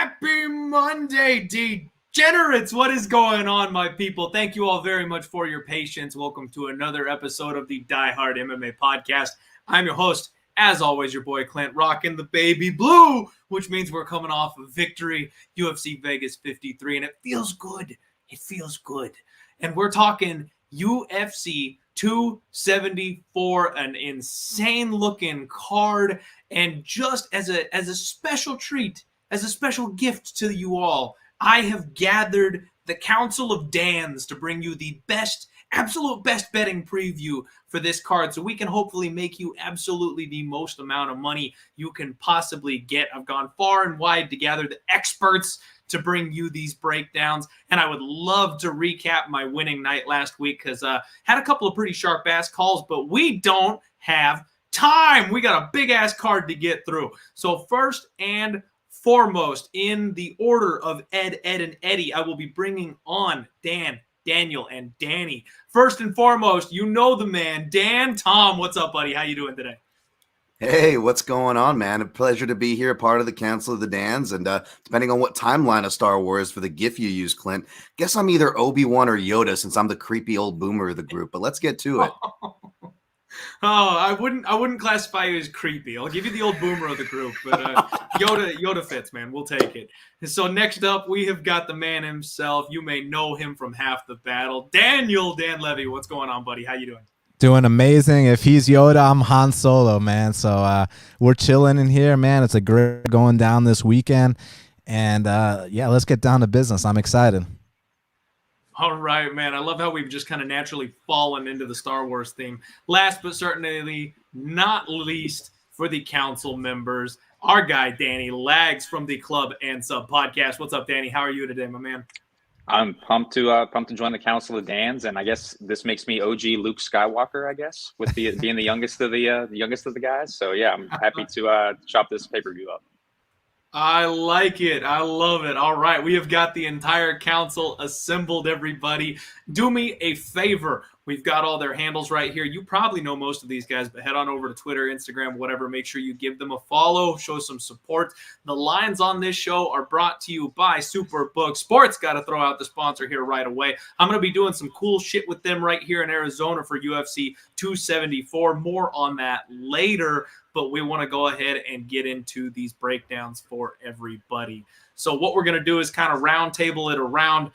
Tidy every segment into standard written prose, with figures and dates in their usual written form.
Happy Monday, degenerates. What is going on, my people? Thank you all very much for your patience. Welcome to another episode of the Die Hard MMA podcast. I'm your host, as always, your boy Clint, rocking the baby blue, which means we're coming off of victory, UFC Vegas 53, and it feels good. It feels good. And we're talking UFC 274, an insane-looking card. And just as a special treat, as a special gift to you all, I have gathered the Council of Dans to bring you the best, absolute best betting preview for this card, so we can hopefully make you absolutely the most amount of money you can possibly get. I've gone far and wide to gather the experts to bring you these breakdowns, and I would love to recap my winning night last week because had a couple of pretty sharp ass calls, but we don't have time. We got a big ass card to get through. So first and foremost, in the order of Ed, and Eddie, I will be bringing on Dan, Daniel, and Danny. First and foremost, you know the man, Dan. Tom, what's up, buddy? How you doing today? Hey, what's going on, man? A pleasure to be here, part of the Council of the Dans, and depending on what timeline of Star Wars for the GIF you use, Clint, guess I'm either Obi-Wan or Yoda since I'm the creepy old boomer of the group, but let's get to it. I wouldn't classify you as creepy. I'll give you the old boomer of the group, but Yoda fits, man. We'll take it. And so next up, we have got the man himself. You may know him from Half the Battle, Dan Levy. What's going on, buddy? How you doing? Doing amazing. If he's Yoda, I'm Han Solo, man. So we're chilling in here, man. It's a great going down this weekend. And yeah, let's get down to business. I'm excited. All right, man. I love how we've just kind of naturally fallen into the Star Wars theme. Last but certainly not least for the council members, our guy, Danny Lags from the Club and Sub podcast. What's up, Danny? How are you today, my man? I'm pumped to join the Council of Dans, and I guess this makes me OG Luke Skywalker, I guess, with being the youngest of the guys. So yeah, I'm happy to chop this pay-per-view up. I like it. I love it. All right, we have got the entire council assembled, everybody. Do me a favor. We've got all their handles right here. You probably know most of these guys, but head on over to Twitter, Instagram, whatever. Make sure you give them a follow, show some support. The lines on this show are brought to you by Superbook Sports. Got to throw out the sponsor here right away. I'm going to be doing some cool shit with them right here in Arizona for UFC 274. More on that later, but we want to go ahead and get into these breakdowns for everybody. So what we're going to do is kind of round table it around.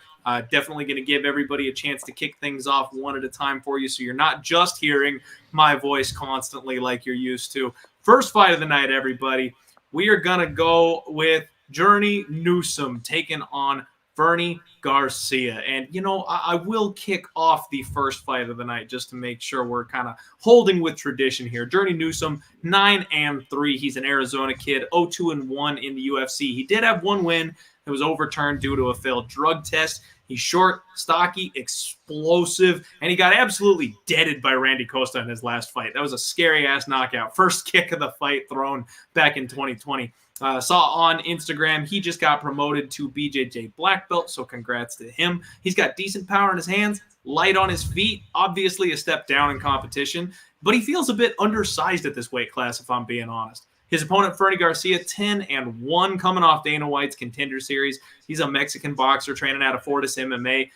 Definitely going to give everybody a chance to kick things off one at a time for you, so you're not just hearing my voice constantly like you're used to. First fight of the night, everybody. We are going to go with Journey Newson taking on Fernie Garcia. And, you know, I will kick off the first fight of the night just to make sure we're kind of holding with tradition here. Journey Newson, 9-3. He's an Arizona kid, 0-2-1 in the UFC. He did have one win that was overturned due to a failed drug test. He's short, stocky, explosive, and he got absolutely deaded by Randy Costa in his last fight. That was a scary-ass knockout. First kick of the fight thrown back in 2020. Saw on Instagram, he just got promoted to BJJ black belt, so congrats to him. He's got decent power in his hands, light on his feet, obviously a step down in competition, but he feels a bit undersized at this weight class, if I'm being honest. His opponent, Fernie Garcia, 10-1, coming off Dana White's Contender Series. He's a Mexican boxer training out of Fortis MMA.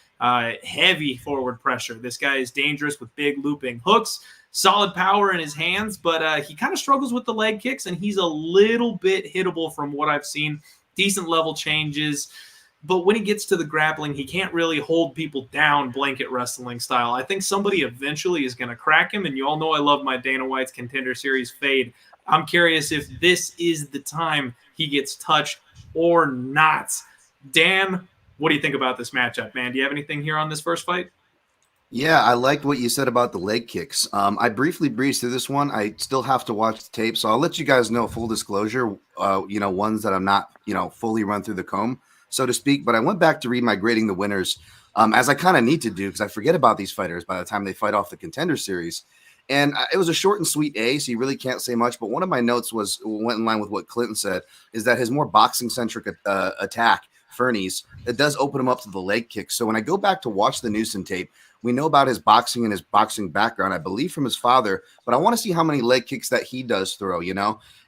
Heavy forward pressure. This guy is dangerous with big looping hooks. Solid power in his hands, but he kind of struggles with the leg kicks, and he's a little bit hittable from what I've seen. Decent level changes, but when he gets to the grappling, he can't really hold people down blanket wrestling style. I think somebody eventually is going to crack him, and you all know I love my Dana White's Contender Series fade. I'm curious if this is the time he gets touched or not. Dan, what do you think about this matchup, man? Do you have anything here on this first fight? Yeah, I liked what you said about the leg kicks. I briefly breezed through this one. I still have to watch the tape, so I'll let you guys know, full disclosure, ones that I'm not, fully run through the comb, so to speak. But I went back to read my grading the winners, as I kind of need to do because I forget about these fighters by the time they fight off the Contender Series. And it was a short and sweet A, so you really can't say much. But one of my notes went in line with what Clinton said, is that his more boxing-centric attack, Fernie's, it does open him up to the leg kicks. So when I go back to watch the Newson tape, we know about his boxing and his boxing background, I believe from his father, but I want to see how many leg kicks that he does throw,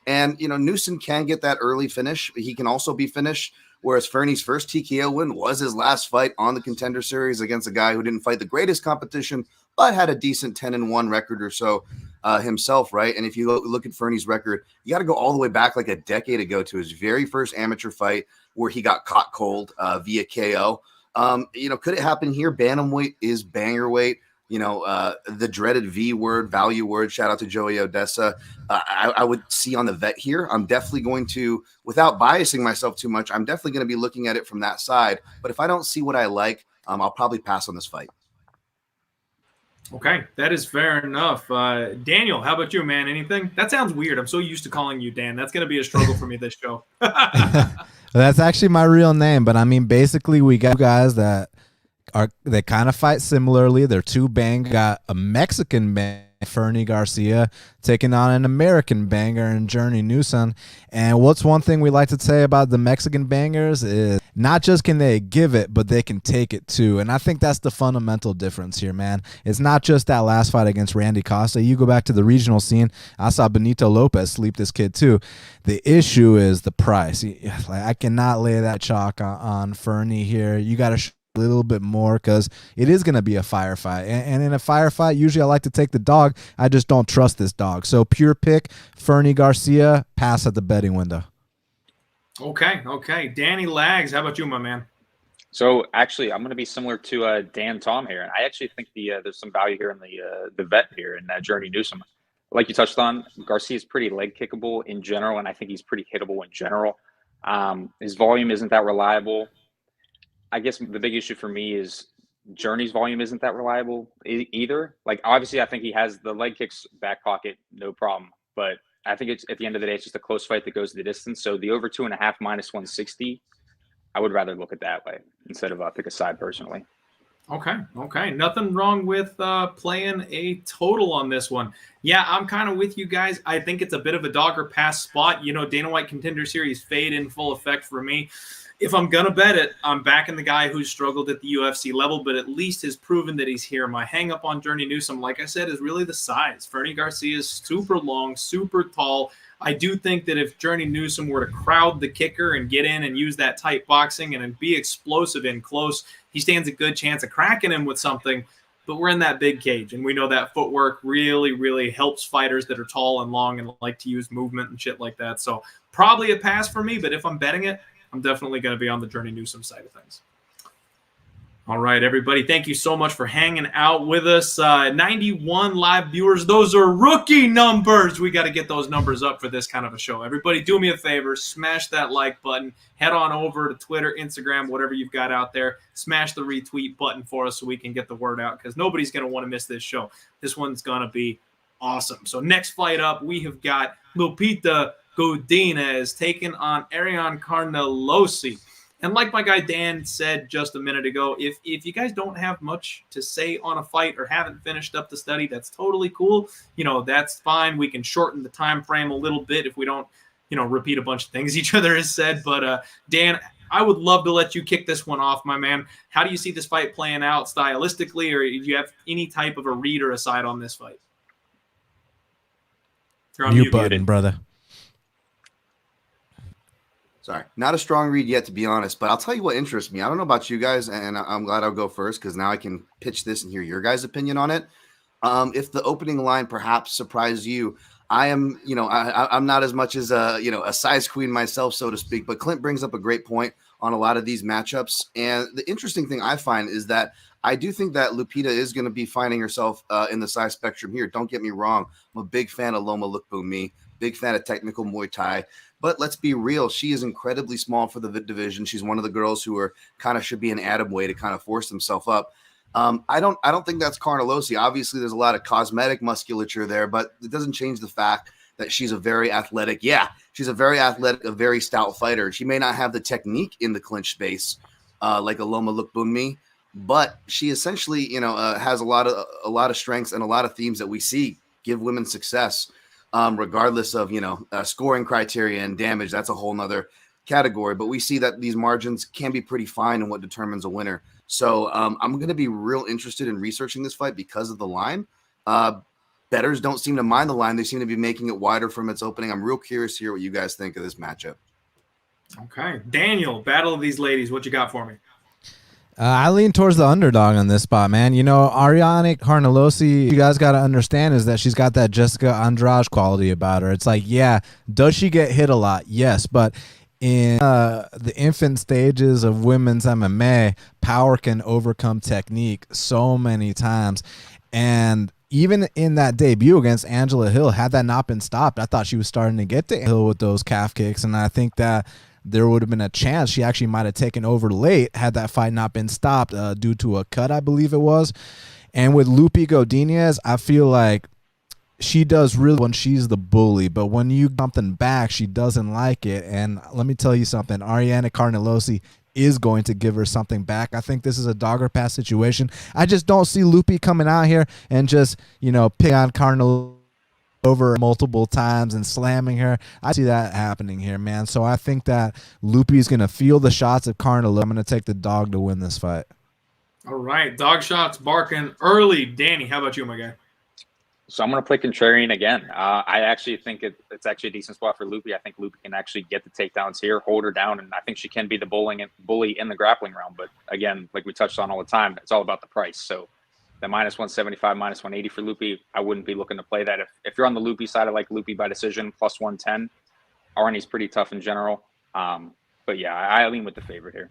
And, Newson can get that early finish. He can also be finished. whereas Fernie's first TKO win was his last fight on the Contender Series against a guy who didn't fight the greatest competition, but had a decent 10-1 record or so himself, right? And if you look at Fernie's record, you got to go all the way back like a decade ago to his very first amateur fight where he got caught cold via KO. Could it happen here? Bantamweight is banger weight. The dreaded V word, value word, shout out to Joey Odessa. I would see on the vet here. I'm definitely going to, without biasing myself too much, I'm definitely going to be looking at it from that side. But if I don't see what I like, I'll probably pass on this fight. Okay, that is fair enough. Daniel, how about you, man? Anything? That sounds weird. I'm so used to calling you Dan. That's going to be a struggle for me this show. That's actually my real name, but I mean, basically, we got guys that kind of fight similarly. They're two got a Mexican bang, Fernie Garcia, taking on an American banger in Journey Newson. And what's one thing we like to say about the Mexican bangers is not just can they give it, but they can take it too. And I think that's the fundamental difference here, man. It's not just that last fight against Randy Costa. You go back to the regional scene, I saw Benito Lopez sleep this kid too. The issue is the price. I cannot lay that chalk on Fernie here. You got to a little bit more because it is going to be a firefight, and in a firefight usually I like to take the dog. I just don't trust this dog, so pure pick Fernie Garcia, pass at the betting window. Okay, Danny Lags, how about you, my man? So actually I'm going to be similar to Dan Tom here, and I actually think there's some value here in the vet here in Journey Newsom. Like you touched on, Garcia's pretty leg kickable in general, and I think he's pretty hittable in general. His volume isn't that reliable. I guess the big issue for me is Journey's volume isn't that reliable either. Like, obviously, I think he has the leg kicks back pocket, no problem. But I think it's at the end of the day, it's just a close fight that goes the distance. So the over 2.5 minus 160, I would rather look at that way instead of pick a side personally. Okay. Nothing wrong with playing a total on this one. Yeah, I'm kind of with you guys. I think it's a bit of a dog or pass spot. Dana White Contender Series fade in full effect for me. If I'm going to bet it, I'm backing the guy who's struggled at the UFC level, but at least has proven that he's here. My hang up on Journey Newsom, like I said, is really the size. Fernie Garcia is super long, super tall. I do think that if Journey Newsom were to crowd the kicker and get in and use that tight boxing and be explosive in close, he stands a good chance of cracking him with something. But we're in that big cage, and we know that footwork really, really helps fighters that are tall and long and like to use movement and shit like that. So probably a pass for me, but if I'm betting it, I'm definitely going to be on the Journey Newsom side of things. All right, everybody. Thank you so much for hanging out with us. 91 live viewers. Those are rookie numbers. We got to get those numbers up for this kind of a show. Everybody, do me a favor. Smash that like button. Head on over to Twitter, Instagram, whatever you've got out there. Smash the retweet button for us so we can get the word out because nobody's going to want to miss this show. This one's going to be awesome. So next fight up, we have got Lupita Godinez taking on Ariane Carnelossi. And like my guy Dan said just a minute ago, if you guys don't have much to say on a fight or haven't finished up the study, that's totally cool. That's fine. We can shorten the time frame a little bit if we don't, repeat a bunch of things each other has said. But Dan, I would love to let you kick this one off, my man. How do you see this fight playing out stylistically, or do you have any type of a read or a side on this fight? Mute button, brother. Sorry, not a strong read yet, to be honest, but I'll tell you what interests me. I don't know about you guys, and I'm glad I'll go first because now I can pitch this and hear your guys' opinion on it. If the opening line perhaps surprised you, I am, I'm not as much as a size queen myself, so to speak, but Clint brings up a great point on a lot of these matchups. And the interesting thing I find is that I do think that Lupita is going to be finding herself in the size spectrum here. Don't get me wrong. I'm a big fan of Loma Lookboonmee, big fan of technical Muay Thai. But let's be real. She is incredibly small for the division. She's one of the girls who are kind of should be an attaboy to kind of force themselves up. I don't think that's Carnelossi. Obviously, there's a lot of cosmetic musculature there, but it doesn't change the fact that she's a very athletic. Yeah, she's a very athletic, a very stout fighter. She may not have the technique in the clinch space like a Loma Lookboonmee, but she essentially, has a lot of strengths and a lot of themes that we see give women success. Regardless of, scoring criteria and damage, that's a whole nother category. But we see that these margins can be pretty fine in what determines a winner. So I'm going to be real interested in researching this fight because of the line. Bettors don't seem to mind the line. They seem to be making it wider from its opening. I'm real curious to hear what you guys think of this matchup. Okay. Daniel, battle of these ladies. What you got for me? I lean towards the underdog on this spot, man. You know, Ariane Carnelossi, you guys got to understand is that she's got that Jessica Andrade quality about her. It's like, yeah, does she get hit a lot? Yes, but in the infant stages of women's MMA, power can overcome technique so many times. And even in that debut against Angela Hill, had that not been stopped, I thought she was starting to get to Hill with those calf kicks. And I think that there would have been a chance she actually might have taken over late had that fight not been stopped due to a cut, I believe it was. And with Lupita Godinez, I feel like she does really when she's the bully, but when you something back, she doesn't like it. And let me tell you something, Ariane Carnelossi is going to give her something back. I think this is a dogger pass situation. I just don't see Lupi coming out here and just, you know, pick on Carnelossi over multiple times and slamming her. I see that happening here, man. So I think that Lupi's going to feel the shots of Carnelossi. I'm going to take the dog to win this fight. All right. Dog shots barking early. Danny, how about you, my guy? So I'm going to play contrarian again. I actually think it's actually a decent spot for Lupi. I think Lupi can actually get the takedowns here, hold her down, and I think she can be the bully in the grappling round. But again, like we touched on all the time, it's all about the price. So the minus 175, minus 180 for Lupi, I wouldn't be looking to play that. If you're on the Lupi side, I like Lupi by decision, plus 110. Arnie's pretty tough in general. But yeah, I lean with the favorite here.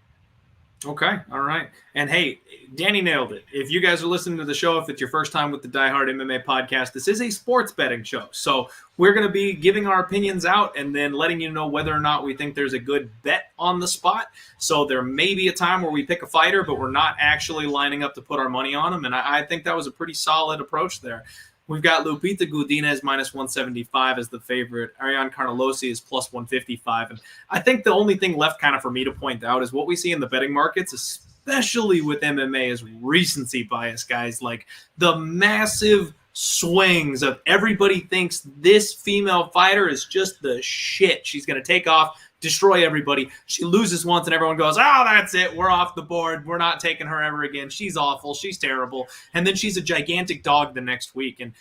Okay. All right. And hey, Danny nailed it. If you guys are listening to the show, if it's your first time with the Die Hard MMA podcast, this is a sports betting show. So we're going to be giving our opinions out and then letting you know whether or not we think there's a good bet on the spot. So there may be a time where we pick a fighter, but we're not actually lining up to put our money on them. And I think that was a pretty solid approach there. We've got Lupita Godinez minus 175 as the favorite. Ariane Carnelossi is plus 155. And I think the only thing left kind of for me to point out is what we see in the betting markets, especially with MMA, is recency bias, guys. Like the massive swings of everybody thinks this female fighter is just the shit. She's going to take off, destroy everybody. She loses once and everyone goes, oh, that's it. We're off the board. We're not taking her ever again. She's awful. She's terrible. And then she's a gigantic dog the next week. And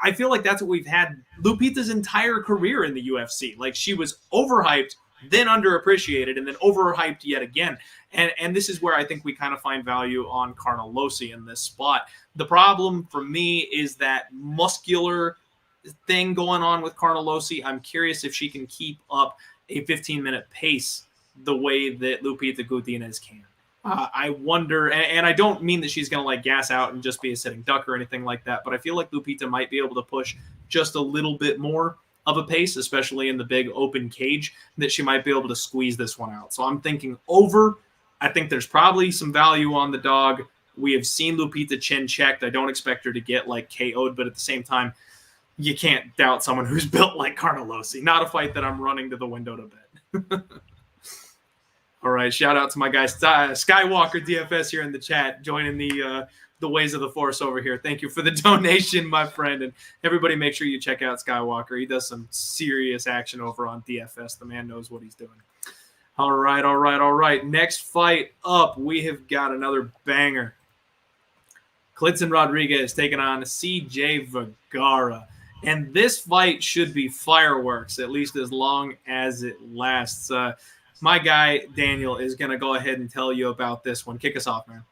I feel like that's what we've had Lupita's entire career in the UFC. Like she was overhyped, then underappreciated, and then overhyped yet again. And this is where I think we kind of find value on Carnelossi in this spot. The problem for me is that muscular thing going on with Carnelossi. I'm curious if she can keep up a 15-minute pace the way that Lupita Godinez can. I wonder, and I don't mean that she's going to like gas out and just be a sitting duck or anything like that, but I feel like Lupita might be able to push just a little bit more of a pace, especially in the big open cage, that she might be able to squeeze this one out. So I'm thinking over. I think there's probably some value on the dog. We have seen Lupita chin checked. I don't expect her to get like KO'd, but at the same time, you can't doubt someone who's built like Carnelossi. Not a fight that I'm running to the window to bet. All right, shout out to my guy Skywalker DFS here in the chat, joining the ways of the force over here. Thank you for the donation, my friend. And everybody make sure you check out Skywalker. He does some serious action over on DFS. The man knows what he's doing. All right. Next fight up, we have got another banger. Kleydson Rodrigues taking on CJ Vergara. And this fight should be fireworks, at least as long as it lasts. My guy, Daniel, is going to go ahead and tell you about this one. Kick us off, man.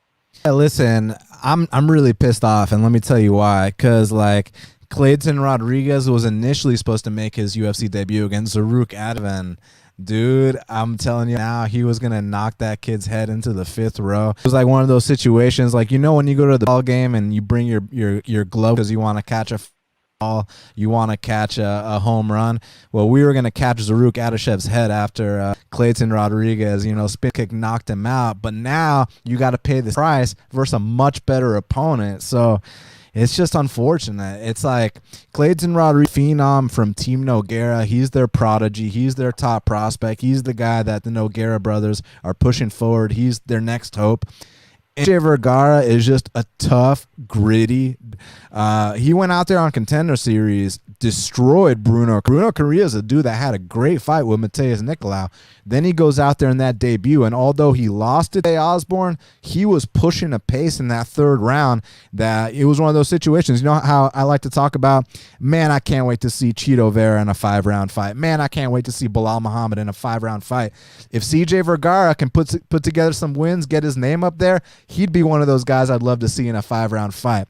Yeah, listen, I'm really pissed off, and let me tell you why. Because, like, Kleydson Rodrigues was initially supposed to make his UFC debut against Zaruk Advan. Dude, I'm telling you now, he was going to knock that kid's head into the fifth row. It was like one of those situations, like, you know, when you go to the ball game and you bring your glove because you want to catch a ball, you want to catch a home run. Well, we were going to catch Zaruk Adashev's head after Kleydson Rodrigues, you know, spin kick knocked him out. But now you got to pay the price versus a much better opponent. So it's just unfortunate. It's like Kleydson Rodrigues, phenom from Team Nogueira. He's their prodigy. He's their top prospect. He's the guy that the Nogueira brothers are pushing forward. He's their next hope. AJ Vergara is just a tough, gritty. He went out there on Contender Series, destroyed Bruno. Bruno Correa is a dude that had a great fight with Mateus Nicolau. Then he goes out there in that debut, and although he lost to Day Osborne, he was pushing a pace in that third round that it was one of those situations. You know how I like to talk about, man, I can't wait to see Chito Vera in a 5-round fight. Man, I can't wait to see Bilal Muhammad in a 5-round fight. If CJ Vergara can put together some wins, get his name up there, he'd be one of those guys I'd love to see in a 5-round fight.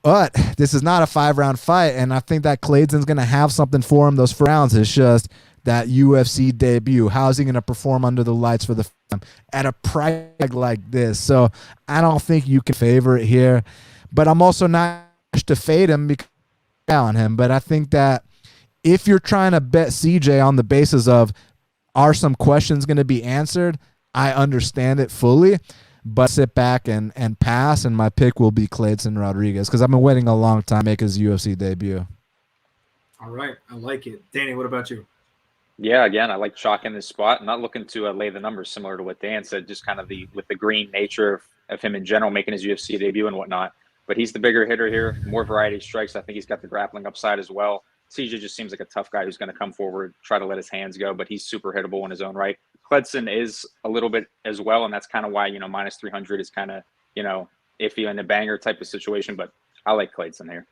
But this is not a 5-round fight, and I think that Klaydson's going to have something for him those 4 rounds. It's just that UFC debut. How is he going to perform under the lights for the at a price like this? So I don't think you can favor it here, but I'm also not to fade him because on him. But I think that if you're trying to bet CJ on the basis of are some questions going to be answered, I understand it fully. But sit back and pass, and my pick will be Kleydson Rodrigues because I've been waiting a long time to make his UFC debut. All right, I like it. Danny, what about you? Yeah, again, I like chalk in this spot. I'm not looking to lay the numbers similar to what Dan said, just kind of with the green nature of him in general making his UFC debut and whatnot. But he's the bigger hitter here, more variety of strikes. I think he's got the grappling upside as well. CJ just seems like a tough guy who's going to come forward, try to let his hands go, but he's super hittable in his own right. Kleydson is a little bit as well, and that's kind of why, minus 300 is kind of, iffy in a banger type of situation, but I like Kleydson here.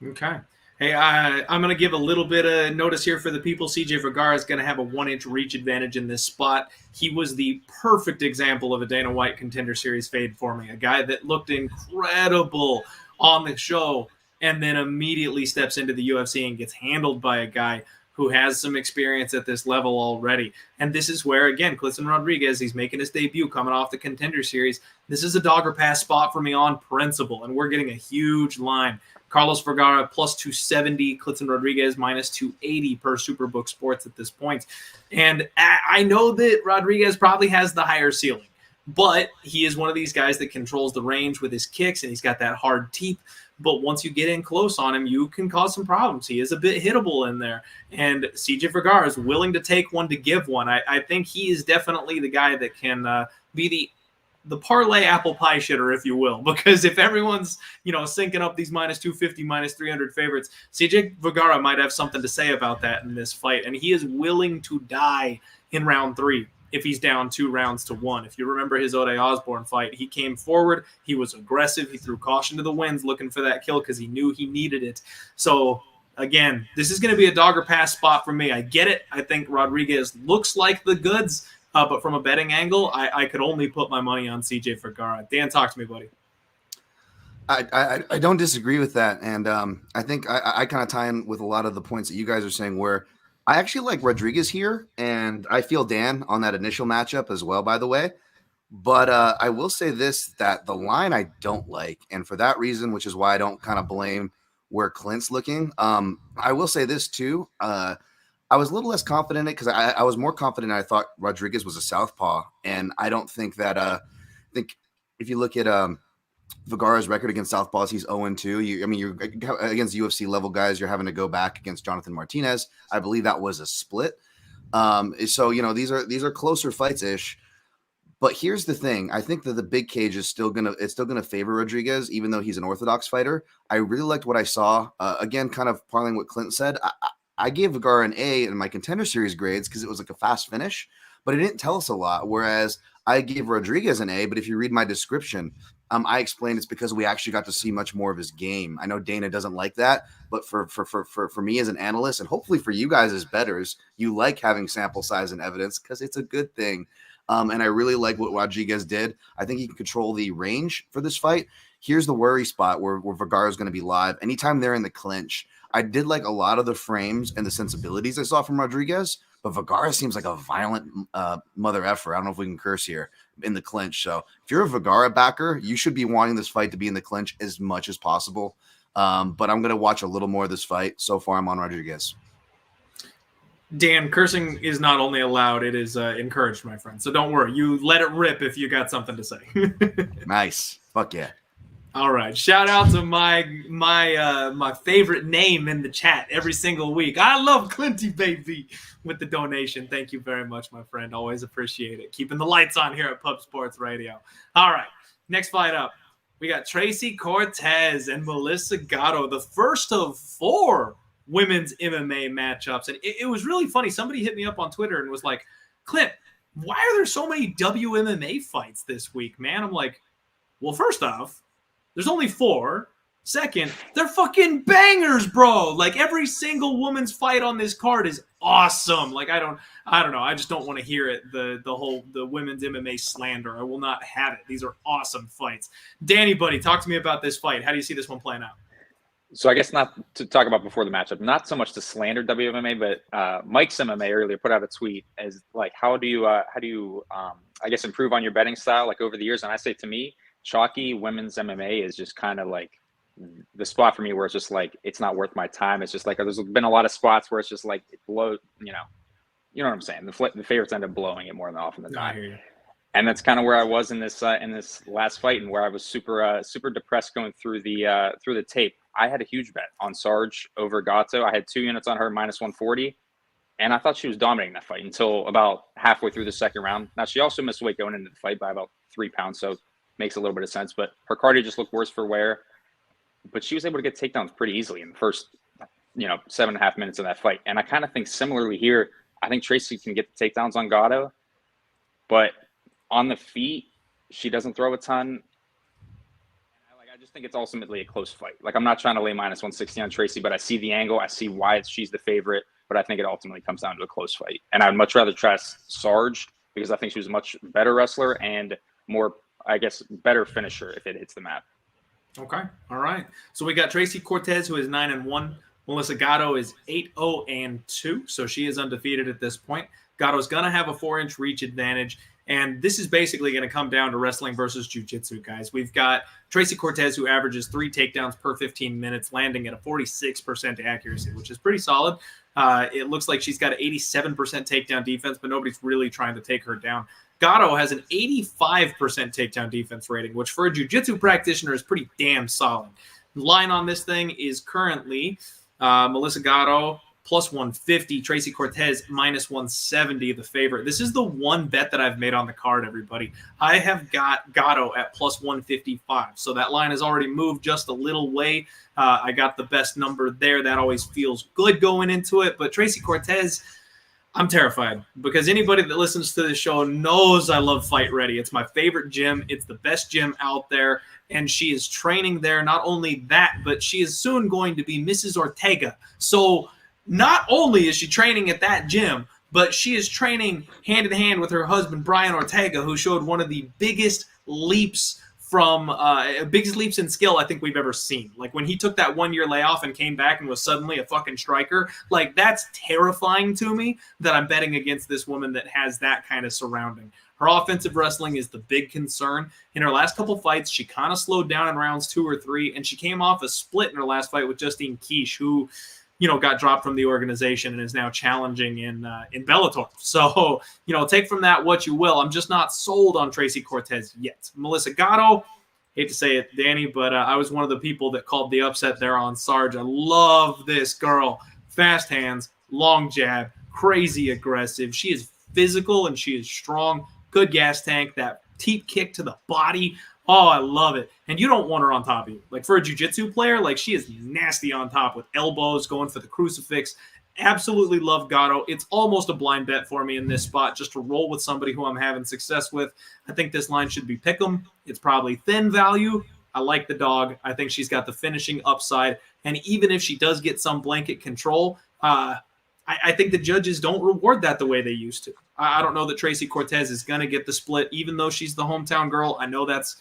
Okay. Hey, I'm going to give a little bit of notice here for the people. CJ Vergara is going to have a 1-inch reach advantage in this spot. He was the perfect example of a Dana White Contender Series fade for me, a guy that looked incredible on the show and then immediately steps into the UFC and gets handled by a guy who has some experience at this level already. And this is where, again, Kleydson Rodrigues, he's making his debut coming off the Contender Series. This is a dog or pass spot for me on principle, and we're getting a huge line. Carlos Vergara plus 270, Kleydson Rodrigues minus 280 per Superbook Sports at this point. And I know that Rodrigues probably has the higher ceiling, but he is one of these guys that controls the range with his kicks, and he's got that hard teeth. But once you get in close on him, you can cause some problems. He is a bit hittable in there. And CJ Vergara is willing to take one to give one. I think he is definitely the guy that can be the parlay apple pie shitter, if you will. Because if everyone's, syncing up these minus 250, minus 300 favorites, CJ Vergara might have something to say about that in this fight. And he is willing to die in round 3. If he's down 2-1. If you remember his Ode Osborne fight, he came forward, he was aggressive, he threw caution to the winds looking for that kill because he knew he needed it. So, again, this is going to be a dog or pass spot for me. I get it. I think Rodrigues looks like the goods, but from a betting angle, I could only put my money on CJ Vergara. Dan, talk to me, buddy. I don't disagree with that, and I think I kind of tie in with a lot of the points that you guys are saying where I actually like Rodrigues here, and I feel Dan on that initial matchup as well, by the way. But I will say this, that the line I don't like, and for that reason, which is why I don't kind of blame where Clint's looking, I will say this too. I was a little less confident in it because I was more confident I thought Rodrigues was a southpaw, and I don't think that I think if you look at Vergara's record against southpaws, he's 0-2. You're against UFC level guys. You're having to go back against Jonathan Martinez. I believe that was a split. So these are closer fights ish. But here's the thing: I think that the big cage is still gonna favor Rodrigues, even though he's an orthodox fighter. I really liked what I saw. Again, kind of parlaying what Clinton said. I gave Vergara an A in my Contender Series grades because it was like a fast finish, but it didn't tell us a lot. Whereas I gave Rodrigues an A, but if you read my description, I explained it's because we actually got to see much more of his game. I know Dana doesn't like that, but for me as an analyst, and hopefully for you guys as bettors, you like having sample size and evidence because it's a good thing. And I really like what Rodrigues did. I think he can control the range for this fight. Here's the worry spot where Vergara is going to be live. Anytime they're in the clinch, I did like a lot of the frames and the sensibilities I saw from Rodrigues, but Vergara seems like a violent mother effer. I don't know if we can curse here in the clinch. So if you're a Vergara backer, you should be wanting this fight to be in the clinch as much as possible. But I'm going to watch a little more of this fight. So far, I'm on Rodrigues. Dan, cursing is not only allowed, it is encouraged, my friend. So don't worry. You let it rip if you got something to say. Nice. Fuck yeah. All right. Shout out to my favorite name in the chat every single week. I love Clinty Baby with the donation. Thank you very much, my friend. Always appreciate it. Keeping the lights on here at Pub Sports Radio. All right. Next fight up. We got Tracy Cortez and Melissa Gatto, the first of 4 women's MMA matchups. And it was really funny. Somebody hit me up on Twitter and was like, Clint, why are there so many WMMA fights this week, man? I'm like, well, first off, there's only 4. Second, they're fucking bangers, bro. Like every single woman's fight on this card is awesome. Like I don't know. I just don't want to hear it. The women's MMA slander. I will not have it. These are awesome fights. Danny, buddy, talk to me about this fight. How do you see this one playing out? So I guess not to talk about before the matchup, not so much to slander WMMA, but Mike's MMA earlier put out a tweet as like, how do you I guess improve on your betting style like over the years? And I say to me, chalky women's MMA is just kind of like the spot for me where it's just like it's not worth my time. It's just like there's been a lot of spots where it's just like it blows, you know what I'm saying. The favorites end up blowing it more than often than not. And that's kind of where I was in this last fight, and where I was super depressed going through the tape. I had a huge bet on Sarge over Gatto. I had 2 units on her -140, and I thought she was dominating that fight until about halfway through the second round. Now she also missed weight going into the fight by about 3 pounds, so makes a little bit of sense. But her cardio just looked worse for wear. But she was able to get takedowns pretty easily in the first, 7.5 minutes of that fight. And I kind of think similarly here, I think Tracy can get the takedowns on Gatto, but on the feet, she doesn't throw a ton. I just think it's ultimately a close fight. Like, I'm not trying to lay -160 on Tracy, but I see the angle. I see why she's the favorite, but I think it ultimately comes down to a close fight. And I'd much rather trust Sarge because I think she was a much better wrestler and more, I guess, better finisher if it hits the mat. Okay. All right. So we got Tracy Cortez, who is 9-1. Melissa Gatto is 8-0-2. So she is undefeated at this point. Gatto's going to have a 4-inch reach advantage. And this is basically going to come down to wrestling versus jiu-jitsu, guys. We've got Tracy Cortez, who averages 3 takedowns per 15 minutes, landing at a 46% accuracy, which is pretty solid. It looks like she's got an 87% takedown defense, but nobody's really trying to take her down. Gatto has an 85% takedown defense rating, which for a jiu-jitsu practitioner is pretty damn solid. The line on this thing is currently Melissa Gatto +150, Tracy Cortez -170, the favorite. This is the one bet that I've made on the card, everybody. I have got Gatto at +155, so that line has already moved just a little way. I got the best number there. That always feels good going into it, but Tracy Cortez, I'm terrified because anybody that listens to this show knows I love Fight Ready. It's my favorite gym. It's the best gym out there, and she is training there. Not only that, but she is soon going to be Mrs. Ortega. So not only is she training at that gym, but she is training hand in hand with her husband, Brian Ortega, who showed one of the biggest leaps in skill I think we've ever seen. Like when he took that 1-year layoff and came back and was suddenly a fucking striker, like that's terrifying to me that I'm betting against this woman that has that kind of surrounding. Her offensive wrestling is the big concern. In her last couple fights, she kind of slowed down in rounds 2 or 3, and she came off a split in her last fight with Justine Quiche, who got dropped from the organization and is now challenging in Bellator. So, take from that what you will. I'm just not sold on Tracy Cortez yet. Melissa Gatto, hate to say it, Danny, but I was one of the people that called the upset there on Sarge. I love this girl. Fast hands, long jab, crazy aggressive. She is physical and she is strong. Good gas tank, that teep kick to the body. Oh, I love it. And you don't want her on top of you. Like for a jiu-jitsu player, like she is nasty on top with elbows, going for the crucifix. Absolutely love Gatto. It's almost a blind bet for me in this spot just to roll with somebody who I'm having success with. I think this line should be pick'em. It's probably thin value. I like the dog. I think she's got the finishing upside. And even if she does get some blanket control, I think the judges don't reward that the way they used to. I don't know that Tracy Cortez is going to get the split, even though she's the hometown girl. I know that's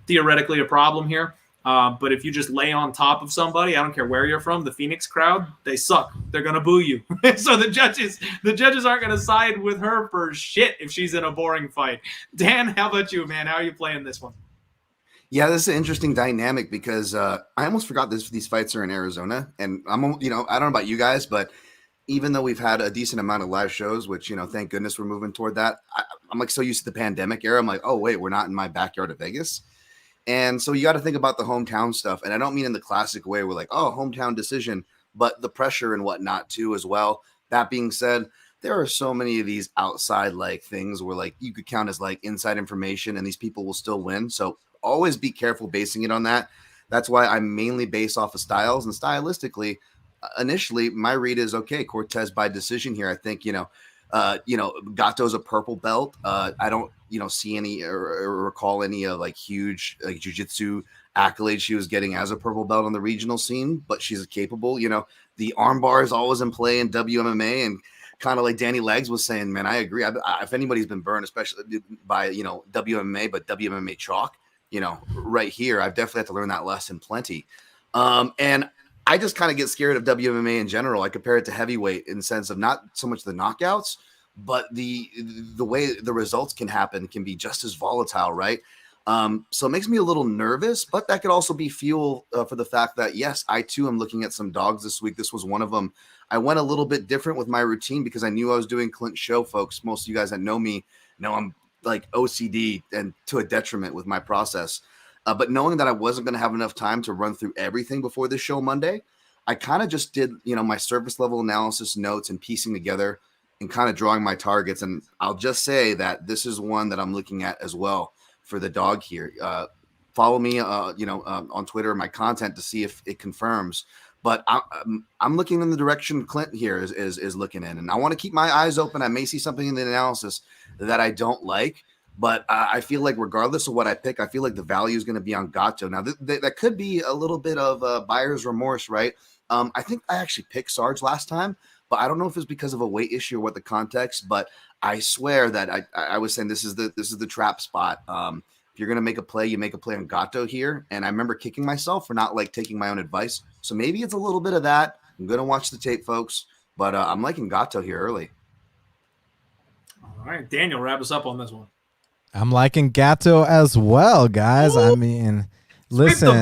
theoretically a problem here. But if you just lay on top of somebody, I don't care where you're from, the Phoenix crowd, they suck. They're going to boo you. So the judges aren't going to side with her for shit if she's in a boring fight. Dan, how about you, man? How are you playing this one? Yeah, this is an interesting dynamic because I almost forgot these fights are in Arizona. And I don't know about you guys, but even though we've had a decent amount of live shows, which, thank goodness we're moving toward that. I'm like so used to the pandemic era. I'm like, oh, wait, we're not in my backyard of Vegas. And so you got to think about the hometown stuff. And I don't mean in the classic way we're like, oh, hometown decision, but the pressure and whatnot too as well. That being said, there are so many of these outside like things where like you could count as like inside information and these people will still win. So always be careful basing it on that. That's why I mainly base off of styles, and stylistically, initially my read is okay, Cortez by decision here. I think, Gatto's a purple belt. I don't, see any or recall any like huge like jiu-jitsu accolades she was getting as a purple belt on the regional scene, but she's capable. The armbar is always in play in WMMA, and kind of like Danny Legs was saying, man, I agree. If anybody's been burned, especially by WMMA, but WMMA chalk, right here, I've definitely had to learn that lesson plenty. And I just kind of get scared of WMMA in general. I compare it to heavyweight in the sense of not so much the knockouts, but the way the results can happen can be just as volatile, right? So it makes me a little nervous, but that could also be fuel for the fact that, yes, I too am looking at some dogs this week. This was one of them. I went a little bit different with my routine because I knew I was doing Clint's show, folks. Most of you guys that know me know I'm like OCD and to a detriment with my process. But knowing that I wasn't going to have enough time to run through everything before this show Monday, I kind of just did, my surface level analysis notes and piecing together and kind of drawing my targets. And I'll just say that this is one that I'm looking at as well for the dog here. Follow me, on Twitter, my content to see if it confirms. But I'm looking in the direction Clint here is looking in, and I want to keep my eyes open. I may see something in the analysis that I don't like, but I feel like regardless of what I pick, I feel like the value is going to be on Gatto. Now that could be a little bit of buyer's remorse, right? I think I actually picked Sarge last time, but I don't know if it's because of a weight issue or what the context. But I swear that I was saying this is the trap spot. If you're going to make a play, you make a play on Gatto here. And I remember kicking myself for not like taking my own advice. So maybe it's a little bit of that. I'm going to watch the tape, folks, but I'm liking Gatto here early. All right, Daniel, wrap us up on this one. I'm liking Gatto as well, guys. Ooh. I mean, listen.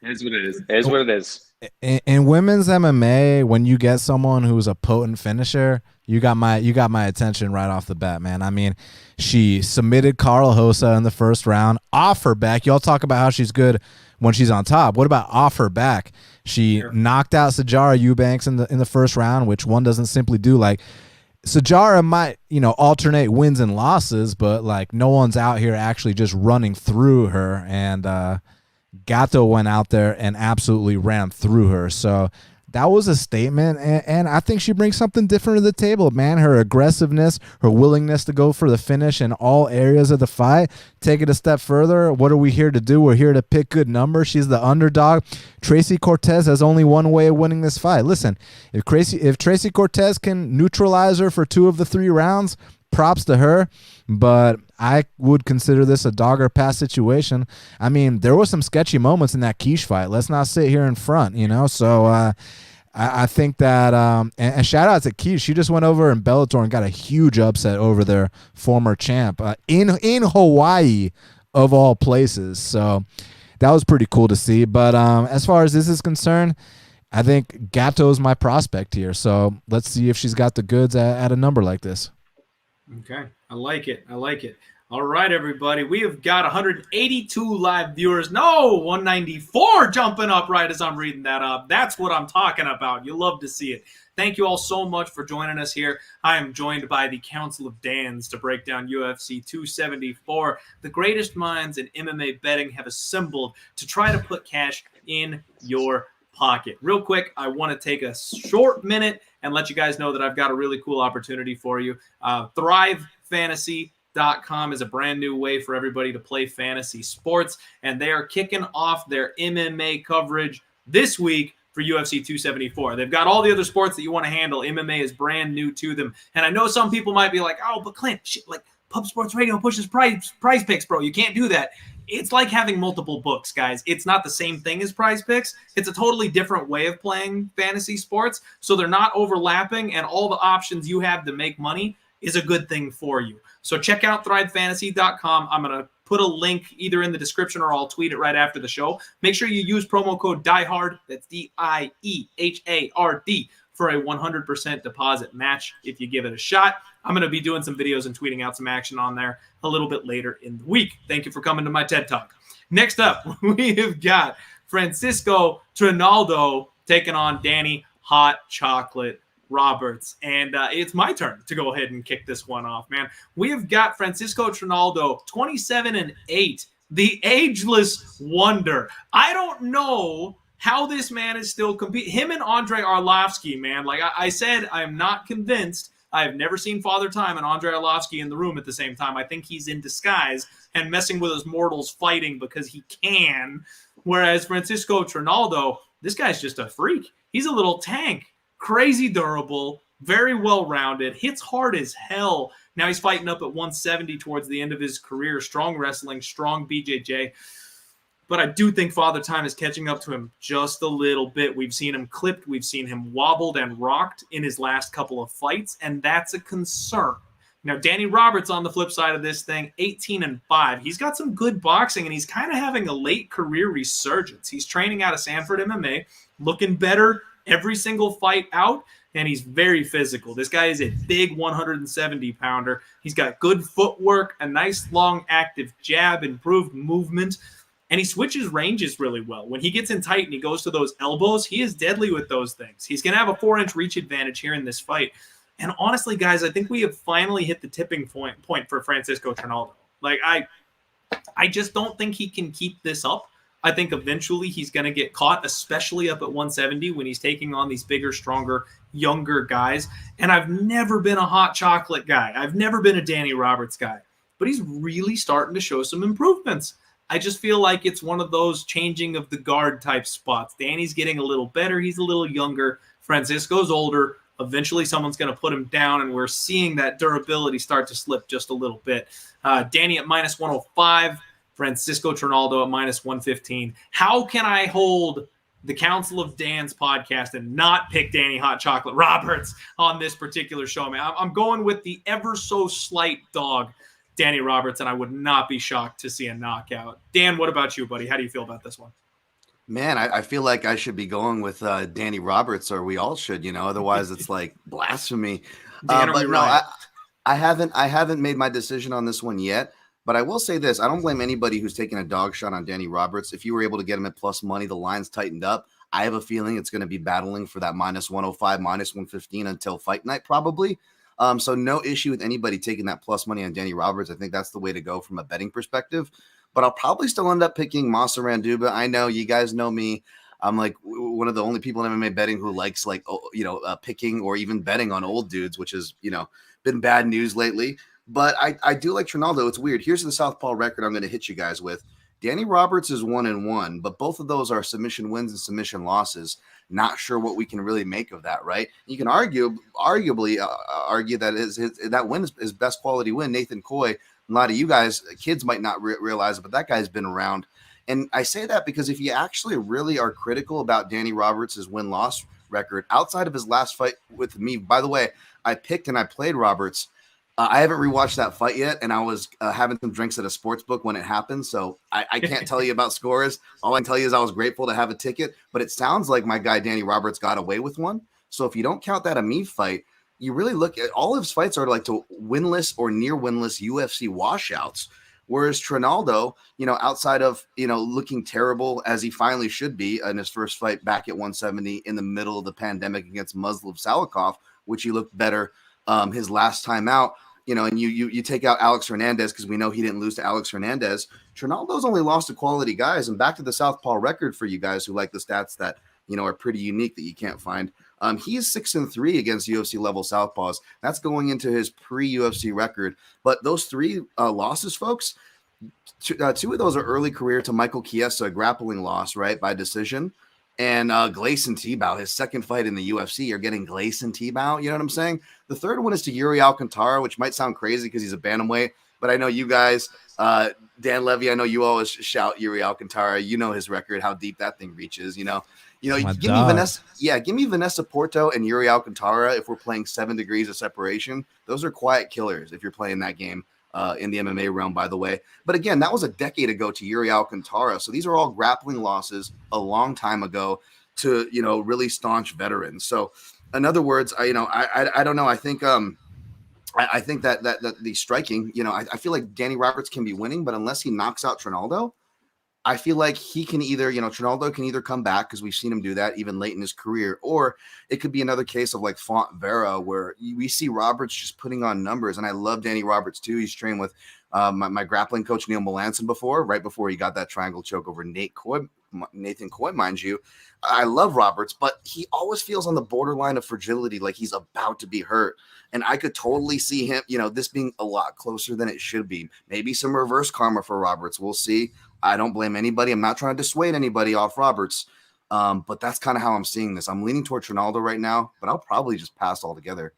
It is what it is. It is what it is. In women's MMA, when you get someone who's a potent finisher, you got my attention right off the bat, man. I mean, she submitted Carnelossi in the first round off her back. Y'all talk about how she's good when she's on top. What about off her back? She knocked out Sijara Eubanks in the first round, which one doesn't simply do. Like, Sijara might, alternate wins and losses, but like no one's out here actually just running through her. And Gatto went out there and absolutely ran through her. So that was a statement, and I think she brings something different to the table, man. Her aggressiveness, her willingness to go for the finish in all areas of the fight. Take it a step further. What are we here to do? We're here to pick good numbers. She's the underdog. Tracy Cortez has only one way of winning this fight. Listen, if Tracy Cortez can neutralize her for 2 of the 3 rounds, props to her, but I would consider this a dog or pass situation. I mean, there were some sketchy moments in that Quiche fight. Let's not sit here in front, So I think that, and shout out to Quiche. She just went over in Bellator and got a huge upset over their former champ in Hawaii, of all places. So that was pretty cool to see. But as far as this is concerned, I think Gatto is my prospect here. So let's see if she's got the goods at a number like this. Okay. I like it. All right, everybody. We have got 182 live viewers. No, 194 jumping up right as I'm reading that up. That's what I'm talking about. You love to see it. Thank you all so much for joining us here. I am joined by the Council of Dans to break down UFC 274. The greatest minds in MMA betting have assembled to try to put cash in your pocket. Real quick, I want to take a short minute and let you guys know that I've got a really cool opportunity for you. ThriveFantasy.com is a brand new way for everybody to play fantasy sports, and they are kicking off their MMA coverage this week for UFC 274. They've got all the other sports that you want to handle. MMA is brand new to them, and I know some people might be like, "Oh, but Clint, like Pub Sports Radio pushes prize picks, bro. You can't do that." It's like having multiple books, guys. It's not the same thing as Prize Picks. It's a totally different way of playing fantasy sports. So they're not overlapping, and all the options you have to make money is a good thing for you. So check out ThriveFantasy.com. I'm going to put a link either in the description or I'll tweet it right after the show. Make sure you use promo code DIEHARD. That's DIEHARD for a 100% deposit match if you give it a shot. I'm going to be doing some videos and tweeting out some action on there a little bit later in the week. Thank you for coming to my TED Talk. Next up, we have got Francisco Trinaldo taking on Danny Hot Chocolate Roberts. And it's my turn to go ahead and kick this one off, man. We have got Francisco Trinaldo, 27-8, the ageless wonder. I don't know how this man is still competing. Him and Andre Arlovsky, man. Like I said, I am not convinced. I have never seen Father Time and Andre Arlovsky in the room at the same time. I think he's in disguise and messing with his mortals fighting because he can. Whereas Francisco Trinaldo, this guy's just a freak. He's a little tank. Crazy durable, very well-rounded, hits hard as hell. Now he's fighting up at 170 towards the end of his career. Strong wrestling, strong BJJ. But I do think Father Time is catching up to him just a little bit. We've seen him clipped. We've seen him wobbled and rocked in his last couple of fights, and that's a concern. Now, Danny Roberts on the flip side of this thing, 18-5. He's got some good boxing, and he's kind of having a late career resurgence. He's training out of Sanford MMA, looking better every single fight out, and he's very physical. This guy is a big 170-pounder. He's got good footwork, a nice long active jab, improved movement, and he switches ranges really well. When he gets in tight and he goes to those elbows, he is deadly with those things. He's going to have a 4-inch reach advantage here in this fight. And honestly, guys, I think we have finally hit the tipping point for Francisco Trinaldo. Like, I just don't think he can keep this up. I think eventually he's going to get caught, especially up at 170 when he's taking on these bigger, stronger, younger guys. And I've never been a hot chocolate guy. I've never been a Danny Roberts guy. But he's really starting to show some improvements. I just feel like it's one of those changing of the guard type spots. Danny's getting a little better. He's a little younger. Francisco's older. Eventually someone's going to put him down, and we're seeing that durability start to slip just a little bit. Danny at minus 105. Francisco Trinaldo at minus 115. How can I hold the Council of Dan's podcast and not pick Danny Hot Chocolate Roberts on this particular show, man? I'm going with the ever so slight dog, Danny Roberts, and I would not be shocked to see a knockout. Dan, what about you, buddy? How do you feel about this one? Man, I feel like I should be going with Danny Roberts, or we all should, otherwise it's like blasphemy. Dan, but no, I haven't made my decision on this one yet. But I will say this, I don't blame anybody who's taking a dog shot on Danny Roberts. If you were able to get him at plus money, the line's tightened up. I have a feeling it's going to be battling for that minus 105, minus 115 until fight night probably. So no issue with anybody taking that plus money on Danny Roberts. I think that's the way to go from a betting perspective. But I'll probably still end up picking Masa Randuba. I know you guys know me. I'm like one of the only people in MMA betting who likes picking or even betting on old dudes, which has, been bad news lately. But I do like Trinaldo. It's weird. Here's the southpaw record I'm going to hit you guys with. Danny Roberts is 1-1, but both of those are submission wins and submission losses. Not sure what we can really make of that, right? You can arguably argue that that win is his best quality win. Nathan Coy, a lot of you guys, kids might not realize it, but that guy's been around. And I say that because if you actually really are critical about Danny Roberts' win-loss record, outside of his last fight with me, by the way, I picked and I played Roberts. I haven't rewatched that fight yet, and I was having some drinks at a sports book when it happened, so I can't tell you about scores. All I can tell you is I was grateful to have a ticket, but it sounds like my guy Danny Roberts got away with one. So if you don't count that a me fight, you really look at all of his fights are like to winless or near winless UFC washouts. Whereas Trinaldo, outside of, looking terrible as he finally should be in his first fight back at 170 in the middle of the pandemic against Muslim Salikov, which he looked better his last time out, and you take out Alex Hernandez because we know he didn't lose to Alex Hernandez. Trinaldo's only lost to quality guys. And back to the southpaw record for you guys who like the stats that, are pretty unique that you can't find. He's 6-3 against UFC level southpaws. That's going into his pre-UFC record. But those three losses, folks, two of those are early career to Michael Chiesa, a grappling loss, right, by decision. And Gleison Tibau, his second fight in the UFC, you're getting Gleison Tibau. You know what I'm saying? The third one is to Yuri Alcantara, which might sound crazy because he's a bantamweight. But I know you guys, Dan Levy, I know you always shout Yuri Alcantara. You know his record, how deep that thing reaches. Give me Vanessa Porto and Yuri Alcantara if we're playing 7 degrees of separation. Those are quiet killers if you're playing that game. In the MMA realm, by the way. But again, that was a decade ago to Yuri Alcantara. So these are all grappling losses a long time ago to, really staunch veterans. So In other words, I don't know. I think I think that the striking, I feel like Danny Roberts can be winning, but unless he knocks out Trinaldo, I feel like he can either, Trinaldo can either come back, because we've seen him do that even late in his career, or it could be another case of like Font Vera, where we see Roberts just putting on numbers. And I love Danny Roberts too. He's trained with my grappling coach, Neil Melanson, right before he got that triangle choke over Nathan Coy, mind you. I love Roberts, but he always feels on the borderline of fragility, like he's about to be hurt. And I could totally see him, this being a lot closer than it should be. Maybe some reverse karma for Roberts. We'll see. I don't blame anybody. I'm not trying to dissuade anybody off Roberts, but that's kind of how I'm seeing this. I'm leaning toward Trinaldo right now, but I'll probably just pass altogether.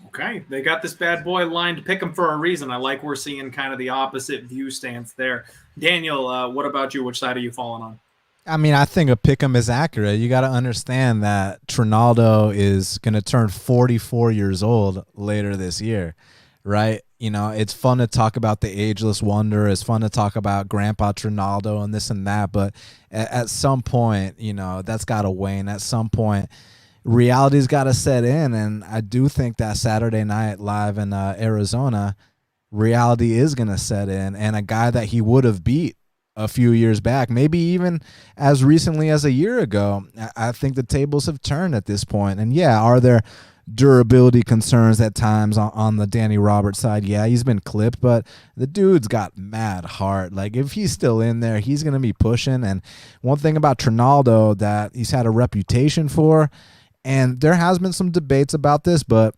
Okay, they got this bad boy lined to pick him for a reason. I like we're seeing kind of the opposite view stance there. Daniel, what about you? Which side are you falling on? I mean, I think a pick'em is accurate. You got to understand that Trinaldo is going to turn 44 years old later this year, right? It's fun to talk about the ageless wonder. It's fun to talk about Grandpa Trinaldo and this and that. But at some point, that's got to wane. At some point, reality's got to set in. And I do think that Saturday night live in Arizona, reality is going to set in. And a guy that he would have beat a few years back, maybe even as recently as a year ago, I think the tables have turned at this point. And yeah, are there durability concerns at times on the Danny Roberts side? Yeah, he's been clipped, but the dude's got mad heart. Like, if he's still in there, he's going to be pushing. And one thing about Trinaldo that he's had a reputation for, and there has been some debates about this, but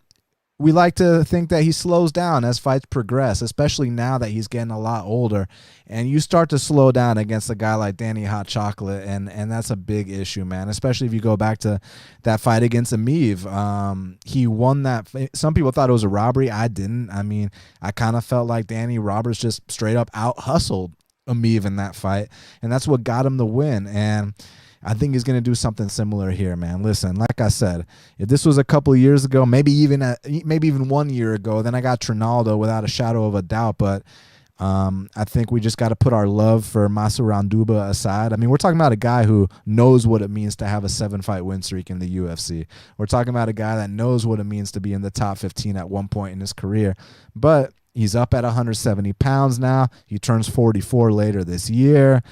we like to think that he slows down as fights progress, especially now that he's getting a lot older. And you start to slow down against a guy like Danny Hot Chocolate, and that's a big issue, man, especially if you go back to that fight against Amiv. He won that. Some people thought it was a robbery. I didn't. I mean, I kind of felt like Danny Roberts just straight up out-hustled Amiv in that fight, and that's what got him the win. And I think he's going to do something similar here, man. Listen, like I said, if this was a couple of years ago, maybe even 1 year ago, then I got Trinaldo without a shadow of a doubt. But I think we just got to put our love for Masuranduba aside. I mean, we're talking about a guy who knows what it means to have a 7-fight win streak in the UFC. We're talking about a guy that knows what it means to be in the top 15 at one point in his career. But he's up at 170 pounds now. He turns 44 later this year.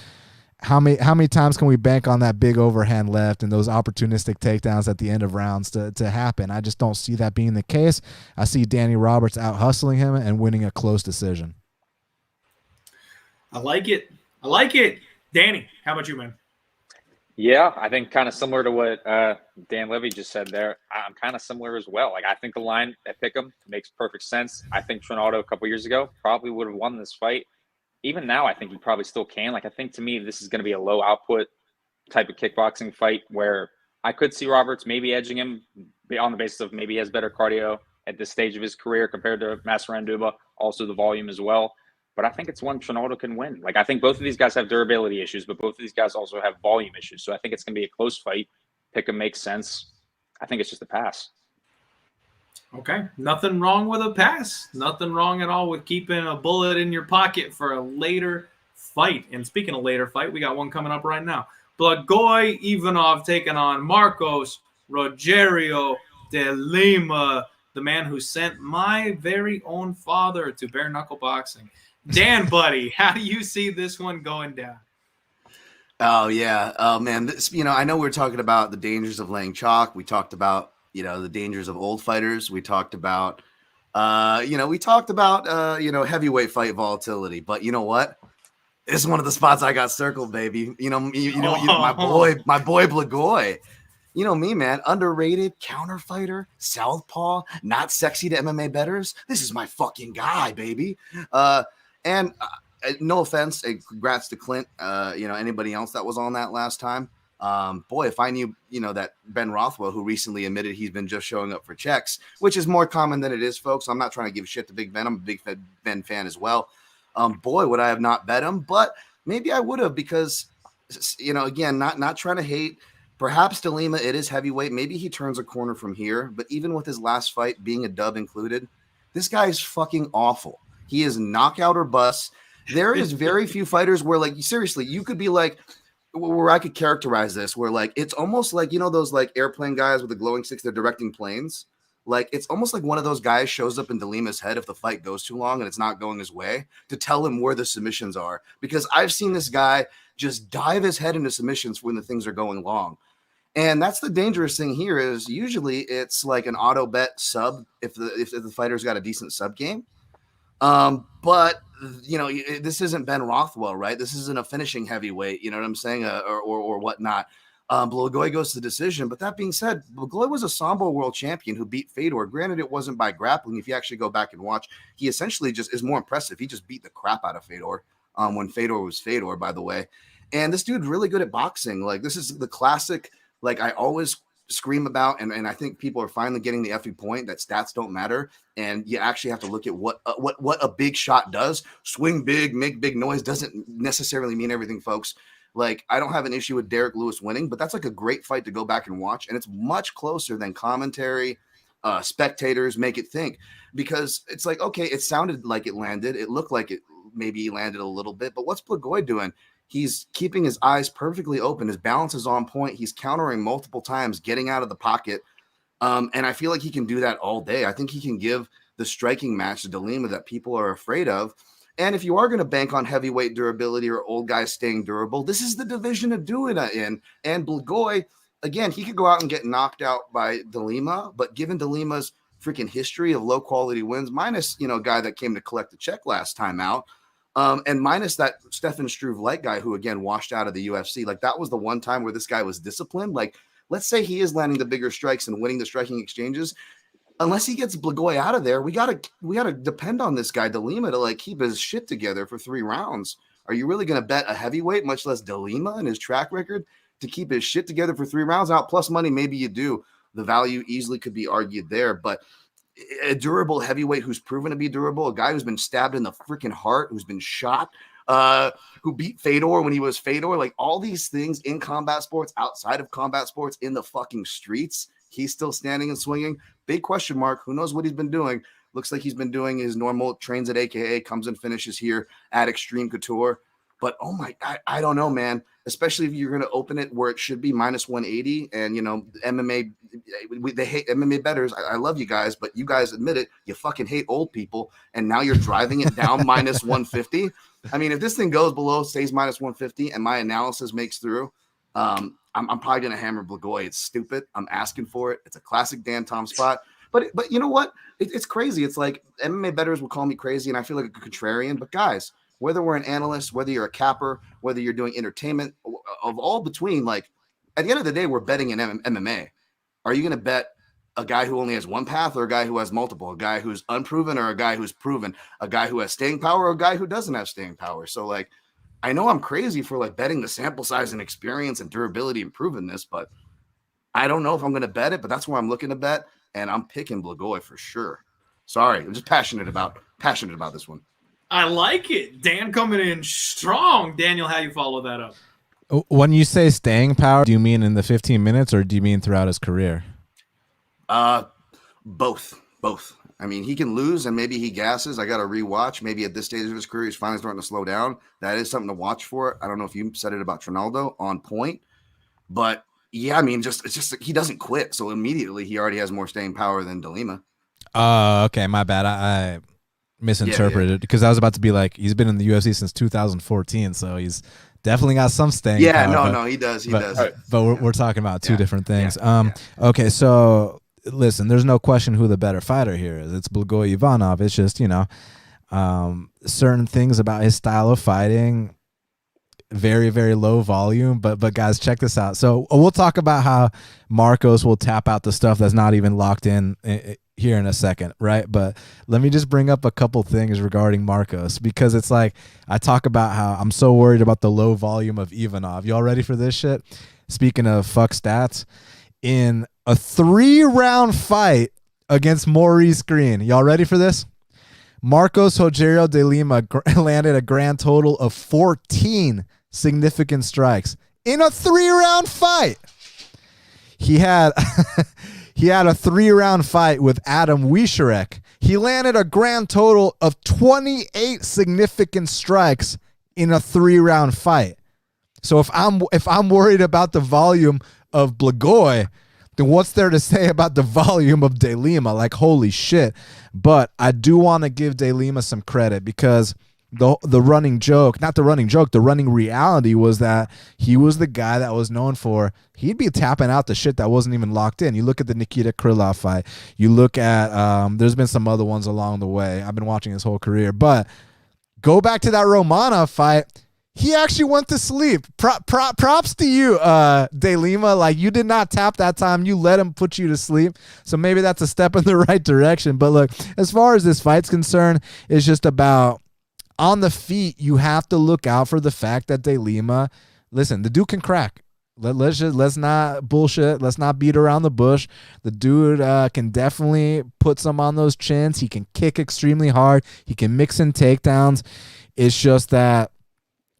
How many times can we bank on that big overhand left and those opportunistic takedowns at the end of rounds to happen? I just don't see that being the case. I see Danny Roberts out hustling him and winning a close decision. I like it. Danny, how about you, man? Yeah, I think kind of similar to what Dan Levy just said there. I'm kind of similar as well. Like, I think the line at Pick'em makes perfect sense. I think Trinaldo a couple years ago probably would have won this fight. Even now, I think he probably still can. Like, I think to me, this is going to be a low output type of kickboxing fight where I could see Roberts maybe edging him on the basis of maybe he has better cardio at this stage of his career compared to Masuranduba, also the volume as well. But I think it's one Trinaldo can win. Like, I think both of these guys have durability issues, but both of these guys also have volume issues. So I think it's going to be a close fight. Pick 'em makes sense. I think it's just a pass. Okay, nothing wrong with a pass. Nothing wrong at all with keeping a bullet in your pocket for a later fight. And speaking of later fight, we got one coming up right now. Blagoy Ivanov taking on Marcos Rogério de Lima, the man who sent my very own father to bare knuckle boxing. Dan, buddy, how do you see this one going down? Oh, yeah. Oh, man. This, I know we're talking about the dangers of laying chalk. We talked about the dangers of old fighters. We talked about, heavyweight fight volatility. But you know what? This is one of the spots I got circled, baby. My boy Blagoy. You know me, man. Underrated counter fighter, southpaw, not sexy to MMA bettors. This is my fucking guy, baby. And no offense, congrats to Clint. Anybody else that was on that last time. Boy, if I knew, that Ben Rothwell, who recently admitted he's been just showing up for checks, which is more common than it is, folks. I'm not trying to give shit to Big Ben. I'm a big Ben fan as well. Boy, would I have not bet him, but maybe I would have because, again, not trying to hate. Perhaps De Lima, it is heavyweight. Maybe he turns a corner from here, but even with his last fight being a dub included, this guy is fucking awful. He is knockout or bust. There is very few fighters where, like, seriously, you could be like, where I could characterize this, where like it's almost like, you know, those like airplane guys with the glowing sticks, they're directing planes. Like it's almost like one of those guys shows up in De Lima's head if the fight goes too long and it's not going his way, to tell him where the submissions are. Because I've seen this guy just dive his head into submissions when the things are going long. And that's the dangerous thing here is usually it's like an auto bet sub if the fighter's got a decent sub game. But you know, this isn't Ben Rothwell, right? This isn't a finishing heavyweight, you know what I'm saying, or whatnot. Blagoy goes to the decision. But that being said, Blagoy was a Sambo world champion who beat Fedor. Granted, it wasn't by grappling. If you actually go back and watch, he essentially just is more impressive. He just beat the crap out of Fedor when Fedor was Fedor, by the way. And this dude's really good at boxing. Like, this is the classic, like I always scream about, and I think people are finally getting the effing point that stats don't matter, and you actually have to look at what a big shot does. Swing big, make big noise doesn't necessarily mean everything, folks. Like, I don't have an issue with Derek Lewis winning, but that's like a great fight to go back and watch, and it's much closer than commentary, spectators make it think, because it's like, okay, it sounded like it landed, it looked like it maybe landed a little bit, but what's Blagoy doing? He's keeping his eyes perfectly open. His balance is on point. He's countering multiple times, getting out of the pocket. And I feel like he can do that all day. I think he can give the striking match to De Lima that people are afraid of. And if you are going to bank on heavyweight durability or old guys staying durable, this is the division to do it in. And Blagoy, again, he could go out and get knocked out by De Lima, but given De Lima's freaking history of low quality wins, minus, you know, a guy that came to collect the check last time out, and minus that Stefan Struve light guy who, again, washed out of the UFC. Like, that was the one time where this guy was disciplined. Like, let's say he is landing the bigger strikes and winning the striking exchanges. Unless he gets Blagoy out of there, we gotta depend on this guy, De Lima, to like keep his shit together for 3 rounds. Are you really going to bet a heavyweight, much less De Lima and his track record, to keep his shit together for 3 rounds? Out plus money, maybe you do. The value easily could be argued there, but a durable heavyweight who's proven to be durable, a guy who's been stabbed in the freaking heart, who's been shot, who beat Fedor when he was Fedor, like all these things in combat sports, outside of combat sports, in the fucking streets, he's still standing and swinging. Big question mark. Who knows what he's been doing? Looks like he's been doing his normal trains at AKA, comes and finishes here at Extreme Couture. But oh my, I don't know, man. Especially if you're going to open it where it should be minus 180, and you know MMA, they hate MMA bettors. I love you guys, but you guys admit it. You fucking hate old people, and now you're driving it down minus 150. I mean, if this thing goes below, stays minus 150, and my analysis makes through, I'm probably going to hammer Blagoy. It's stupid. I'm asking for it. It's a classic Dan Tom spot. But you know what? It's crazy. It's like MMA bettors will call me crazy, and I feel like a contrarian. But guys, whether we're an analyst, whether you're a capper, whether you're doing entertainment, of all between, like at the end of the day, we're betting in MMA. Are you going to bet a guy who only has one path, or a guy who has multiple, a guy who's unproven, or a guy who's proven, a guy who has staying power, or a guy who doesn't have staying power? So like, I know I'm crazy for like betting the sample size and experience and durability and proving this, but I don't know if I'm going to bet it, but that's where I'm looking to bet. And I'm picking Blagoy for sure. Sorry. I'm just passionate about this one. I like it. Dan coming in strong. Daniel, how you follow that up? When you say staying power, do you mean in the 15 minutes or do you mean throughout his career? Both. I mean, he can lose and maybe he gasses. I got to rewatch. Maybe at this stage of his career, he's finally starting to slow down. That is something to watch for. I don't know if you said it about Trinaldo, on point. But yeah, I mean, it's just he doesn't quit. So immediately he already has more staying power than De Lima. Okay. My bad. I misinterpreted because I was about to be like, he's been in the UFC since 2014. So he's definitely got some staying power. No, he does. He does. But we're talking about two different things. Okay. So listen, there's no question who the better fighter here is. It's Blagoy Ivanov. It's just, certain things about his style of fighting, very, very low volume. But guys, check this out. So we'll talk about how Marcos will tap out the stuff that's not even locked in here in a second, right? But let me just bring up a couple things regarding Marcos, because it's like I talk about how I'm so worried about the low volume of Ivanov. Y'all ready for this shit? Speaking of fuck stats, in a 3-round fight against Maurice Green. Y'all ready for this? Marcos Rogério de Lima landed a grand total of 14 significant strikes in a 3-round fight. He had he had a 3-round fight with Adam Wiescherek. He landed a grand total of 28 significant strikes in a 3-round fight. So if I'm worried about the volume of Blagoy, then what's there to say about the volume of De Lima? Like, holy shit. But I do want to give De Lima some credit because the running joke, not the running joke, the running reality was that he was the guy that was known for, he'd be tapping out the shit that wasn't even locked in. You look at the Nikita Krylov fight. You look at, there's been some other ones along the way. I've been watching his whole career. But go back to that Romanov fight. He actually went to sleep. Props to you, De Lima. Like, you did not tap that time. You let him put you to sleep. So maybe that's a step in the right direction. But look, as far as this fight's concerned, it's just about on the feet. You have to look out for the fact that De Lima, listen, the dude can crack. Let's not bullshit. Let's not beat around the bush. The dude can definitely put some on those chins. He can kick extremely hard. He can mix in takedowns. It's just that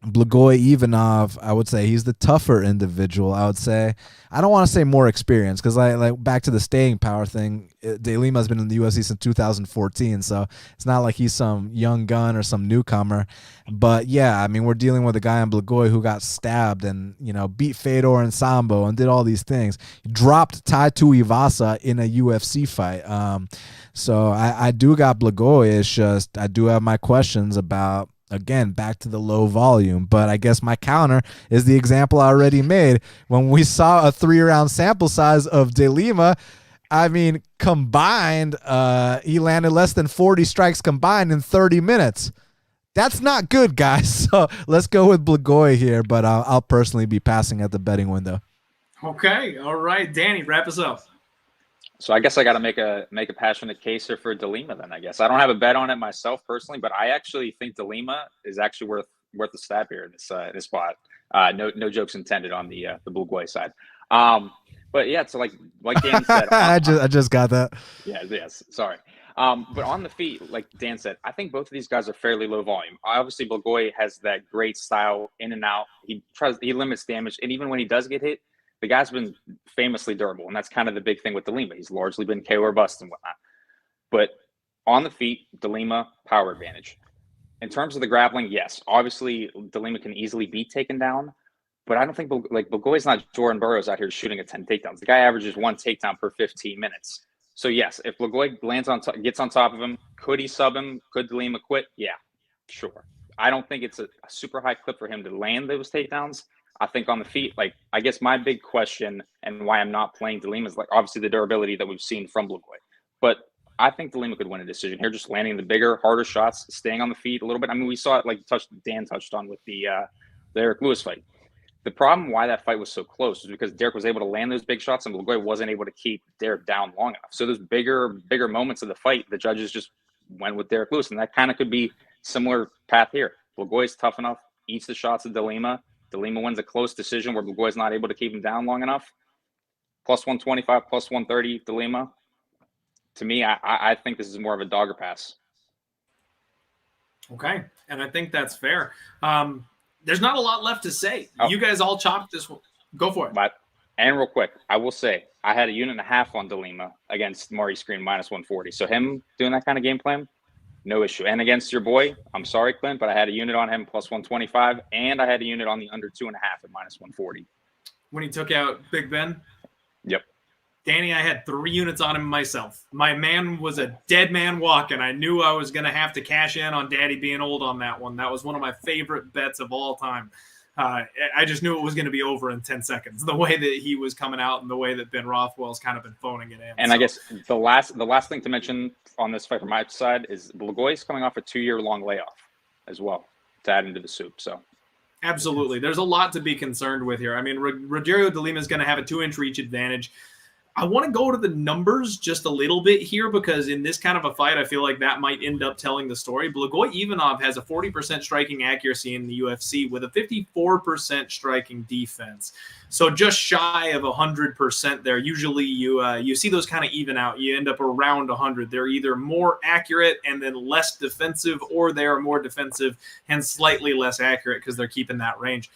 Blagoy Ivanov, I would say he's the tougher individual. I would say, I don't want to say more experienced because like back to the staying power thing, De Lima has been in the UFC since 2014, so it's not like he's some young gun or some newcomer. But yeah, I mean, we're dealing with a guy in Blagoy who got stabbed and, you know, beat Fedor and Sambo and did all these things. He dropped Tai Tuivasa in a UFC fight. So I do got Blagoy. It's just I do have my questions about, again, back to the low volume. But I guess my counter is the example I already made. When we saw a 3-round sample size of De Lima, I mean, combined, he landed less than 40 strikes combined in 30 minutes. That's not good, guys. So let's go with Blagoy here, but I'll personally be passing at the betting window. Okay. All right. Danny, wrap us up. So I guess I got to make a passionate case here for De Lima then, I guess. I don't have a bet on it myself personally, but I actually think De Lima is actually worth a stab here in this spot. No jokes intended on the Blagoy side. But yeah, so like Dan said, I just got that. Yes, sorry. But on the feet, like Dan said, I think both of these guys are fairly low volume. Obviously, Blagoy has that great style in and out. He limits damage, and even when he does get hit, the guy's been famously durable, and that's kind of the big thing with De Lima. He's largely been KO or bust and whatnot. But on the feet, De Lima, power advantage. In terms of the grappling, yes, obviously De Lima can easily be taken down, but I don't think Blagoy's not Jordan Burroughs out here shooting at 10 takedowns. The guy averages 1 takedown per 15 minutes. So yes, if Blagoy gets on top of him, could he sub him? Could De Lima quit? Yeah, sure. I don't think it's a super high clip for him to land those takedowns. I think on the feet, like, I guess my big question and why I'm not playing De Lima is, like, obviously the durability that we've seen from Blagoy. But I think De Lima could win a decision here, just landing the bigger, harder shots, staying on the feet a little bit. I mean, we saw it, like Dan touched on with the Derek Lewis fight. The problem why that fight was so close is because Derek was able to land those big shots and Blagoy wasn't able to keep Derek down long enough. So those bigger moments of the fight, the judges just went with Derek Lewis, and that kind of could be similar path here. Blagoy's tough enough, eats the shots of De Lima. De Lima wins a close decision where Blagoy's not able to keep him down long enough. Plus 125, plus 130, De Lima. To me, I think this is more of a dogger pass. Okay, and I think that's fair. There's not a lot left to say. Oh. You guys all chopped this one. Go for it. And real quick, I will say, I had a unit and a half on De Lima against Murray Screen minus 140. So him doing that kind of game plan, no issue. And against your boy, I'm sorry, Clint, but I had a unit on him plus 125, and I had a unit on the under 2.5 at minus 140. When he took out Big Ben? Yep. Danny, I had 3 units on him myself. My man was a dead man walking. I knew I was going to have to cash in on Daddy being old on that one. That was one of my favorite bets of all time. I just knew it was going to be over in 10 seconds, the way that he was coming out and the way that Ben Rothwell's kind of been phoning it in. And so, I guess the last thing to mention on this fight from my side is Blagoy's coming off a 2-year-long layoff as well to add into the soup. So absolutely. There's a lot to be concerned with here. I mean, Rogério de Lima is going to have a 2-inch reach advantage. I want to go to the numbers just a little bit here because in this kind of a fight, I feel like that might end up telling the story. Blagoy Ivanov has a 40% striking accuracy in the UFC with a 54% striking defense. So just shy of 100% there. Usually you see those kind of even out. You end up around 100. They're either more accurate and then less defensive, or they are more defensive and slightly less accurate because they're keeping that range.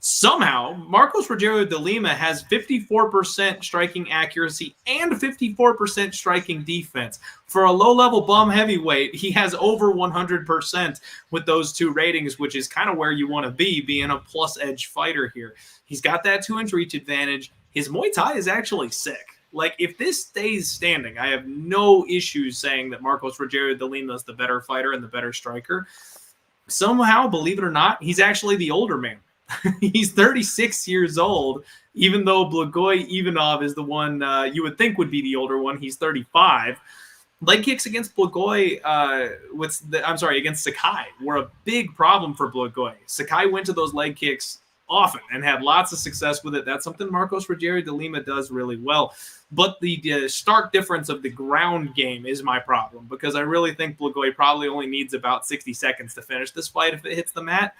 Somehow, Marcos Rogério de Lima has 54% striking accuracy and 54% striking defense. For a low-level bum heavyweight, he has over 100% with those two ratings, which is kind of where you want to be, being a plus-edge fighter here. He's got that 2-inch reach advantage. His Muay Thai is actually sick. Like, if this stays standing, I have no issues saying that Marcos Rogério de Lima is the better fighter and the better striker. Somehow, believe it or not, he's actually the older man. He's 36 years old, even though Blagoy Ivanov is the one you would think would be the older one. He's 35. Leg kicks against Blagoy, against Sakai were a big problem for Blagoy. Sakai went to those leg kicks often and had lots of success with it. That's something Marcos Rogério de Lima does really well. But the stark difference of the ground game is my problem, because I really think Blagoy probably only needs about 60 seconds to finish this fight if it hits the mat.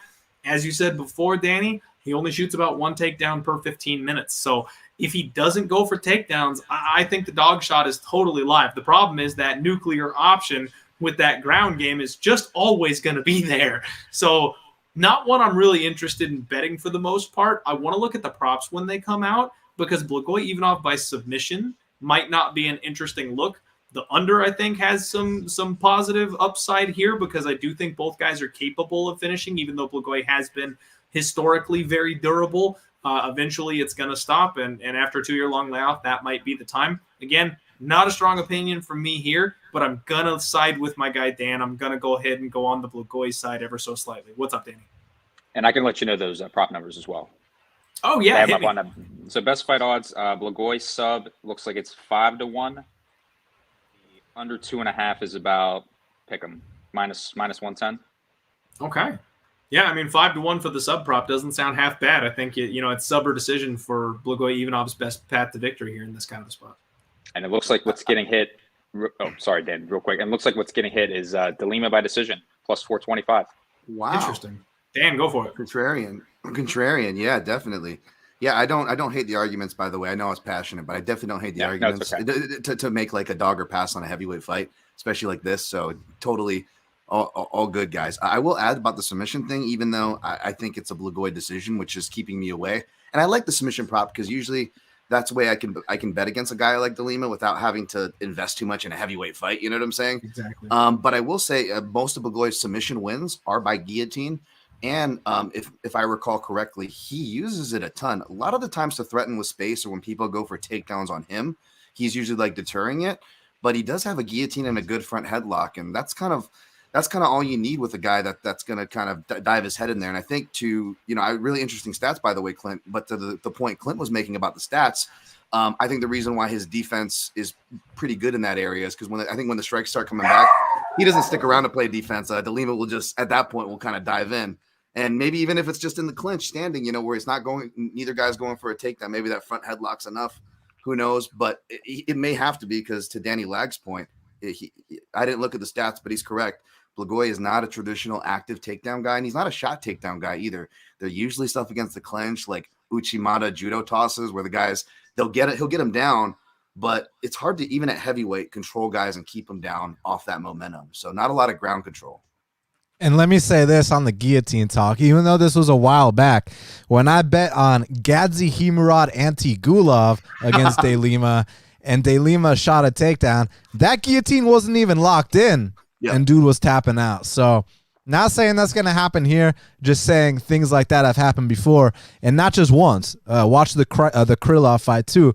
As you said before, Danny, he only shoots about one takedown per 15 minutes. So if he doesn't go for takedowns, I think the dog shot is totally live. The problem is that nuclear option with that ground game is just always going to be there. So not one I'm really interested in betting for the most part. I want to look at the props when they come out, because Blagoy Ivanov by submission might not be an interesting look. The under, I think, has some positive upside here, because I do think both guys are capable of finishing, even though Blagoy has been historically very durable. Eventually, it's going to stop, and after a 2-year-long layoff, that might be the time. Again, not a strong opinion from me here, but I'm going to side with my guy Dan. I'm going to go ahead and go on the Blagoy side ever so slightly. What's up, Danny? And I can let you know those prop numbers as well. Oh, yeah. So best fight odds, Blagoy sub looks like it's 5-1. Under 2.5 is about, pick 'em, minus 110. Okay. Yeah, I mean, 5-1 for the sub prop doesn't sound half bad. I think it's sub or decision for Blagoy Ivanov's best path to victory here in this kind of a spot. And it looks like what's getting hit. Oh, sorry, Dan, real quick. And it looks like what's getting hit is De Lima by decision, plus 425. Wow. Interesting. Dan, go for it. Contrarian. Yeah, definitely. Yeah, I don't hate the arguments, by the way. I know I was passionate, but I definitely don't hate the arguments to make like a dog or pass on a heavyweight fight, especially like this. So totally all good, guys. I will add about the submission thing, even though I think it's a Blagoy decision, which is keeping me away. And I like the submission prop because usually that's the way I can bet against a guy like De Lima without having to invest too much in a heavyweight fight. You know what I'm saying? Exactly. But I will say most of Blagoy's submission wins are by guillotine. And if I recall correctly, he uses it a ton. A lot of the times to threaten with space, or when people go for takedowns on him, he's usually like deterring it. But he does have a guillotine and a good front headlock, and that's kind of all you need with a guy that's going to kind of dive his head in there. And I think really interesting stats, by the way, Clint. But to the point Clint was making about the stats, I think the reason why his defense is pretty good in that area is because when the strikes start coming back, he doesn't stick around to play defense. De Lima will just at that point will kind of dive in. And maybe even if it's just in the clinch standing, where it's not going, neither guy's going for a takedown, maybe that front headlock's enough. Who knows? But it may have to be, because to Danny Lag's point, I didn't look at the stats, but he's correct. Blagoy is not a traditional active takedown guy, and he's not a shot takedown guy either. They're usually stuff against the clinch, like Uchimata judo tosses, where the guys, he'll get him down, but it's hard to, even at heavyweight, control guys and keep them down off that momentum. So not a lot of ground control. And let me say this on the guillotine talk, even though this was a while back, when I bet on Gaethje Himurad Antigulov against De Lima, and De Lima shot a takedown, that guillotine wasn't even locked in, and dude was tapping out. So not saying that's going to happen here, just saying things like that have happened before, and not just once. Watch the Krylov fight too,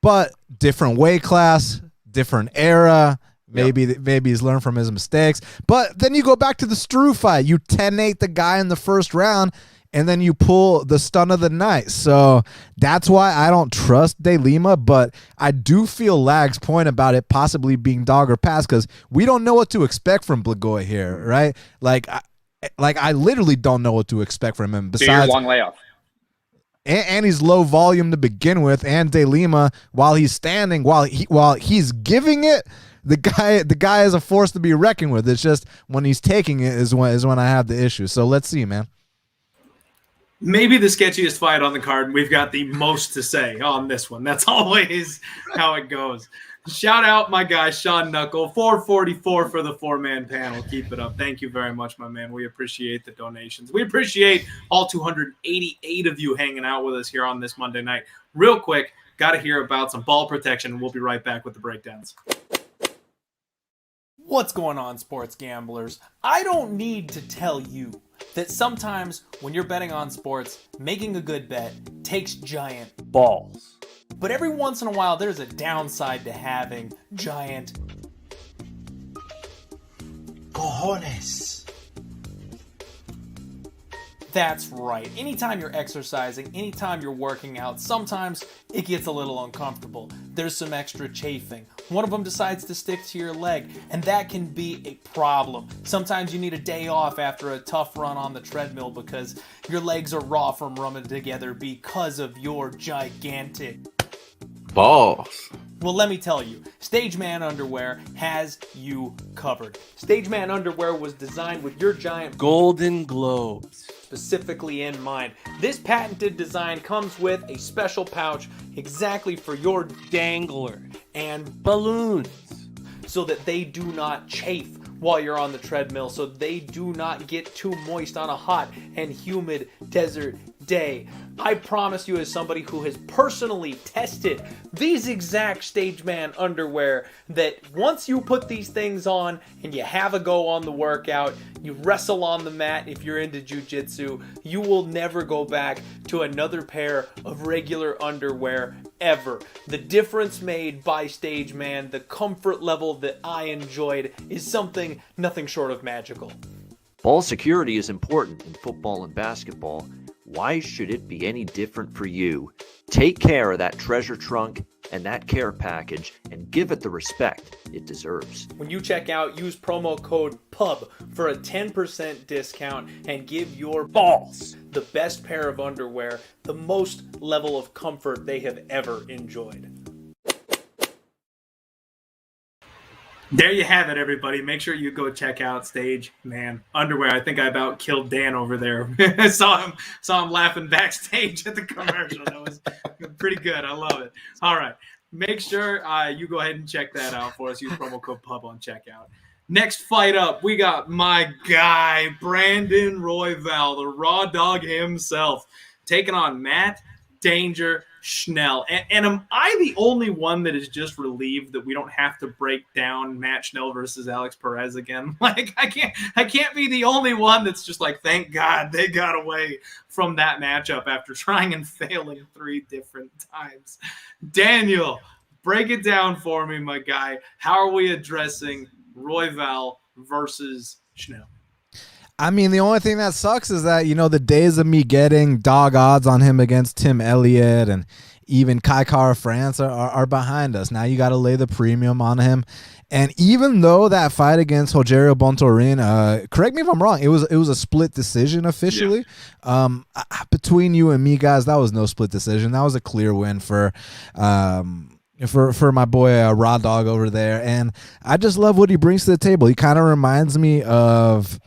but different weight class, different era. Maybe he's learned from his mistakes. But then you go back to the Struve fight. You 10-8 the guy in the first round, and then you pull the stun of the night. So that's why I don't trust De Lima, but I do feel Lag's point about it possibly being dog or pass, because we don't know what to expect from Blagoy here, right? Like I literally don't know what to expect from him. Besides, long layoff. And he's low volume to begin with, and De Lima, while he's standing, while he's giving it, the guy is a force to be reckoned with. It's just when he's taking it is when I have the issue. So let's see, man. Maybe the sketchiest fight on the card, and we've got the most to say on this one. That's always how it goes. Shout out my guy, Sean Knuckle, 444 for the 4-man panel. Keep it up. Thank you very much, my man. We appreciate the donations. We appreciate all 288 of you hanging out with us here on this Monday night. Real quick, got to hear about some ball protection. We'll be right back with the breakdowns. What's going on, sports gamblers? I don't need to tell you that sometimes when you're betting on sports, making a good bet takes giant balls. But every once in a while, there's a downside to having giant cojones. That's right. Anytime you're exercising, anytime you're working out, sometimes it gets a little uncomfortable. There's some extra chafing. One of them decides to stick to your leg, and that can be a problem. Sometimes you need a day off after a tough run on the treadmill because your legs are raw from rubbing together because of your gigantic balls. Well, let me tell you, Stageman Underwear has you covered. Stageman Underwear was designed with your giant Golden Globes specifically in mind. This patented design comes with a special pouch exactly for your dangler and balloons so that they do not chafe while you're on the treadmill, so they do not get too moist on a hot and humid desert day. I promise you, as somebody who has personally tested these exact Stageman underwear, that once you put these things on and you have a go on the workout, you wrestle on the mat if you're into jiu-jitsu, you will never go back to another pair of regular underwear ever. The difference made by Stageman, the comfort level that I enjoyed, is something nothing short of magical. Ball security is important in football and basketball. Why should it be any different for you? Take care of that treasure trunk and that care package and give it the respect it deserves. When you check out, use promo code PUB for a 10% discount and give your balls the best pair of underwear, the most level of comfort they have ever enjoyed. There you have it, everybody. Make sure you go check out Stageman Underwear. I think I about killed Dan over there. I saw him laughing backstage at the commercial. That was pretty good. I love it. All right. Make sure you go ahead and check that out for us. Use promo code PUB on checkout. Next fight up, we got my guy, Brandon Royval, the raw dog himself, taking on Matt Danger Schnell. And am I the only one that is just relieved that we don't have to break down Matt Schnell versus Alex Perez again? Like, I can't be the only one that's just like, thank God they got away from that matchup after trying and failing 3 different times. Daniel, break it down for me, my guy. How are we addressing Royval versus Schnell? I mean, the only thing that sucks is that, the days of me getting dog odds on him against Tim Elliott and even Kai Kara France are behind us. Now you got to lay the premium on him. And even though that fight against Rogério Bontorin, correct me if I'm wrong, it was a split decision officially. Yeah. Between you and me, guys, that was no split decision. That was a clear win for my boy Raw Dog over there. And I just love what he brings to the table. He kind of reminds me of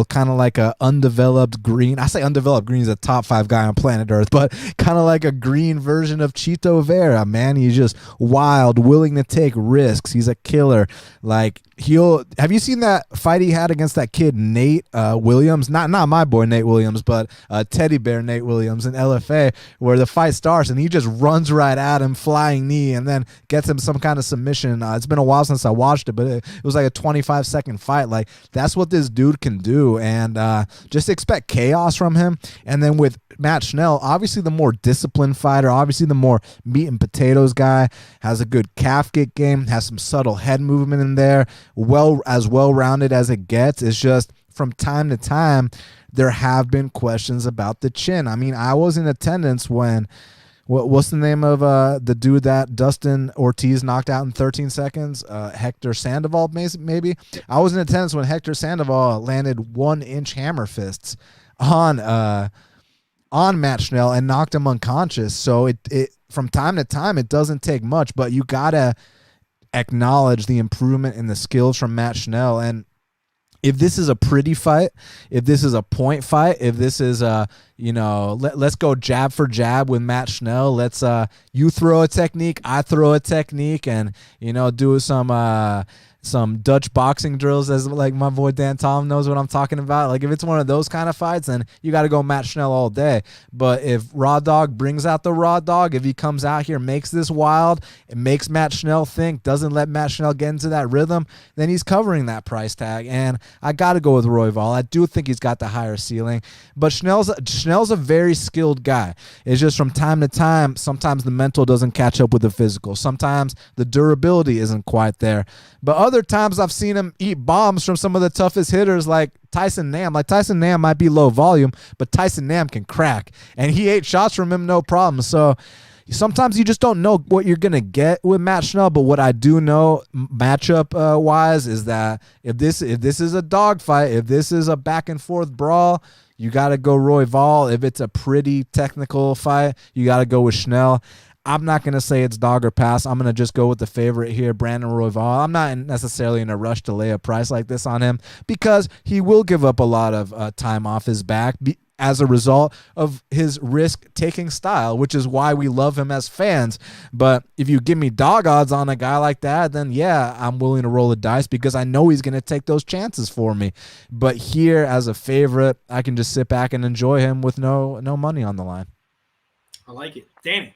kind of like a undeveloped green. I say undeveloped green is a top 5 guy on planet Earth, but kind of like a green version of Chito Vera, man. He's just wild, willing to take risks. He's a killer. Like, have you seen that fight he had against that kid Nate Williams? Not my boy Nate Williams, but Teddy Bear Nate Williams in LFA, where the fight starts and he just runs right at him, flying knee, and then gets him some kind of submission. It's been a while since I watched it, but it was like a 25-second fight. Like, that's what this dude can do, and just expect chaos from him. And then with Matt Schnell, obviously the more disciplined fighter, obviously the more meat and potatoes guy, has a good calf kick game, has some subtle head movement in there, well-rounded as it gets. It's just from time to time there have been questions about the chin. I mean, I was in attendance when what's the name of the dude that Dustin Ortiz knocked out in 13 seconds? Hector Sandoval, maybe? I was in attendance when Hector Sandoval landed 1-inch hammer fists on Matt Schnell and knocked him unconscious. So it from time to time, it doesn't take much, but you got to acknowledge the improvement in the skills from Matt Schnell. And if this is a pretty fight, if this is a point fight, if this is a, let's go jab for jab with Matt Schnell. Let's you throw a technique, I throw a technique, and do some Dutch boxing drills, as like my boy Dan Tom knows what I'm talking about. Like if it's one of those kind of fights, then you got to go Matt Schnell all day. But if Raw Dog brings out the Raw Dog, if he comes out here, makes this wild, it makes Matt Schnell think, doesn't let Matt Schnell get into that rhythm, then he's covering that price tag. And I got to go with Royval. I do think he's got the higher ceiling, but Schnell's a very skilled guy. It's just from time to time, sometimes the mental doesn't catch up with the physical. Sometimes the durability isn't quite there. But other times I've seen him eat bombs from some of the toughest hitters like Tyson Nam. Like Tyson Nam might be low volume, but Tyson Nam can crack. And he ate shots from him, no problem. So sometimes you just don't know what you're going to get with Matt Schnell. But what I do know matchup wise is that if this is a dogfight, if this is a back and forth brawl, you got to go Royval. If it's a pretty technical fight, you got to go with Schnell. I'm not going to say it's dog or pass. I'm going to just go with the favorite here, Brandon Royval. I'm not necessarily in a rush to lay a price like this on him because he will give up a lot of time off his back as a result of his risk-taking style, which is why we love him as fans. But if you give me dog odds on a guy like that, then yeah, I'm willing to roll the dice because I know he's going to take those chances for me. But here, as a favorite, I can just sit back and enjoy him with no money on the line. I like it. Danny.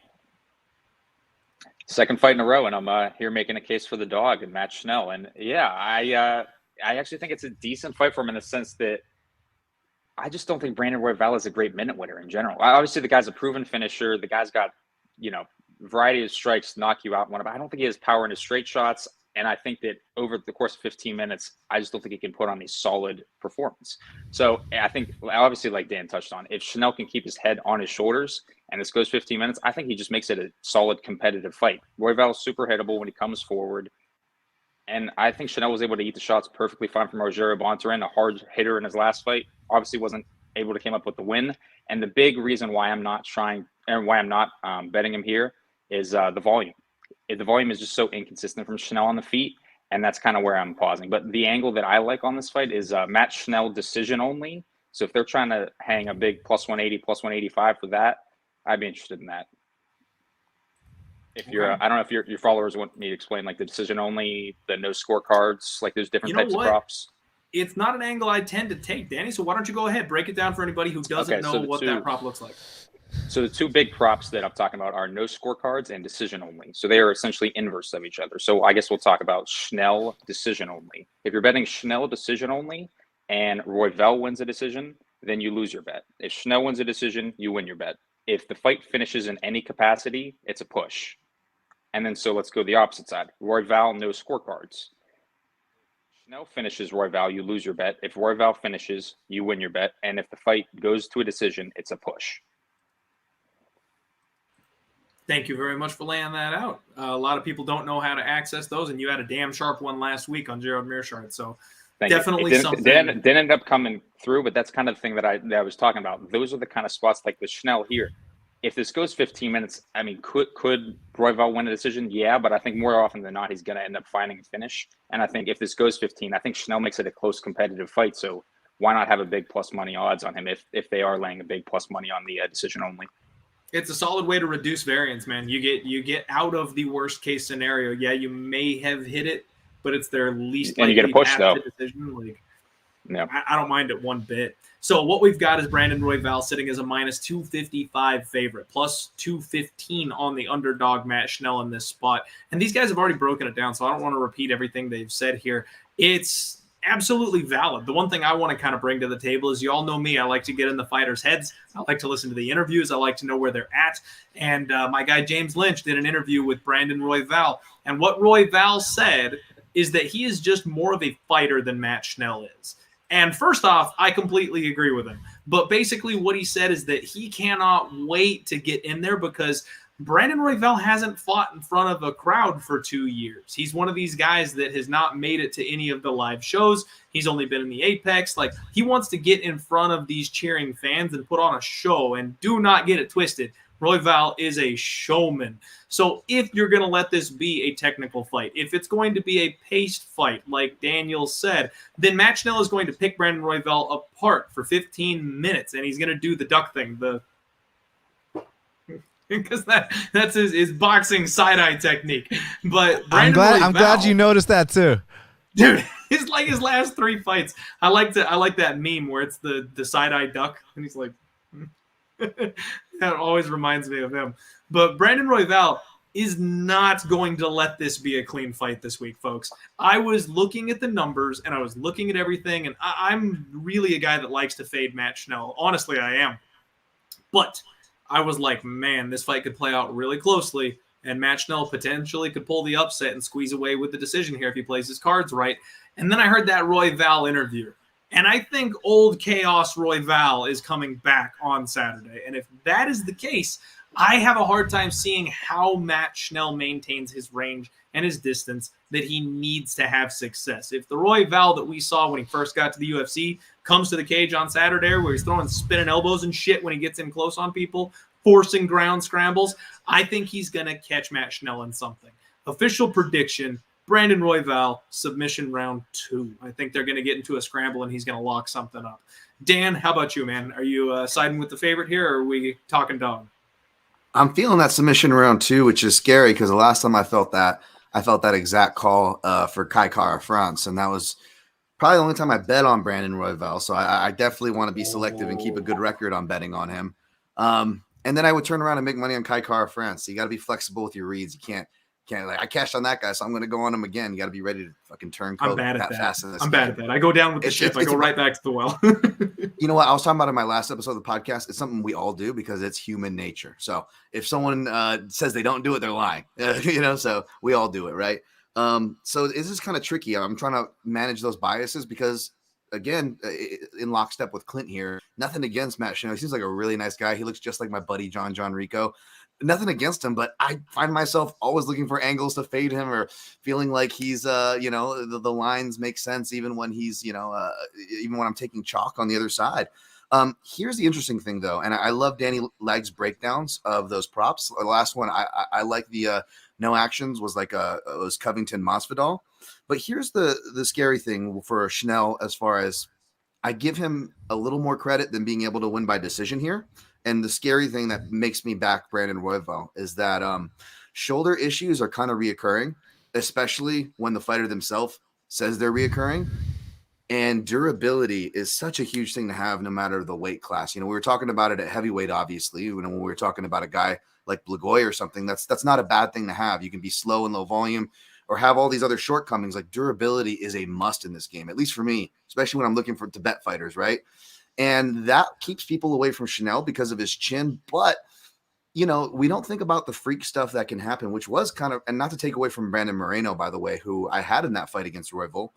Second fight in a row, and I'm here making a case for the dog and Matt Schnell. And yeah, I actually think it's a decent fight for him in the sense that I just don't think Brandon Royval is a great minute winner in general. Obviously, the guy's a proven finisher. The guy's got, variety of strikes, knock you out. But I don't think he has power in his straight shots. And I think that over the course of 15 minutes, I just don't think he can put on a solid performance. So I think, obviously, like Dan touched on, if Schnell can keep his head on his shoulders and this goes 15 minutes, I think he just makes it a solid competitive fight. Royval is super hittable when he comes forward. And I think Schnell was able to eat the shots perfectly fine from Rogério Bontorin, a hard hitter in his last fight. Obviously wasn't able to come up with the win. And the big reason why I'm not betting him here is the volume. The volume is just so inconsistent from Schnell on the feet, and that's kind of where I'm pausing. But the angle that I like on this fight is Matt Schnell decision only. So if they're trying to hang a big plus 180, plus 185 for that, I'd be interested in that. If you're, I don't know if your followers want me to explain like the decision only, the no scorecards, like there's different types of props. It's not an angle I tend to take, Danny. So why don't you go ahead, break it down for anybody who doesn't know what that prop looks like. So the two big props that I'm talking about are no scorecards and decision only. So they are essentially inverse of each other. So I guess we'll talk about Schnell decision only. If you're betting Schnell decision only and Royval wins a decision, then you lose your bet. If Schnell wins a decision, you win your bet. If the fight finishes in any capacity, it's a push. And then so let's go the opposite side. Royval, no scorecards. Schnell finishes Royval, you lose your bet. If Royval finishes, you win your bet. And if the fight goes to a decision, it's a push. Thank you very much for laying that out. A lot of people don't know how to access those, and you had a damn sharp one last week on Gerald Mearshart. So definitely something. Didn't end up coming through, but that's kind of the thing that I was talking about. Those are the kind of spots like the Schnell here. If this goes 15 minutes, I mean, could Royval win a decision? Yeah, but I think more often than not, he's going to end up finding a finish. And I think if this goes 15, I think Schnell makes it a close competitive fight. So why not have a big plus money odds on him if they are laying a big plus money on the decision only? It's a solid way to reduce variance, man. You get out of the worst case scenario. Yeah, you may have hit it, but it's their least likely and you get a push though. Decision. Like, no, I don't mind it one bit. So what we've got is Brandon Royval sitting as a minus 255 favorite, plus 215 on the underdog Matt Schnell in this spot. And these guys have already broken it down, so I don't want to repeat everything they've said here. It's absolutely valid. The one thing I want to kind of bring to the table is, you all know me. I like to get in the fighters' heads. I like to listen to the interviews. I like to know where they're at. And my guy James Lynch did an interview with Brandon Royval. And what Royval said is that he is just more of a fighter than Matt Schnell is. And first off, I completely agree with him. But basically what he said is that he cannot wait to get in there because Brandon Royval hasn't fought in front of a crowd for 2 years. He's one of these guys that has not made it to any of the live shows. He's only been in the Apex. Like, he wants to get in front of these cheering fans and put on a show. And do not get it twisted. Royval is a showman. So if you're going to let this be a technical fight, if it's going to be a paced fight, like Daniel said, then Matt Schnell is going to pick Brandon Royval apart for 15 minutes, and he's going to do the duck thing, because that's his boxing side-eye technique. But I'm glad you noticed that too. Dude, it's like his last 3 fights. I like that meme where it's the side-eye duck, and he's like, that always reminds me of him. But Brandon Royval is not going to let this be a clean fight this week, folks. I was looking at the numbers, and I was looking at everything, and I'm really a guy that likes to fade Matt Schnell. Honestly, I am. But I was like, man, this fight could play out really closely, and Matt Schnell potentially could pull the upset and squeeze away with the decision here if he plays his cards right. And then I heard that Royval interview. And I think old Khaos Royval is coming back on Saturday. And if that is the case, I have a hard time seeing how Matt Schnell maintains his range and his distance that he needs to have success. If the Royval that we saw when he first got to the UFC comes to the cage on Saturday where he's throwing spinning elbows and shit when he gets in close on people, forcing ground scrambles, I think he's going to catch Matt Schnell in something. Official prediction, Brandon Royval, submission round 2. I think they're going to get into a scramble and he's going to lock something up. Dan, how about you, man? Are you siding with the favorite here, or are we talking dog? I'm feeling that submission round 2, which is scary because the last time I felt that exact call for Kai Kara France, and that was probably the only time I bet on Brandon Royval. So I definitely want to be selective and keep a good record on betting on him. And then I would turn around and make money on Kai Kara France. So you got to be flexible with your reads. You can't like, I cashed on that guy, so I'm going to go on him again. You got to be ready to fucking turn. I'm bad at that. Fast in this I'm game. bad at that. I go down with the ship. I go right back to the well. You know what? I was talking about in my last episode of the podcast. It's something we all do because it's human nature. So if someone says they don't do it, they're lying. So we all do it, right? So this is kind of tricky. I'm trying to manage those biases because, again, in lockstep with Clint here, nothing against Matt Schnell. He seems like a really nice guy. He looks just like my buddy John Rico. Nothing against him, but I find myself always looking for angles to fade him or feeling like he's, the lines make sense even when he's, even when I'm taking chalk on the other side. Here's the interesting thing, though, and I love Danny Lag's breakdowns of those props. The last one, I like the no actions was like it was Covington Masvidal. But here's the scary thing for Schnell as far as I give him a little more credit than being able to win by decision here. And the scary thing that makes me back Brandon Royval is that shoulder issues are kind of reoccurring, especially when the fighter themselves says they're reoccurring. And durability is such a huge thing to have no matter the weight class. We were talking about it at heavyweight, obviously. When we were talking about a guy like Blagoy or something, that's not a bad thing to have. You can be slow and low volume or have all these other shortcomings. Like durability is a must in this game, at least for me, especially when I'm looking for Tibet fighters, right? And that keeps people away from Schnell because of his chin. But, we don't think about the freak stuff that can happen, which was kind of, and not to take away from Brandon Moreno, by the way, who I had in that fight against Royval.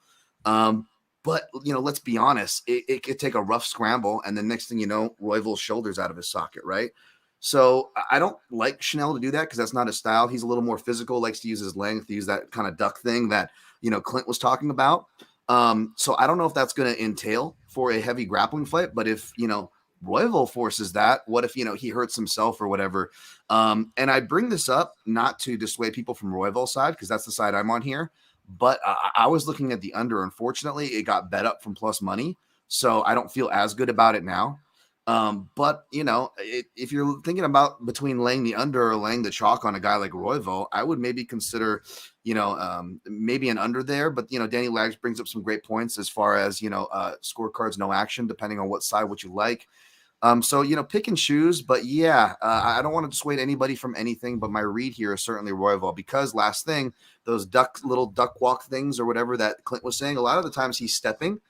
But, let's be honest, it could take a rough scramble. And the next thing you know, Royval's shoulder's out of his socket, right? So I don't like Schnell to do that because that's not his style. He's a little more physical, likes to use his length, use that kind of duck thing that, Clint was talking about. So I don't know if that's going to entail for a heavy grappling fight, but if, Royval forces that, what if, he hurts himself or whatever? And I bring this up not to dissuade people from Royval's side, because that's the side I'm on here, but I was looking at the under. Unfortunately, it got bet up from plus money, so I don't feel as good about it now. But if you're thinking about between laying the under or laying the chalk on a guy like Royval, I would maybe consider, maybe an under there. But, Danny Lags brings up some great points as far as, scorecards, no action, depending on what side, what you like. So, pick and choose. But yeah, I don't want to dissuade anybody from anything. But my read here is certainly Royval, because last thing, those little duck walk things or whatever that Clint was saying, a lot of the times he's stepping.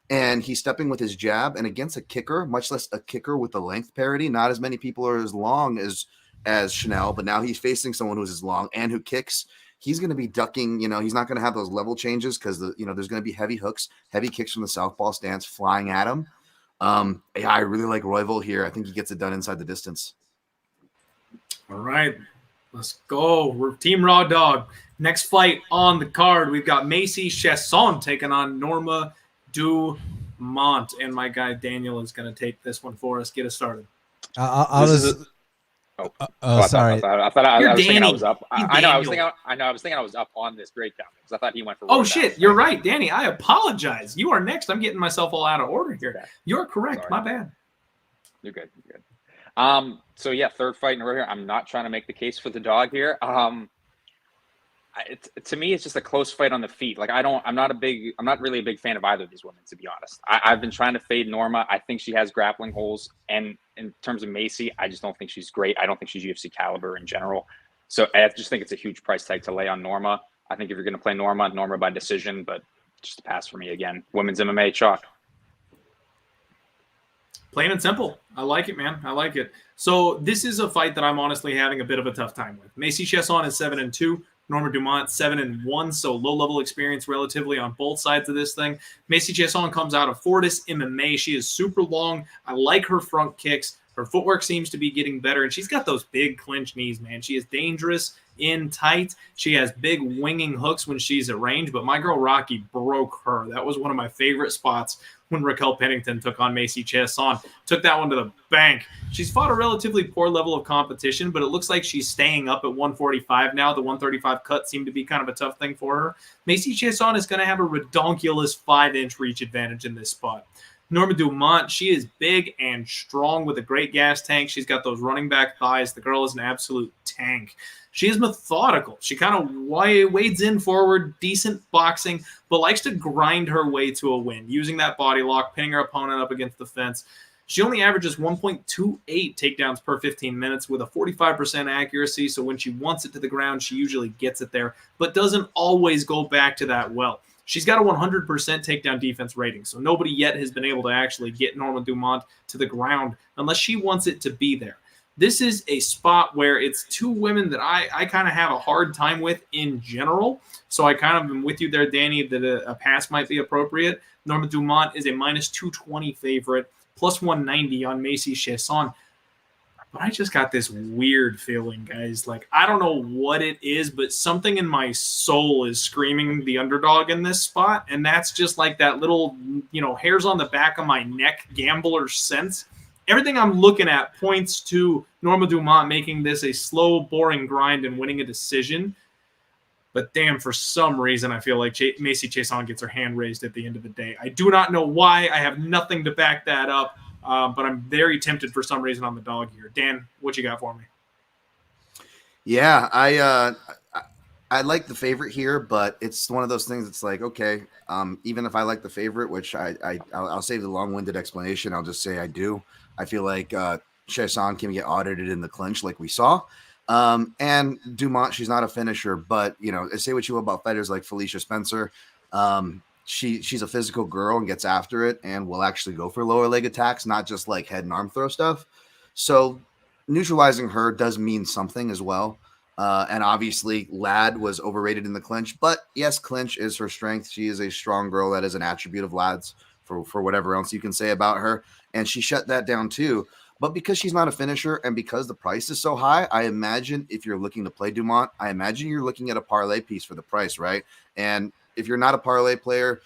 And he's stepping with his jab, and against a kicker, much less a kicker with the length parity. Not as many people are as long as Schnell, but now he's facing someone who's as long and who kicks. He's going to be ducking. He's not going to have those level changes because there's going to be heavy hooks, heavy kicks from the southpaw stance flying at him. I really like Royval here. I think he gets it done inside the distance. All right. Let's go. We're Team Raw Dog. Next fight on the card, we've got Macy Chiasson taking on Norma Dumont. And my guy Daniel is going to take this one for us. Get us started. Sorry. I thought I was thinking I was up. I know. I was thinking I was up on this breakdown because I thought he went for. Oh shit! You're right, Danny. I apologize. You are next. I'm getting myself all out of order here. Yeah. You're correct. Sorry. My bad. You're good. You're good. So yeah, third fight in a row here. I'm not trying to make the case for the dog here. To me, it's just a close fight on the feet. Like I'm not really a big fan of either of these women, to be honest. I've been trying to fade Norma. I think she has grappling holes, and in terms of Macy, I just don't think she's great. I don't think she's UFC caliber in general. So I just think it's a huge price tag to lay on Norma. I think if you're going to play Norma by decision, but just a pass for me again. Women's MMA chalk. Plain and simple. I like it, man. I like it. So this is a fight that I'm honestly having a bit of a tough time with. Macy Chiasson is 7-2. Norma Dumont 7-1, so low level experience relatively on both sides of this thing. Macy Chiasson comes out of Fortis MMA. She is super long. I like her front kicks. Her footwork seems to be getting better, and she's got those big clinch knees, man. She is dangerous in tight. She has big winging hooks when she's at range, but my girl Rocky broke her. That was one of my favorite spots when Raquel Pennington took on Macy Chiasson. Took that one to the bank. She's fought a relatively poor level of competition, but it looks like she's staying up at 145 now. The 135 cut seemed to be kind of a tough thing for her. Macy Chiasson is going to have a redonkulous 5-inch reach advantage in this spot. Norma Dumont, she is big and strong with a great gas tank. She's got those running back thighs. The girl is an absolute tank. She is methodical. She kind of wades in forward, decent boxing, but likes to grind her way to a win, using that body lock, pinning her opponent up against the fence. She only averages 1.28 takedowns per 15 minutes with a 45% accuracy, so when she wants it to the ground, she usually gets it there, but doesn't always go back to that well. She's got a 100% takedown defense rating, so nobody yet has been able to actually get Norma Dumont to the ground unless she wants it to be there. This is a spot where it's two women that I kind of have a hard time with in general, so I kind of am with you there, Danny, that a pass might be appropriate. Norma Dumont is a minus 220 favorite, plus 190 on Macy Chiasson. But I just got this weird feeling, guys. Like, I don't know what it is, but something in my soul is screaming the underdog in this spot. And that's just like that little, hairs on the back of my neck gambler sense. Everything I'm looking at points to Norma Dumont making this a slow, boring grind and winning a decision. But damn, for some reason, I feel like Macy Chiasson gets her hand raised at the end of the day. I do not know why. I have nothing to back that up. But I'm very tempted for some reason on the dog here. Dan, what you got for me? Yeah, I like the favorite here, but it's one of those things. It's like, okay, even if I like the favorite, which I'll save the long-winded explanation. I'll just say I do. I feel like Chiasson can get audited in the clinch like we saw. And Dumont, she's not a finisher, but say what you will about fighters like Felicia Spencer. She's a physical girl and gets after it and will actually go for lower leg attacks, not just like head and arm throw stuff. So neutralizing her does mean something as well. And obviously Ladd was overrated in the clinch, but yes, clinch is her strength. She is a strong girl. That is an attribute of Ladd's for whatever else you can say about her. And she shut that down too. But because she's not a finisher and because the price is so high, I imagine if you're looking to play Dumont, I imagine you're looking at a parlay piece for the price, right? And if you're not a parlay player,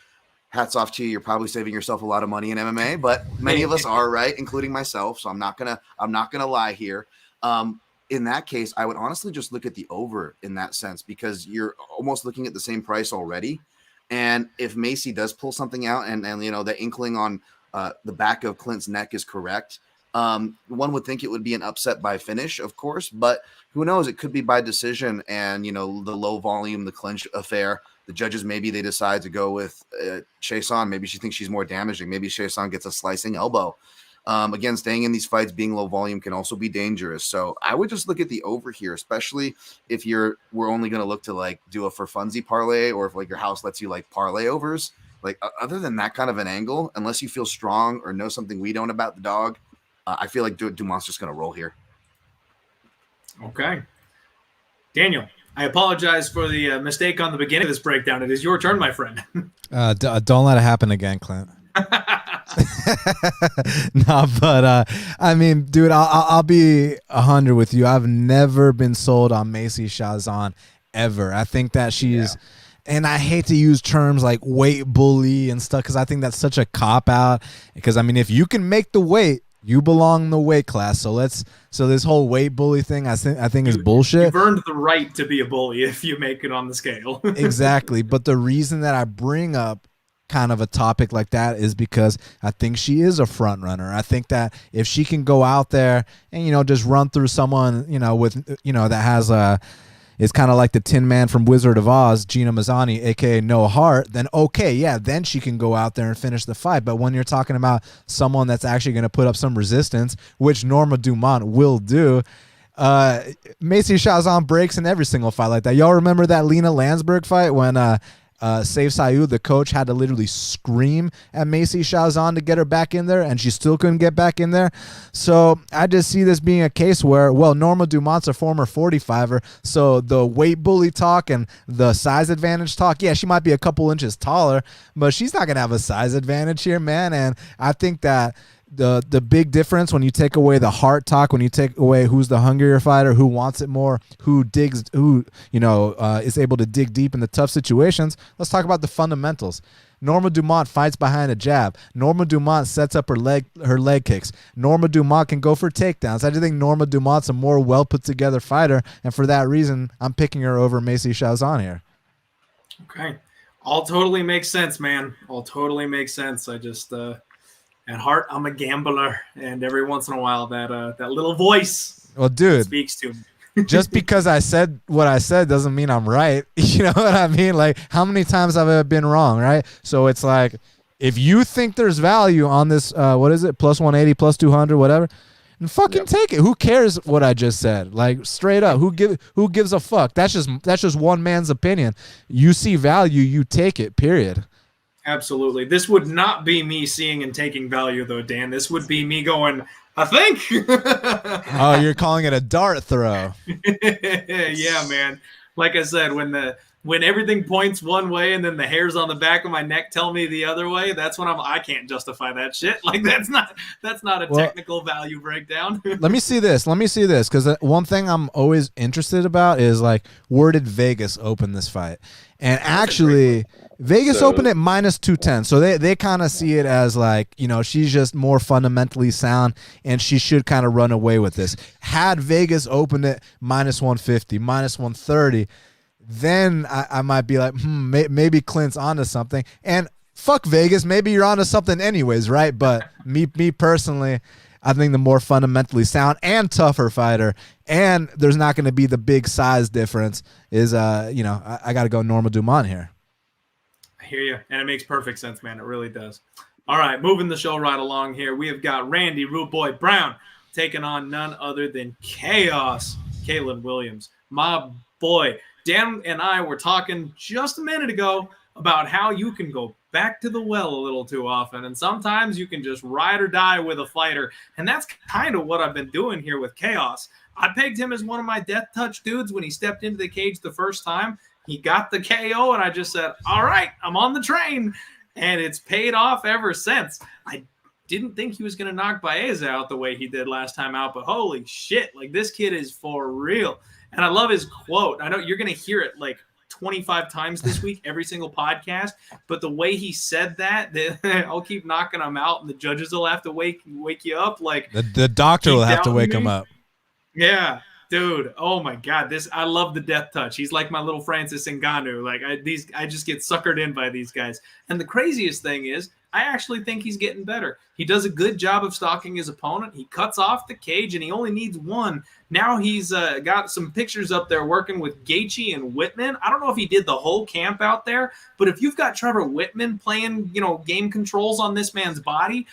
hats off to you. You're probably saving yourself a lot of money in MMA, but many of us are, right, including myself. So I'm not gonna lie here. In that case, I would honestly just look at the over in that sense because you're almost looking at the same price already. And if Macy does pull something out, and the inkling on the back of Clint's neck is correct, one would think it would be an upset by finish, of course, but who knows? It could be by decision and the low volume, the clinch affair. The judges, maybe they decide to go with Chiasson. Maybe she thinks she's more damaging. Maybe Chiasson gets a slicing elbow. Again, staying in these fights, being low volume can also be dangerous. So I would just look at the over here, especially if we're only going to look to like do a for funsy parlay, or if like your house lets you like parlay overs. Like other than that kind of an angle, unless you feel strong or know something we don't about the dog, I feel like Dumont's just going to roll here. Okay. Daniel, I apologize for the mistake on the beginning of this breakdown. It is your turn, my friend. Don't let it happen again, Clint. No, but I mean, dude, I'll be 100 with you. I've never been sold on Macy Chiasson ever. I think that she's, and I hate to use terms like weight bully and stuff because I think that's such a cop out. Because I mean, if you can make the weight, you belong in the weight class. So this whole weight bully thing, I think is bullshit. You've earned the right to be a bully if you make it on the scale. Exactly. But the reason that I bring up kind of a topic like that is because I think she is a front runner. I think that if she can go out there and, just run through someone, with, that has is kind of like the Tin Man from Wizard of Oz, Gina Mazzani, aka No Heart, then okay, yeah, then she can go out there and finish the fight. But when you're talking about someone that's actually going to put up some resistance, which Norma Dumont will do, Macy Chiasson breaks in every single fight like that. Y'all remember that Lena Landsberg fight when Saif Sayoud, the coach, had to literally scream at Macy Chiasson to get her back in there, and she still couldn't get back in there. So I just see this being a case where, well, Norma Dumont's a former 45er, so the weight bully talk and the size advantage talk, yeah, she might be a couple inches taller, but she's not going to have a size advantage here, man. And I think that the big difference when you take away the heart talk, when you take away who's the hungrier fighter, who wants it more, who is able to dig deep in the tough situations, let's talk about the fundamentals. Norma Dumont fights behind a jab. Norma Dumont sets up her leg kicks. Norma Dumont can go for takedowns. I just think Norma Dumont's a more well put together fighter, and for that reason, I'm picking her over Macy Chiasson here. Okay, all totally makes sense, man. All totally makes sense. I just at heart, I'm a gambler, and every once in a while, that little voice, speaks to me. Just because I said what I said doesn't mean I'm right. You know what I mean? Like, how many times have I been wrong, right? So it's like, if you think there's value on this, what is it, plus 180, plus 200, whatever, and fucking take it. Who cares what I just said? Like, straight up, who gives a fuck? That's just one man's opinion. You see value, you take it, period. Absolutely. This would not be me seeing and taking value, though, Dan. This would be me going, I think. Oh, you're calling it a dart throw. Yeah, man. Like I said, when everything points one way and then the hairs on the back of my neck tell me the other way, that's when I can't justify that shit. Like, that's not a technical value breakdown. Let me see this, because one thing I'm always interested about is, like, where did Vegas open this fight? And actually, Vegas opened at minus 210, so they kind of see it as like, she's just more fundamentally sound, and she should kind of run away with this. Had Vegas opened at minus 150, minus 130, then I might be like, maybe Clint's onto something. And fuck Vegas, maybe you're onto something anyways, right? But me personally, I think the more fundamentally sound and tougher fighter, and there's not going to be the big size difference, is, I got to go Norma Dumont here. I hear you, and it makes perfect sense, man. It really does. All right, moving the show right along here, we have got Randy Rude Boy Brown taking on none other than Khaos, Kalen Williams. My boy, Dan and I were talking just a minute ago about how you can go back to the well a little too often, and sometimes you can just ride or die with a fighter, and that's kind of what I've been doing here with Khaos. I pegged him as one of my death touch dudes when he stepped into the cage the first time. He got the KO, and I just said, all right, I'm on the train, and it's paid off ever since. I didn't think he was going to knock Baeza out the way he did last time out, but holy shit, like, this kid is for real. And I love his quote. I know you're going to hear it like 25 times this week, every single podcast, but the way he said that I'll keep knocking him out, and the judges will have to wake you up. Like, the doctor will have to wake him up. Yeah, dude. Oh my God, I love the death touch. He's like my little Francis Ngannou. Like, I just get suckered in by these guys. And the craziest thing is, I actually think he's getting better. He does a good job of stalking his opponent. He cuts off the cage, and he only needs one. Now he's got some pictures up there working with Gaethje and Whitman. I don't know if he did the whole camp out there, but if you've got Trevor Whitman playing, game controls on this man's body,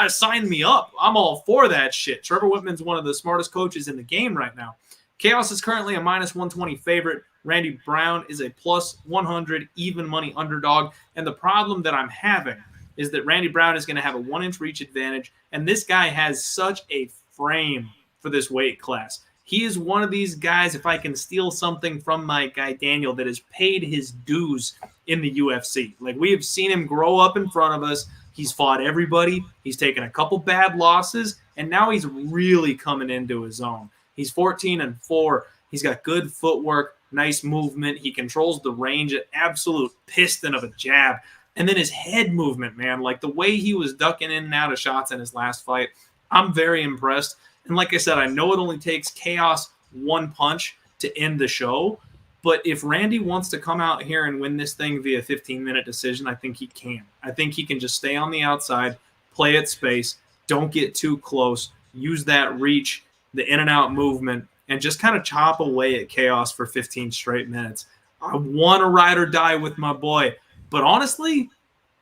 sign me up. I'm all for that shit. Trevor Whitman's one of the smartest coaches in the game right now. Khaos is currently a minus 120 favorite. Randy Brown is a plus 100 even money underdog. And the problem that I'm having is that Randy Brown is going to have a 1-inch reach advantage, and this guy has such a frame for this weight class. He is one of these guys, if I can steal something from my guy Daniel, that has paid his dues in the UFC. Like, we have seen him grow up in front of us, He's fought everybody. He's taken a couple bad losses, and now he's really coming into his own. He's 14-4. He's got good footwork, nice movement. He controls the range, an absolute piston of a jab. And then his head movement, man, like the way he was ducking in and out of shots in his last fight, I'm very impressed. And like I said, I know it only takes Khaos one punch to end the show, but if Randy wants to come out here and win this thing via 15-minute decision, I think he can. I think he can just stay on the outside, play at space, don't get too close, use that reach, the in-and-out movement, and just kind of chop away at Khaos for 15 straight minutes. I want to ride or die with my boy, but honestly,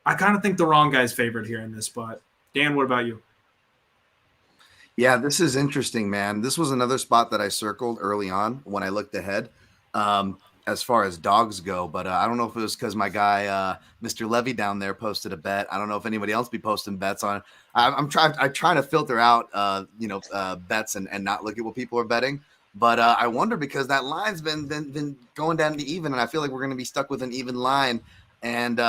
I kind of think the wrong guy's favored here in this spot. Dan, what about you? Yeah, this is interesting, man. This was another spot that I circled early on when I looked ahead as far as dogs go. But I don't know if it was because my guy, Mr. Levy down there posted a bet. I don't know if anybody else be posting bets on. I'm trying to filter out, bets and not look at what people are betting. But I wonder because that line's been going down to even, and I feel like we're going to be stuck with an even line. And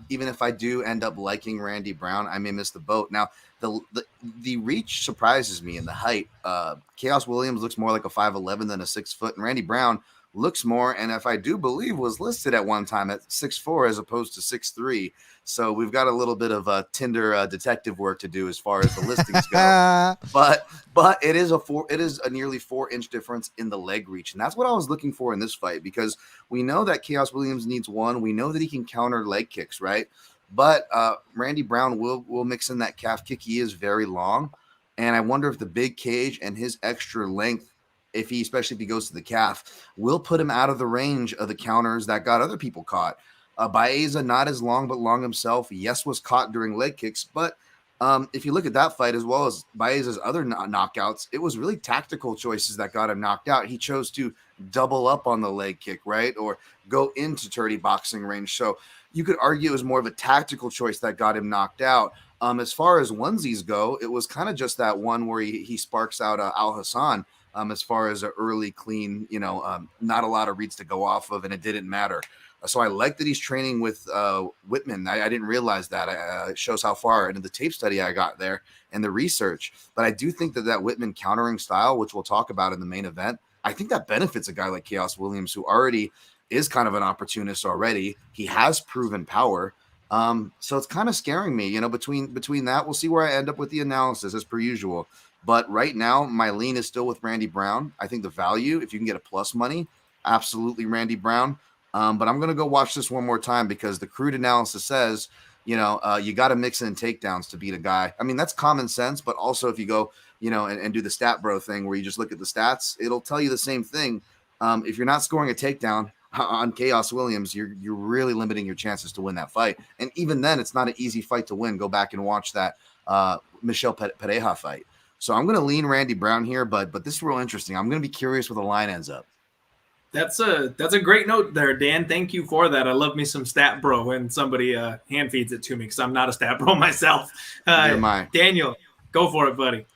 even if I do end up liking Randy Brown, I may miss the boat. Now, the reach surprises me in the height. Khaos Williams looks more like a 5'11" than a 6 foot, and Randy Brown looks more, and if I do believe, was listed at one time at 6'4" as opposed to 6'3". So we've got a little bit of Tinder detective work to do as far as the listings go. But it is a nearly 4-inch difference in the leg reach, and that's what I was looking for in this fight because we know that Khaos Williams needs one. We know that he can counter leg kicks, right? But Randy Brown will mix in that calf kick. He is very long, and I wonder if the big cage and his extra length, especially if he goes to the calf, will put him out of the range of the counters that got other people caught. Baeza, not as long, but long himself. Yes, was caught during leg kicks, but if you look at that fight as well as Baeza's other knockouts, it was really tactical choices that got him knocked out. He chose to double up on the leg kick, right, or go into dirty boxing range. So you could argue it was more of a tactical choice that got him knocked out. As far as onesies go, it was kind of just that one where he sparks out Al Hassan as far as an early clean, not a lot of reads to go off of, and it didn't matter. So I like that he's training with Whitman. I didn't realize that. It shows how far into the tape study I got there and the research. But I do think that Whitman countering style, which we'll talk about in the main event, I think that benefits a guy like Khaos Williams, who already is kind of an opportunist already. He has proven power. So it's kind of scaring me, between that. We'll see where I end up with the analysis as per usual. But right now, my lean is still with Randy Brown. I think the value, if you can get a plus money, absolutely Randy Brown. But I'm going to go watch this one more time because the crude analysis says, you got to mix in takedowns to beat a guy. I mean, that's common sense, but also if you go, and do the stat bro thing where you just look at the stats, it'll tell you the same thing. If you're not scoring a takedown on Khaos Williams, you're really limiting your chances to win that fight. And even then, it's not an easy fight to win. Go back and watch that Michel Pereira fight. So I'm going to lean Randy Brown here, but this is real interesting. I'm going to be curious where the line ends up. That's a great note there, Dan. Thank you for that. I love me some stat bro when somebody hand feeds it to me because I'm not a stat bro myself. Daniel, go for it, buddy.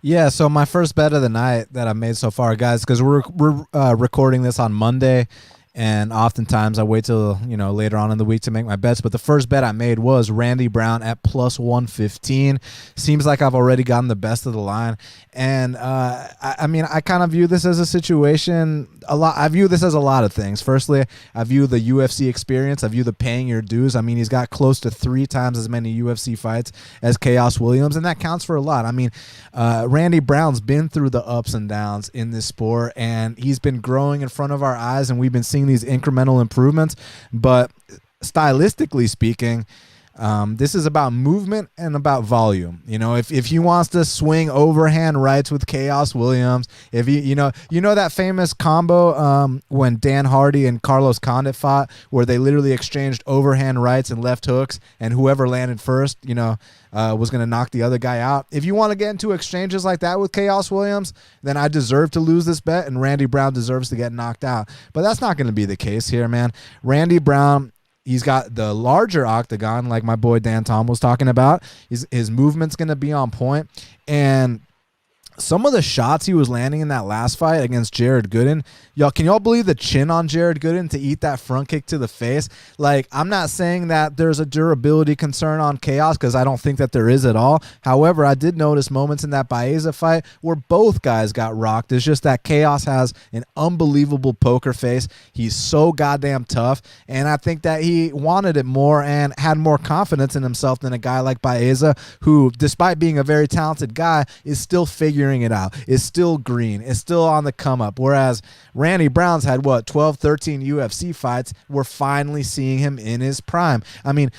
Yeah, so my first bet of the night that I've made so far, guys, because we're recording this on Monday, and oftentimes I wait till later on in the week to make my bets. But the first bet I made was Randy Brown at plus 115. Seems like I've already gotten the best of the line, and I kind of view this as a situation. I view this as a lot of things. Firstly, I view the UFC experience. I view the paying your dues. I mean, he's got close to 3 times as many UFC fights as Khaos Williams, and that counts for a lot. I mean, Randy Brown's been through the ups and downs in this sport, and he's been growing in front of our eyes, and we've been seeing these incremental improvements. But stylistically speaking, this is about movement and about volume. If he wants to swing overhand rights with Khaos Williams, if you know that famous combo when Dan Hardy and Carlos Condit fought, where they literally exchanged overhand rights and left hooks, and whoever landed first, was going to knock the other guy out. If you want to get into exchanges like that with Khaos Williams, then I deserve to lose this bet, and Randy Brown deserves to get knocked out. But that's not going to be the case here, man. Randy Brown, he's got the larger octagon, like my boy Dan Tom was talking about. His movement's going to be on point. And some of the shots he was landing in that last fight against Jared Gooden, can y'all believe the chin on Jared Gooden to eat that front kick to the face? Like, I'm not saying that there's a durability concern on Khaos, because I don't think that there is at all. However, I did notice moments in that Baeza fight where both guys got rocked. It's just that Khaos has an unbelievable poker face. He's so goddamn tough, and I think that he wanted it more and had more confidence in himself than a guy like Baeza, who, despite being a very talented guy, is still figuring it out, is still green, is still on the come up. Whereas Randy Brown's had 12, 13 UFC fights. We're finally seeing him in his prime. I mean,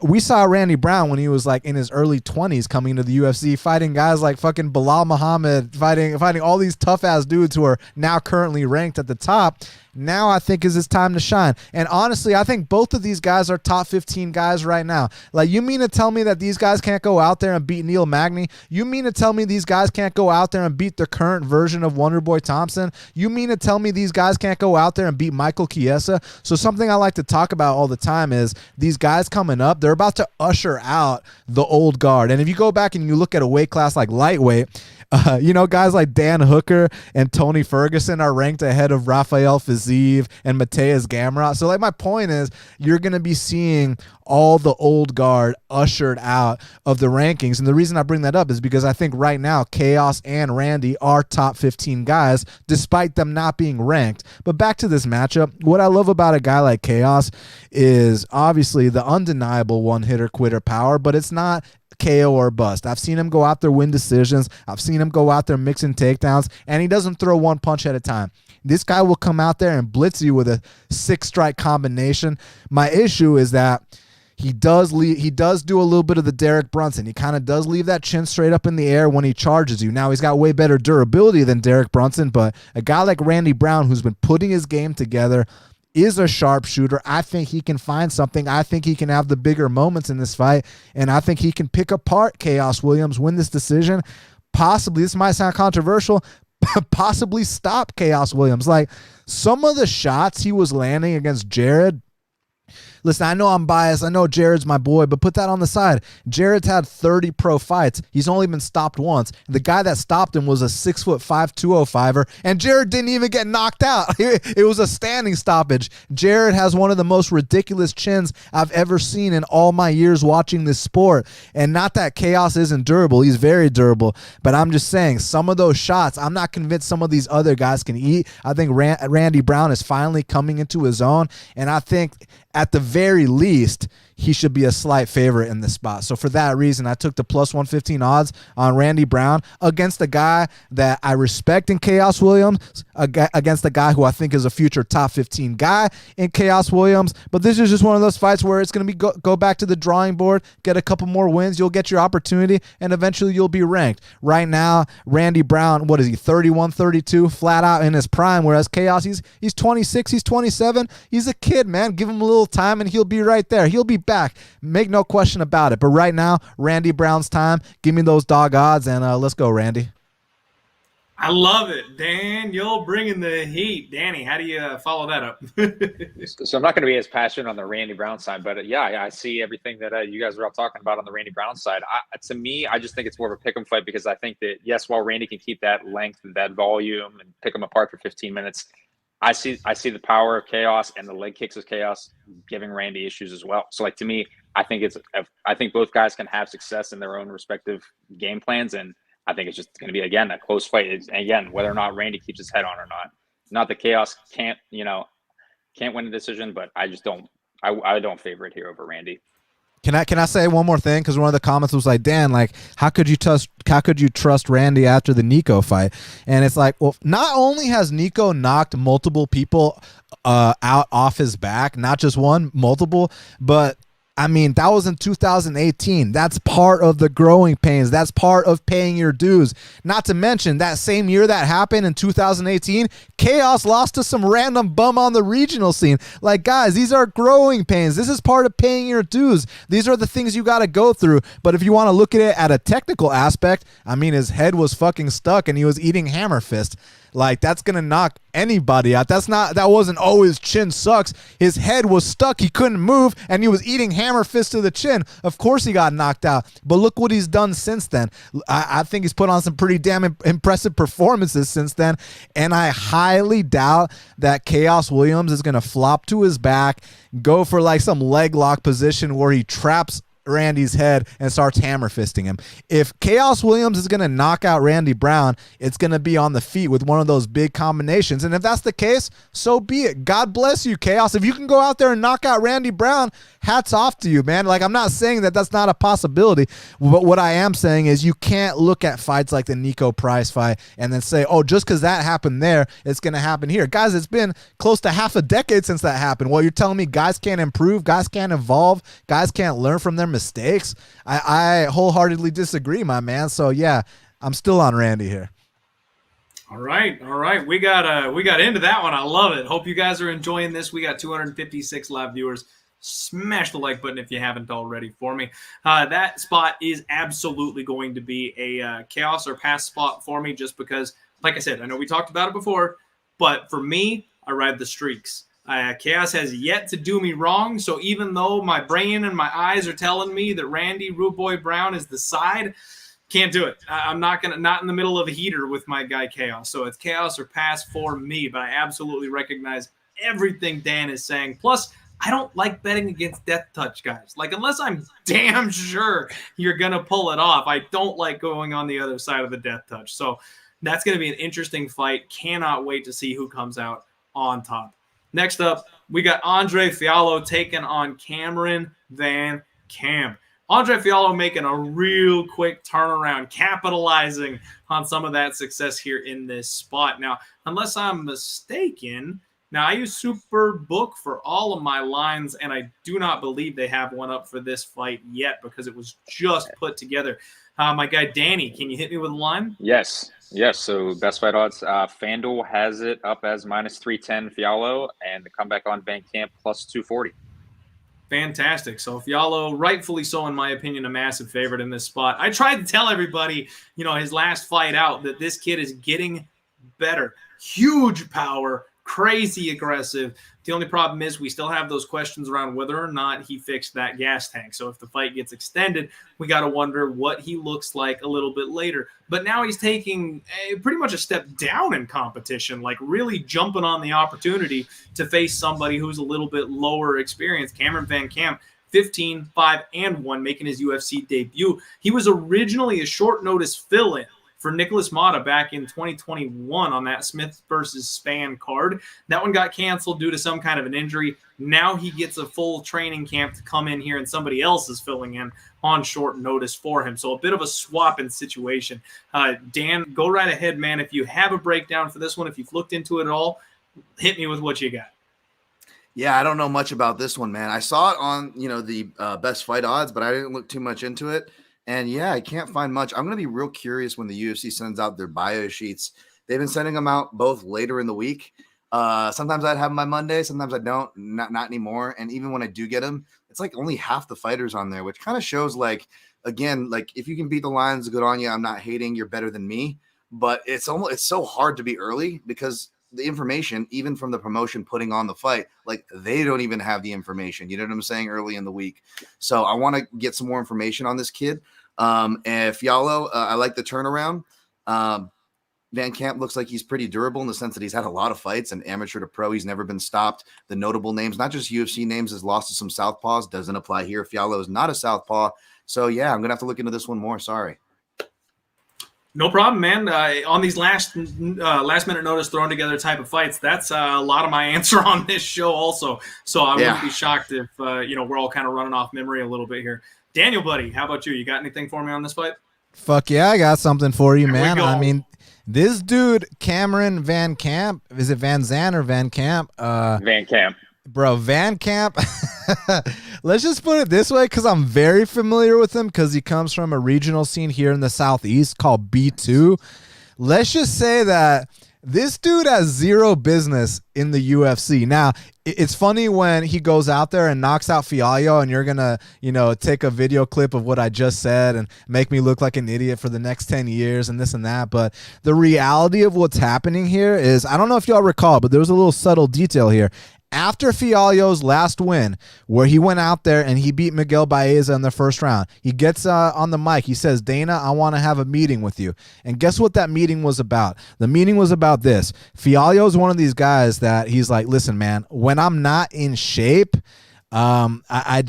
we saw Randy Brown when he was like in his early 20s coming into the UFC, fighting guys like fucking Bilal Muhammad, fighting all these tough ass dudes who are now currently ranked at the top. Now I think is his time to shine. And honestly, I think both of these guys are top 15 guys right now. Like, you mean to tell me that these guys can't go out there and beat Neil Magny? You mean to tell me these guys can't go out there and beat the current version of Wonderboy Thompson? You mean to tell me these guys can't go out there and beat Michael Chiesa? So something I like to talk about all the time is these guys coming up, they're about to usher out the old guard. And if you go back and you look at a weight class like lightweight, guys like Dan Hooker and Tony Ferguson are ranked ahead of Rafael Fiziev and Mateus Gamrot. So, like, my point is, you're going to be seeing all the old guard ushered out of the rankings. And the reason I bring that up is because I think right now Khaos and Randy are top 15 guys, despite them not being ranked. But back to this matchup, what I love about a guy like Khaos is obviously the undeniable one-hitter quitter power, but it's not KO or bust. I've seen him go out there, win decisions. I've seen him go out there mixing takedowns, and he doesn't throw one punch at a time. This guy will come out there and blitz you with a 6-strike combination. My issue is that he does do a little bit of the Derek Brunson. He kind of does leave that chin straight up in the air when he charges you. Now, he's got way better durability than Derek Brunson, but a guy like Randy Brown, who's been putting his game together, is a sharpshooter. I think he can find something. I think he can have the bigger moments in this fight, and I think he can pick apart Khaos Williams, win this decision, possibly, this might sound controversial, possibly stop Khaos Williams. Like, some of the shots he was landing against Jared, listen, I know I'm biased. I know Jared's my boy, but put that on the side. Jared's had 30 pro fights. He's only been stopped once. The guy that stopped him was a 6'5", 205er, and Jared didn't even get knocked out. It was a standing stoppage. Jared has one of the most ridiculous chins I've ever seen in all my years watching this sport. And not that Khaos isn't durable. He's very durable. But I'm just saying, some of those shots, I'm not convinced some of these other guys can eat. I think Randy Brown is finally coming into his own, and I think at the very least, he should be a slight favorite in this spot. So for that reason, I took the plus 115 odds on Randy Brown against a guy that I respect in Khaos Williams, against a guy who I think is a future top 15 guy in Khaos Williams. But this is just one of those fights where it's going to be go back to the drawing board, get a couple more wins, you'll get your opportunity, and eventually you'll be ranked. Right now, Randy Brown, what is he, 31, 32, flat out in his prime, whereas Khaos, he's 26, he's 27. He's a kid, man. Give him a little time and he'll be right there. He'll be back. Make no question about it. But right now, Randy Brown's time. Give me those dog odds, and let's go, Randy. I love it. Daniel bringing the heat. Danny, how do you follow that up? So I'm not going to be as passionate on the Randy Brown side, but I see everything that you guys are all talking about on the Randy Brown side. To me, I just think it's more of a pick 'em fight, because I think that, yes, while Randy can keep that length and that volume and pick him apart for 15 minutes, I see the power of Khaos and the leg kicks of Khaos giving Randy issues as well. So, like, to me, I think both guys can have success in their own respective game plans, and I think it's just going to be, again, a close fight. Again, whether or not Randy keeps his head on or not. Not that Khaos can't win a decision, but I just don't. I don't favor it here over Randy. Can I say one more thing? Because one of the comments was like, Dan, like, how could you trust Randy after the Nico fight? And it's like, well, not only has Nico knocked multiple people out off his back, not just one, multiple, but I mean, that was in 2018. That's part of the growing pains. That's part of paying your dues. Not to mention, that same year that happened in 2018, Khaos lost to some random bum on the regional scene. Like, guys, these are growing pains. This is part of paying your dues. These are the things you got to go through. But if you want to look at it at a technical aspect, I mean, his head was fucking stuck and he was eating hammer fist. Like, that's going to knock anybody out. That wasn't, oh, his chin sucks. His head was stuck. He couldn't move, and he was eating hammer fist to the chin. Of course he got knocked out. But look what he's done since then. I think he's put on some pretty damn impressive performances since then, and I highly doubt that Khaos Williams is going to flop to his back, go for like some leg lock position where he traps Randy's head and starts hammer fisting him. If Khaos Williams is going to knock out Randy Brown, it's going to be on the feet with one of those big combinations. And if that's the case, so be it. God bless you, Khaos. If you can go out there and knock out Randy Brown, hats off to you, man. Like, I'm not saying that that's not a possibility, but what I am saying is you can't look at fights like the Nico Price fight and then say, oh, just because that happened there, it's going to happen here. Guys, it's been close to half a decade since that happened. Well, you're telling me guys can't improve, guys can't evolve, guys can't learn from their mistakes? I wholeheartedly disagree, my man. So yeah, I'm still on Randy here. All right. We got into that one. I love it. Hope you guys are enjoying this. We got 256 live viewers. Smash the like button if you haven't already for me. That spot is absolutely going to be a Khaos or pass spot for me, just because, like I said, I know we talked about it before, but for me, I ride the streaks. Khaos has yet to do me wrong, so even though my brain and my eyes are telling me that Randy Rude Boy Brown is the side, can't do it. I'm not in the middle of a heater with my guy Khaos. So it's Khaos or pass for me, but I absolutely recognize everything Dan is saying. Plus, I don't like betting against death touch, guys. Like, unless I'm damn sure you're going to pull it off, I don't like going on the other side of the death touch. So that's going to be an interesting fight. Cannot wait to see who comes out on top. Next up, we got Andre Fialho taking on Cameron VanCamp. Andre Fialho making a real quick turnaround, capitalizing on some of that success here in this spot. Now, unless I'm mistaken, now I use Superbook for all of my lines, and I do not believe they have one up for this fight yet because it was just put together. My guy Danny, can you hit me with a line? Yes. So best fight odds. FanDuel has it up as -310 Fialho, and the comeback on VanCamp +240. Fantastic. So Fialho, rightfully so, in my opinion, a massive favorite in this spot. I tried to tell everybody, his last fight out, that this kid is getting better. Huge power, crazy aggressive. The only problem is we still have those questions around whether or not he fixed that gas tank. So if the fight gets extended, we got to wonder what he looks like a little bit later. But now he's taking pretty much a step down in competition, like really jumping on the opportunity to face somebody who's a little bit lower experienced. Cameron VanCamp, 15-5-1, making his UFC debut. He was originally a short notice fill-in for Nicholas Mata back in 2021 on that Smith versus Spann card. That one got canceled due to some kind of an injury. Now he gets a full training camp to come in here, and somebody else is filling in on short notice for him. So a bit of a swap-in situation. Dan, go right ahead, man. If you have a breakdown for this one, if you've looked into it at all, hit me with what you got. Yeah, I don't know much about this one, man. I saw it on, the best fight odds, but I didn't look too much into it. And yeah, I can't find much. I'm going to be real curious when the UFC sends out their bio sheets. They've been sending them out both later in the week. Sometimes I'd have them by Monday. Sometimes I don't, not anymore. And even when I do get them, it's like only half the fighters on there, which kind of shows again, if you can beat the lines, good on you. I'm not hating. You're better than me. But it's so hard to be early because the information, even from the promotion putting on the fight, they don't even have the information. You know what I'm saying? Early in the week. So I want to get some more information on this kid. And Fialho, I like the turnaround. VanCamp looks like he's pretty durable in the sense that he's had a lot of fights, and amateur to pro, he's never been stopped. The notable names, not just UFC names, has lost to some southpaws. Doesn't apply here. Fialho is not a southpaw. So yeah, I'm going to have to look into this one more. Sorry. No problem, man. On these last minute notice thrown together type of fights, that's a lot of my answer on this show also. So I wouldn't be shocked if we're all kind of running off memory a little bit here. Daniel, buddy, how about you? You got anything for me on this fight? Fuck yeah, I got something for you, man. I mean, this dude, Cameron VanCamp, is it Van Zan or VanCamp? VanCamp. Bro, VanCamp, let's just put it this way, because I'm very familiar with him because he comes from a regional scene here in the Southeast called B2. Let's just say that This dude has zero business in the UFC. Now, it's funny when he goes out there and knocks out Fialho, and you're going to, take a video clip of what I just said and make me look like an idiot for the next 10 years and this and that. But the reality of what's happening here is, I don't know if y'all recall, but there was a little subtle detail here. After Fialho's last win, where he went out there and he beat Miguel Baeza in the first round, he gets on the mic. He says, Dana, I want to have a meeting with you. And guess what that meeting was about? The meeting was about this. Fialho is one of these guys that he's like, listen, man, when I'm not in shape, I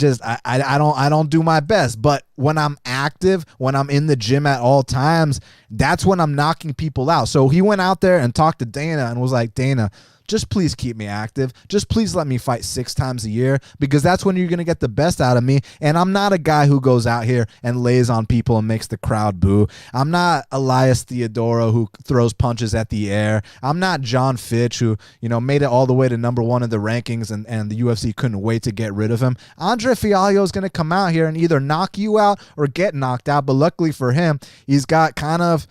don't do my best. But when I'm active, when I'm in the gym at all times, that's when I'm knocking people out. So he went out there and talked to Dana and was like, Dana, just please keep me active. Just please let me fight 6 times a year, because that's when you're going to get the best out of me. And I'm not a guy who goes out here and lays on people and makes the crowd boo. I'm not Elias Theodoro who throws punches at the air. I'm not John Fitch who, made it all the way to number 1 in the rankings and the UFC couldn't wait to get rid of him. Andre Fialho is going to come out here and either knock you out or get knocked out. But luckily for him, he's got kind of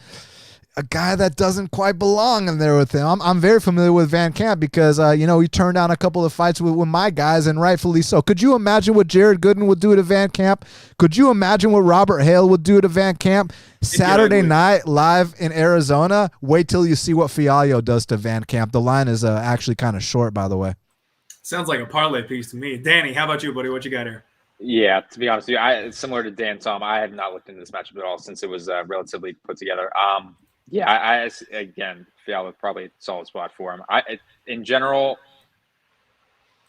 a guy that doesn't quite belong in there with him. I'm very familiar with VanCamp because, he turned down a couple of fights with my guys, and rightfully so. Could you imagine what Jared Gooden would do to VanCamp? Could you imagine what Robert Hale would do to VanCamp? Saturday night, live in Arizona. Wait till you see what Fialho does to VanCamp. The line is actually kind of short, by the way. Sounds like a parlay piece to me. Danny, how about you, buddy? What you got here? Yeah, to be honest with you, similar to Dan Tom, I have not looked into this matchup at all since it was relatively put together. Yeah, again, Fialho probably a solid spot for him. In general,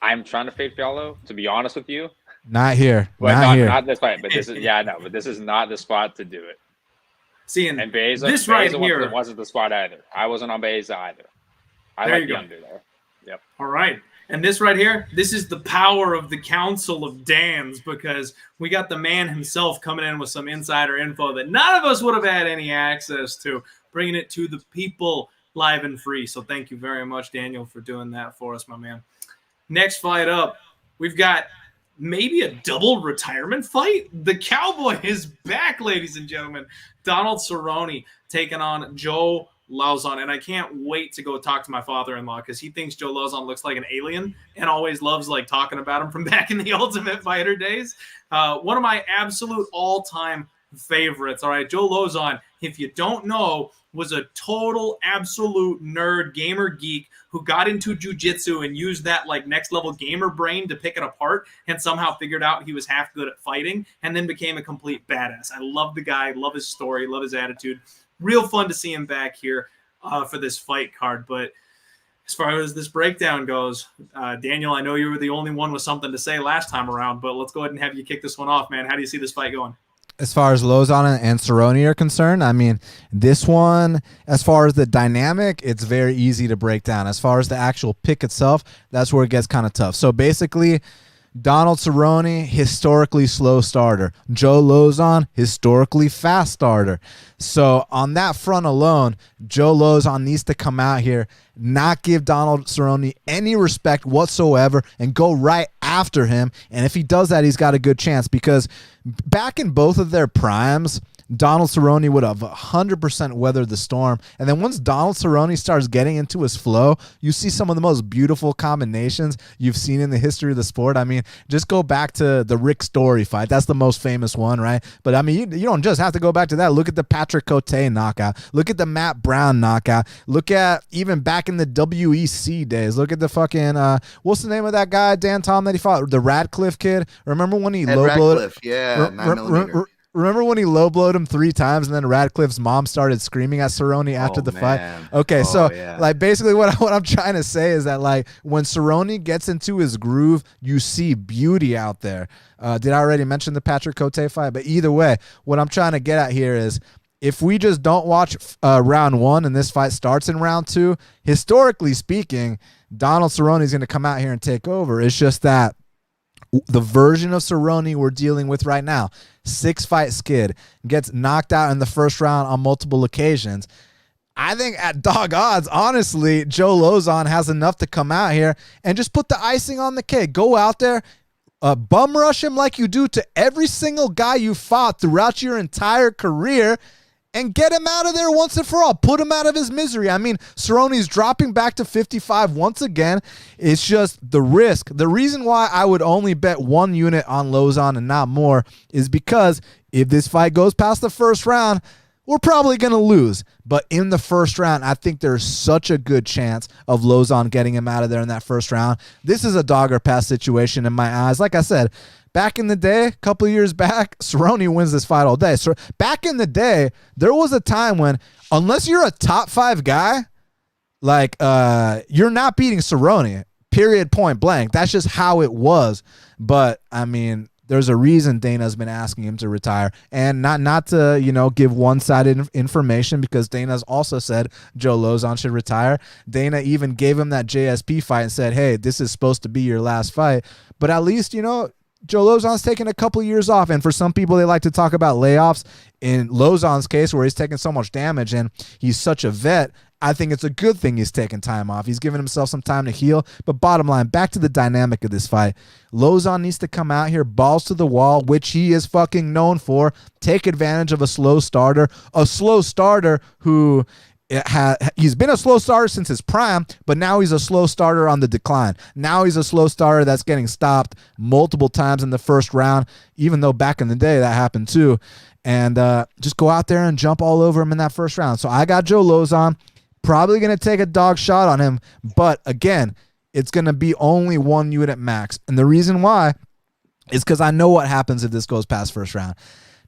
I'm trying to fade Fialho, to be honest with you. Not here. But not here. Not this fight. But this is but this is not the spot to do it. See, and Baeza, this right here wasn't the spot either. I wasn't on Baeza either. I like the under there. Yep. All right. And this right here, this is the power of the Council of Dans, because we got the man himself coming in with some insider info that none of us would have had any access to, bringing it to the people live and free. So thank you very much, Daniel, for doing that for us, my man. Next fight up, we've got maybe a double retirement fight. The Cowboy is back, ladies and gentlemen. Donald Cerrone taking on Joe Lauzon, and I can't wait to go talk to my father-in-law because he thinks Joe Lauzon looks like an alien and always loves talking about him from back in the Ultimate Fighter days. One of my absolute all-time favorites. All right, Joe Lauzon, if you don't know, was a total absolute nerd gamer geek who got into jiu-jitsu and used that next level gamer brain to pick it apart and somehow figured out he was half good at fighting and then became a complete badass. I love the guy, love his story, love his attitude. Real fun to see him back here for this fight card. But as far as this breakdown goes, Daniel, I know you were the only one with something to say last time around, but let's go ahead and have you kick this one off, man. How do you see this fight going? As far as Lauzon and Cerrone are concerned, I mean, this one, as far as the dynamic, it's very easy to break down. As far as the actual pick itself, that's where it gets kind of tough. So basically, Donald Cerrone, historically slow starter. Joe Lauzon, historically fast starter. So on that front alone, Joe Lauzon needs to come out here, not give Donald Cerrone any respect whatsoever, and go right after him. And if he does that, he's got a good chance, because back in both of their primes, Donald Cerrone would have 100% weathered the storm. And then once Donald Cerrone starts getting into his flow, you see some of the most beautiful combinations you've seen in the history of the sport. I mean, just go back to the Rick Story fight. That's the most famous one, right? But I mean, you don't just have to go back to that. Look at the Patrick Cote knockout. Look at the Matt Brown knockout. Look at even back in the WEC days. Look at the fucking, what's the name of that guy, Dan Tom, that he fought? The Radcliffe kid. Remember when he Radcliffe, yeah, 9mm. Remember when he low blowed him 3 times and then Radcliffe's mom started screaming at Cerrone after the fight? Okay, basically what I'm trying to say is that when Cerrone gets into his groove, you see beauty out there. Did I already mention the Patrick Cote fight? But either way, what I'm trying to get at here is, if we just don't watch round 1 and this fight starts in round 2, historically speaking, Donald Cerrone is going to come out here and take over. It's just that the version of Cerrone we're dealing with right now, 6-fight skid, gets knocked out in the first round on multiple occasions. I think at dog odds, honestly, Joe Lauzon has enough to come out here and just put the icing on the cake. Go out there, bum rush him like you do to every single guy you fought throughout your entire career, and get him out of there once and for all. Put him out of his misery. I mean, Cerrone's dropping back to 55 once again. It's just the risk. The reason why I would only bet 1 unit on Lauzon and not more is because if this fight goes past the first round, we're probably going to lose. But in the first round, I think there's such a good chance of Lauzon getting him out of there in that first round. This is a dog or pass situation in my eyes. Like I said, back in the day, a couple of years back, Cerrone wins this fight all day. So back in the day, there was a time when, unless you're a top 5 guy, like you're not beating Cerrone, period, point blank. That's just how it was. But, I mean, there's a reason Dana's been asking him to retire, and not to, give one-sided information, because Dana's also said Joe Lauzon should retire. Dana even gave him that JSP fight and said, hey, this is supposed to be your last fight. But at least, Joe Lauzon's taking a couple years off, and for some people, they like to talk about layoffs. In Lauzon's case, where he's taking so much damage and he's such a vet, I think it's a good thing he's taking time off. He's giving himself some time to heal. But bottom line, back to the dynamic of this fight. Lauzon needs to come out here, balls to the wall, which he is fucking known for. Take advantage of a slow starter who he's been a slow starter since his prime, but now he's a slow starter on the decline. Now he's a slow starter that's getting stopped multiple times in the first round, even though back in the day that happened too. And just go out there and jump all over him in that first round. So I got Joe Lauzon. Probably going to take a dog shot on him, but again, it's going to be only 1 unit max. And the reason why is because I know what happens if this goes past first round.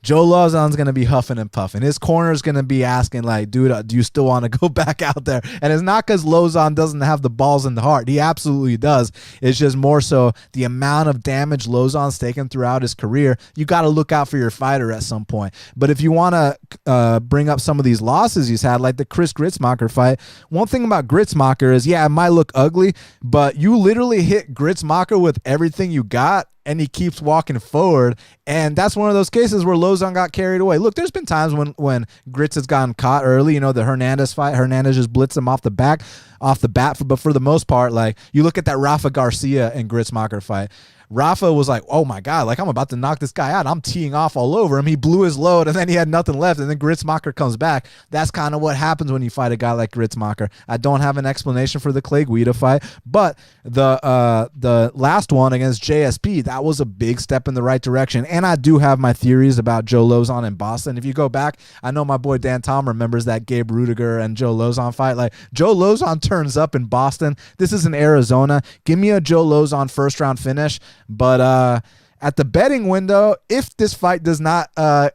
Joe Lauzon's going to be huffing and puffing. His corner is going to be asking, like, dude, do you still want to go back out there? And it's not because Lauzon doesn't have the balls in the heart. He absolutely does. It's just more so the amount of damage Lauzon's taken throughout his career. You got to look out for your fighter at some point. But if you want to bring up some of these losses he's had, like the Chris Gritzmacher fight, one thing about Gritzmacher is, yeah, it might look ugly, but you literally hit Gritzmacher with everything you got, and he keeps walking forward. And that's one of those cases where Lauzon got carried away. Look, there's been times when Gritz has gotten caught early. The Hernandez fight, Hernandez just blitzed him off the bat. But for the most part, like, you look at that Rafa Garcia and Gritzmacher fight. Rafa was like, oh my God, like, I'm about to knock this guy out. I'm teeing off all over him. He blew his load, and then he had nothing left, and then Gritzmacher comes back. That's kind of what happens when you fight a guy like Gritzmacher. I don't have an explanation for the Clay Guida fight, but the last one against JSP, that was a big step in the right direction. And I do have my theories about Joe Lauzon in Boston. If you go back, I know my boy Dan Tom remembers that Gabe Rudiger and Joe Lauzon fight. Like, Joe Lauzon turns up in Boston. This is in Arizona. Give me a Joe Lauzon first round finish. But at the betting window, if this fight does not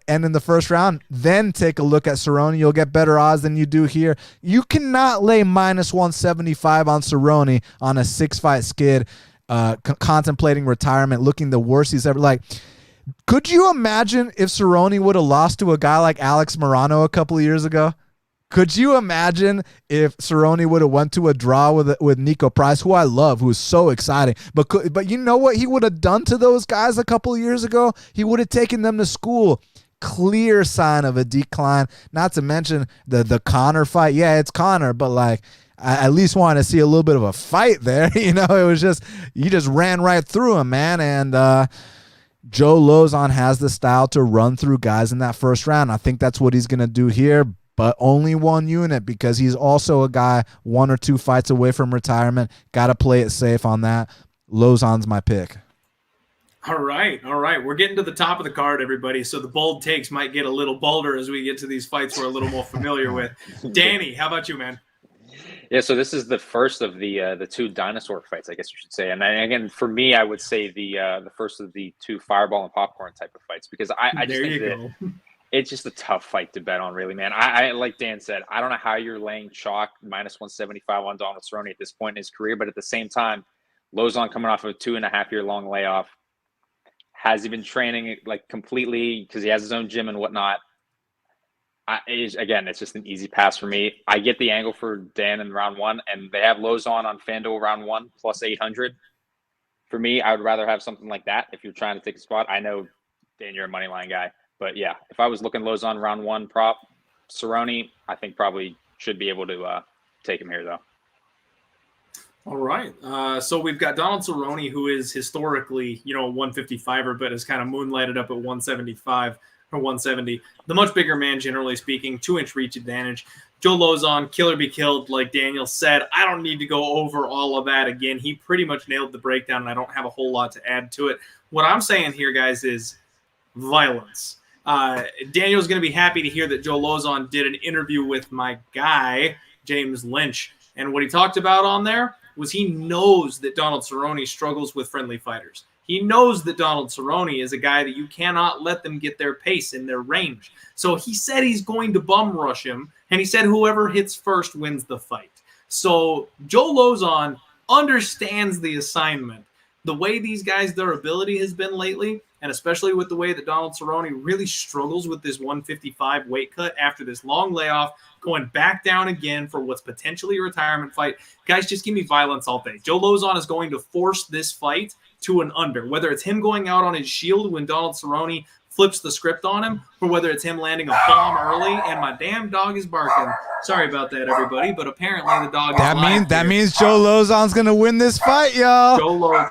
end in the first round, then take a look at Cerrone. You'll get better odds than you do here. You cannot lay minus 175 on Cerrone on a 6-fight skid, contemplating retirement, looking the worst he's ever. Like, could you imagine if Cerrone would have lost to a guy like Alex Morano a couple of years ago? Could you imagine if Cerrone would have went to a draw with Nico Price, who I love, who is so exciting? But you know what he would have done to those guys a couple of years ago? He would have taken them to school. Clear sign of a decline. Not to mention the Conor fight. Yeah, it's Conor, but like, I at least wanted to see a little bit of a fight there. It was just, you just ran right through him, man. And Joe Lauzon has the style to run through guys in that first round. I think that's what he's going to do here. But only 1 unit, because he's also a guy 1 or 2 fights away from retirement. Got to play it safe on that. Lauzon's my pick. All right. We're getting to the top of the card, everybody. So the bold takes might get a little bolder as we get to these fights we're a little more familiar with. Danny, how about you, man? Yeah, so this is the first of the 2 dinosaur fights, I guess you should say. And then, again, for me, I would say the first of the 2 fireball and popcorn type of fights, because I just think that it's just a tough fight to bet on, really, man. I like Dan said, I don't know how you're laying chalk minus 175 on Donald Cerrone at this point in his career, but at the same time, Lauzon coming off of a 2.5-year-long layoff. Has he been training like completely because he has his own gym and whatnot? Again, it's just an easy pass for me. I get the angle for Dan in round 1, and they have Lauzon on FanDuel round 1 plus 800. For me, I would rather have something like that if you're trying to take a spot. I know, Dan, you're a money line guy. But yeah, if I was looking Lauzon round 1 prop, Cerrone, I think probably should be able to take him here, though. All right. So we've got Donald Cerrone, who is historically, a 155er, but has kind of moonlighted up at 175. or 170. The much bigger man, generally speaking, 2-inch reach advantage. Joe Lauzon, kill or be killed, like Daniel said. I don't need to go over all of that again. He pretty much nailed the breakdown, and I don't have a whole lot to add to it. What I'm saying here, guys, is violence. Daniel's going to be happy to hear that Joe Lauzon did an interview with my guy, James Lynch. And what he talked about on there was he knows that Donald Cerrone struggles with friendly fighters. He knows that Donald Cerrone is a guy that you cannot let them get their pace in their range. So he said he's going to bum rush him, and he said whoever hits first wins the fight. So Joe Lauzon understands the assignment. The way these guys, their ability has been lately, and especially with the way that Donald Cerrone really struggles with this 155 weight cut after this long layoff, going back down again for what's potentially a retirement fight. Guys, just give me violence all day. Joe Lauzon is going to force this fight to an under, whether it's him going out on his shield when Donald Cerrone flips the script on him, or whether it's him landing a bomb early, and my damn dog is barking. Sorry about that, everybody, but apparently the dog is That means Joe Lauzon's going to win this fight, y'all. Joe Lauzon.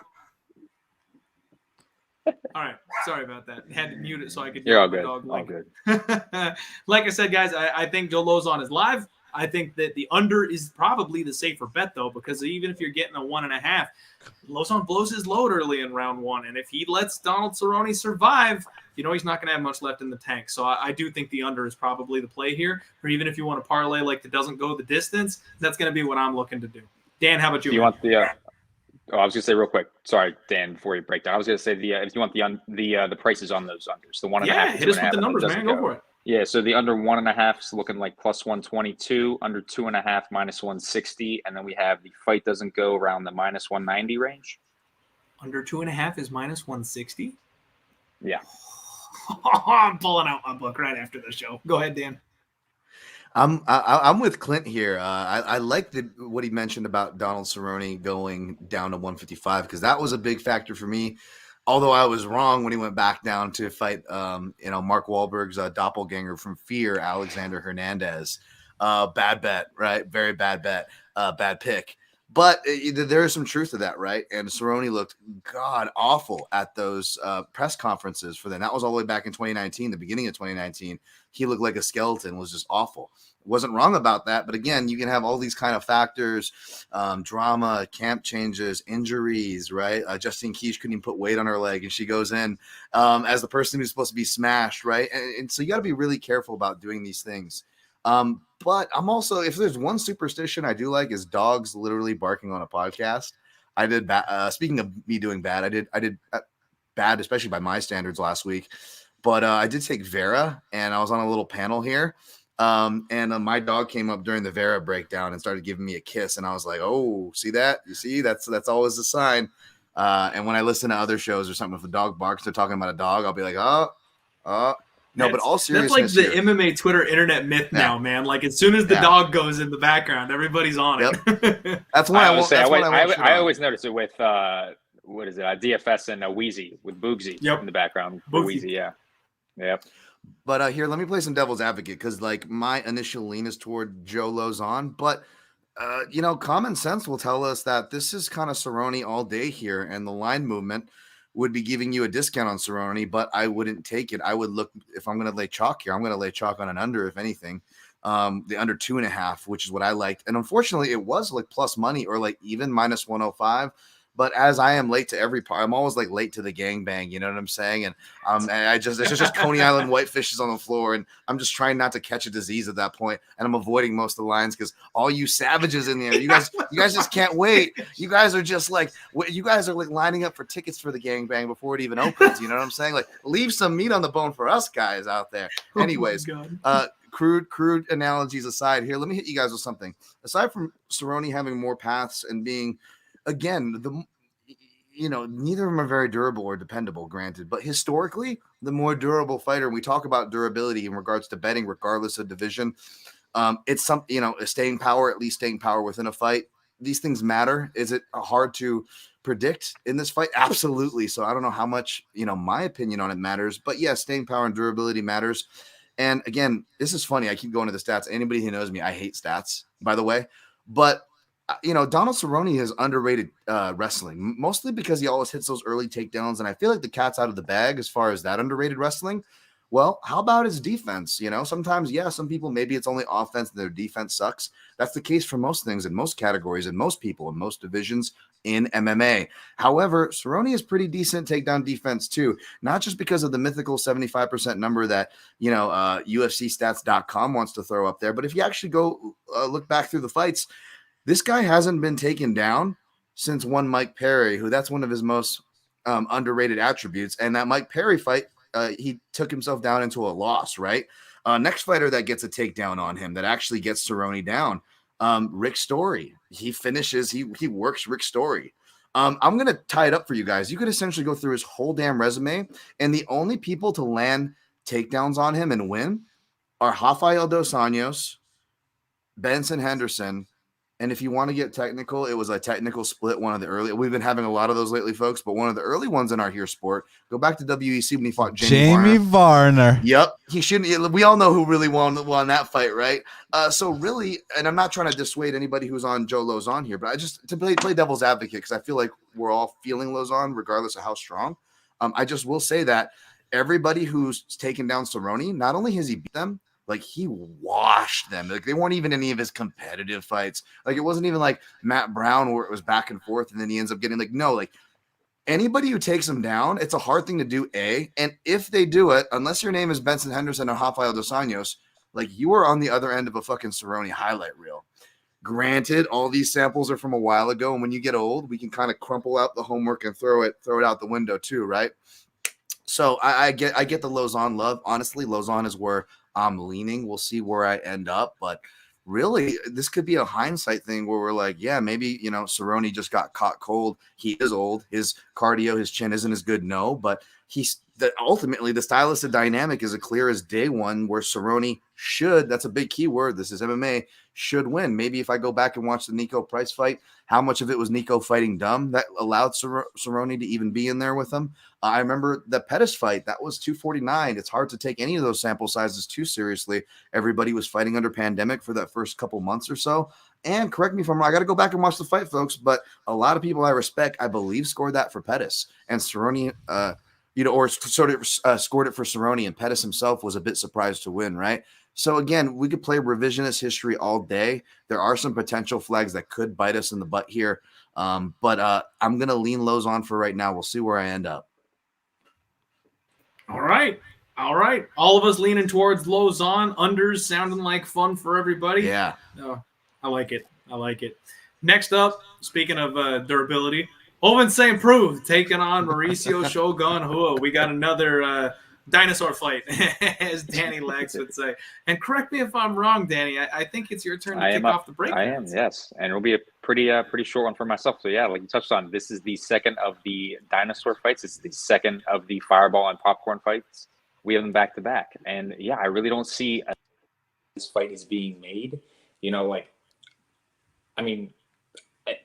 All right, sorry about that. Had to mute it so I could. You're all good. All good. Like I said, guys, I think Joe Lauzon is live. I think that the under is probably the safer bet, though, because even if you're getting a 1.5, Lauzon blows his load early in round 1, and if he lets Donald Cerrone survive, you know he's not going to have much left in the tank. So I do think the under is probably the play here. Or even if you want to parlay like the doesn't go the distance, that's going to be what I'm looking to do. Dan, how about you? Do you want the? I was going to say real quick. Sorry, Dan. Before you break down, I was going to say if you want the prices on those unders, the 1.5. Yeah, hit us with the numbers, man. Go for it. Yeah, so the under 1.5 is looking like plus 122, under 2.5 minus 160, and then we have the fight doesn't go around the minus 190 range. Under 2.5 is minus 160. Yeah. I'm pulling out my book right after the show. Go ahead, Dan. I'm with Clint here. I like what he mentioned about Donald Cerrone going down to 155 because that was a big factor for me. Although I was wrong when he went back down to fight, Mark Wahlberg's doppelganger from Fear, Alexander Hernandez. Bad bet, right? Very bad bet. Bad pick. But there is some truth to that, right? And Cerrone looked god awful at those press conferences for them. That was all the way back in 2019, the beginning of 2019. He looked like a skeleton, was just awful. Wasn't wrong about that, but again, you can have all these kind of factors, drama, camp changes, injuries, right? Justine Keech couldn't even put weight on her leg, and she goes in as the person who's supposed to be smashed, right? And so you got to be really careful about doing these things. But I'm also, if there's one superstition I do like, is dogs literally barking on a podcast. I did bad. Speaking of me doing bad, I did bad, especially by my standards last week. But I did take Vera, and I was on a little panel here. And my dog came up during the Vera breakdown and started giving me a kiss. And I was like, oh, see that? You see, that's always a sign. And when I listen to other shows or something, if a dog barks, they're talking about a dog, I'll be like, no, but all seriousness. That's like the MMA Twitter internet myth now, man. Like as soon as the dog goes in the background, everybody's on it. That's why I always notice it with, what is it? DFS and Wheezy with Boogsy in the background. Wheezy, yeah. Yep. But here, let me play some devil's advocate because, like, my initial lean is toward Joe Lauzon. But, common sense will tell us that this is kind of Cerrone all day here, and the line movement would be giving you a discount on Cerrone, but I wouldn't take it. I would look, if I'm going to lay chalk here, I'm going to lay chalk on an under, if anything, the under 2.5, which is what I liked. And unfortunately, it was like plus money or like even minus 105. But as I am late to every part, I'm always like late to the gangbang. You know what I'm saying? And there's just Coney Island whitefishes on the floor, and I'm just trying not to catch a disease at that point. And I'm avoiding most of the lines because all you savages in there, you guys just can't wait. You guys are just like, you guys are like lining up for tickets for the gangbang before it even opens. You know what I'm saying? Like, leave some meat on the bone for us guys out there. Anyways, crude analogies aside, here, let me hit you guys with something. Aside from Cerrone having more paths and being, again, neither of them are very durable or dependable, granted, but historically, the more durable fighter, and we talk about durability in regards to betting, regardless of division, it's staying power, at least staying power within a fight. These things matter. Is it hard to predict in this fight? Absolutely. So I don't know how much, my opinion on it matters, but yeah, staying power and durability matters. And again, this is funny. I keep going to the stats. Anybody who knows me, I hate stats, by the way, but Donald Cerrone has underrated wrestling, mostly because he always hits those early takedowns. And I feel like the cat's out of the bag as far as that underrated wrestling. Well, how about his defense? You know, sometimes, yeah, some people, maybe it's only offense and their defense sucks. That's the case for most things in most categories and most people in most divisions in MMA. However, Cerrone is pretty decent takedown defense too, not just because of the mythical 75% number that, you know, UFCstats.com wants to throw up there, but if you actually go look back through the fights, this guy hasn't been taken down since one Mike Perry, who that's one of his most underrated attributes. And that Mike Perry fight, he took himself down into a loss, right? Next fighter that gets a takedown on him that actually gets Cerrone down, Rick Story. He finishes, he works Rick Story. I'm going to tie it up for you guys. You could essentially go through his whole damn resume, and the only people to land takedowns on him and win are Rafael dos Anjos, Benson Henderson, and if you want to get technical, it was a technical split. One of the early, we've been having a lot of those lately, folks, but one of the early ones in our here sport, go back to WEC when he fought Jamie Varner. Yep. He shouldn't, we all know who really won that fight, right? So really, and I'm not trying to dissuade anybody who's on Joe Lauzon here, but I just, to play devil's advocate, because I feel like we're all feeling Lauzon regardless of how strong. I just will say that everybody who's taken down Cerrone, not only has he beat them, like he washed them. Like they weren't even any of his competitive fights. Like it wasn't even like Matt Brown where it was back and forth and then he ends up getting like, no, like anybody who takes him down, it's a hard thing to do, A. And if they do it, unless your name is Benson Henderson or Rafael dos Anjos, like you are on the other end of a fucking Cerrone highlight reel. Granted, all these samples are from a while ago, and when you get old, we can kind of crumple out the homework and throw it out the window too, right? So I get the Lauzon love. Honestly, Lauzon is where I'm leaning. We'll see where I end up, but really, this could be a hindsight thing where we're like, yeah, maybe, you know, Cerrone just got caught cold. He is old. His cardio, his chin isn't as good. No, but ultimately the stylistic dynamic is a clear as day one where Cerrone should, that's a big key word. This is MMA, should win. Maybe if I go back and watch the Nico Price fight, how much of it was Nico fighting dumb that allowed Cerrone to even be in there with him? I remember the Pettis fight, that was 249. It's hard to take any of those sample sizes too seriously. Everybody was fighting under pandemic for that first couple months or so. And correct me if I'm wrong, I got to go back and watch the fight, folks, but a lot of people I respect, I believe, scored that for Pettis. And Cerrone, or sort of scored it for Cerrone, and Pettis himself was a bit surprised to win, right? So again, we could play revisionist history all day. There are some potential flags that could bite us in the butt here, but I'm going to lean Lauzon for right now. We'll see where I end up. All right. All of us leaning towards Lauzon. Unders sounding like fun for everybody. Yeah. I like it. Next up, speaking of durability, Owen St. Preux taking on Mauricio Shogun Rua. We got another dinosaur fight, as Danny Lex would say. And correct me if I'm wrong, Danny. I think it's your turn to kick off the break. I am, yes. And it'll be a pretty short one for myself. So, yeah, like you touched on, this is the second of the dinosaur fights. It's the second of the fireball and popcorn fights. We have them back to back. And, yeah, I really don't see this fight is being made. You know, like, I mean,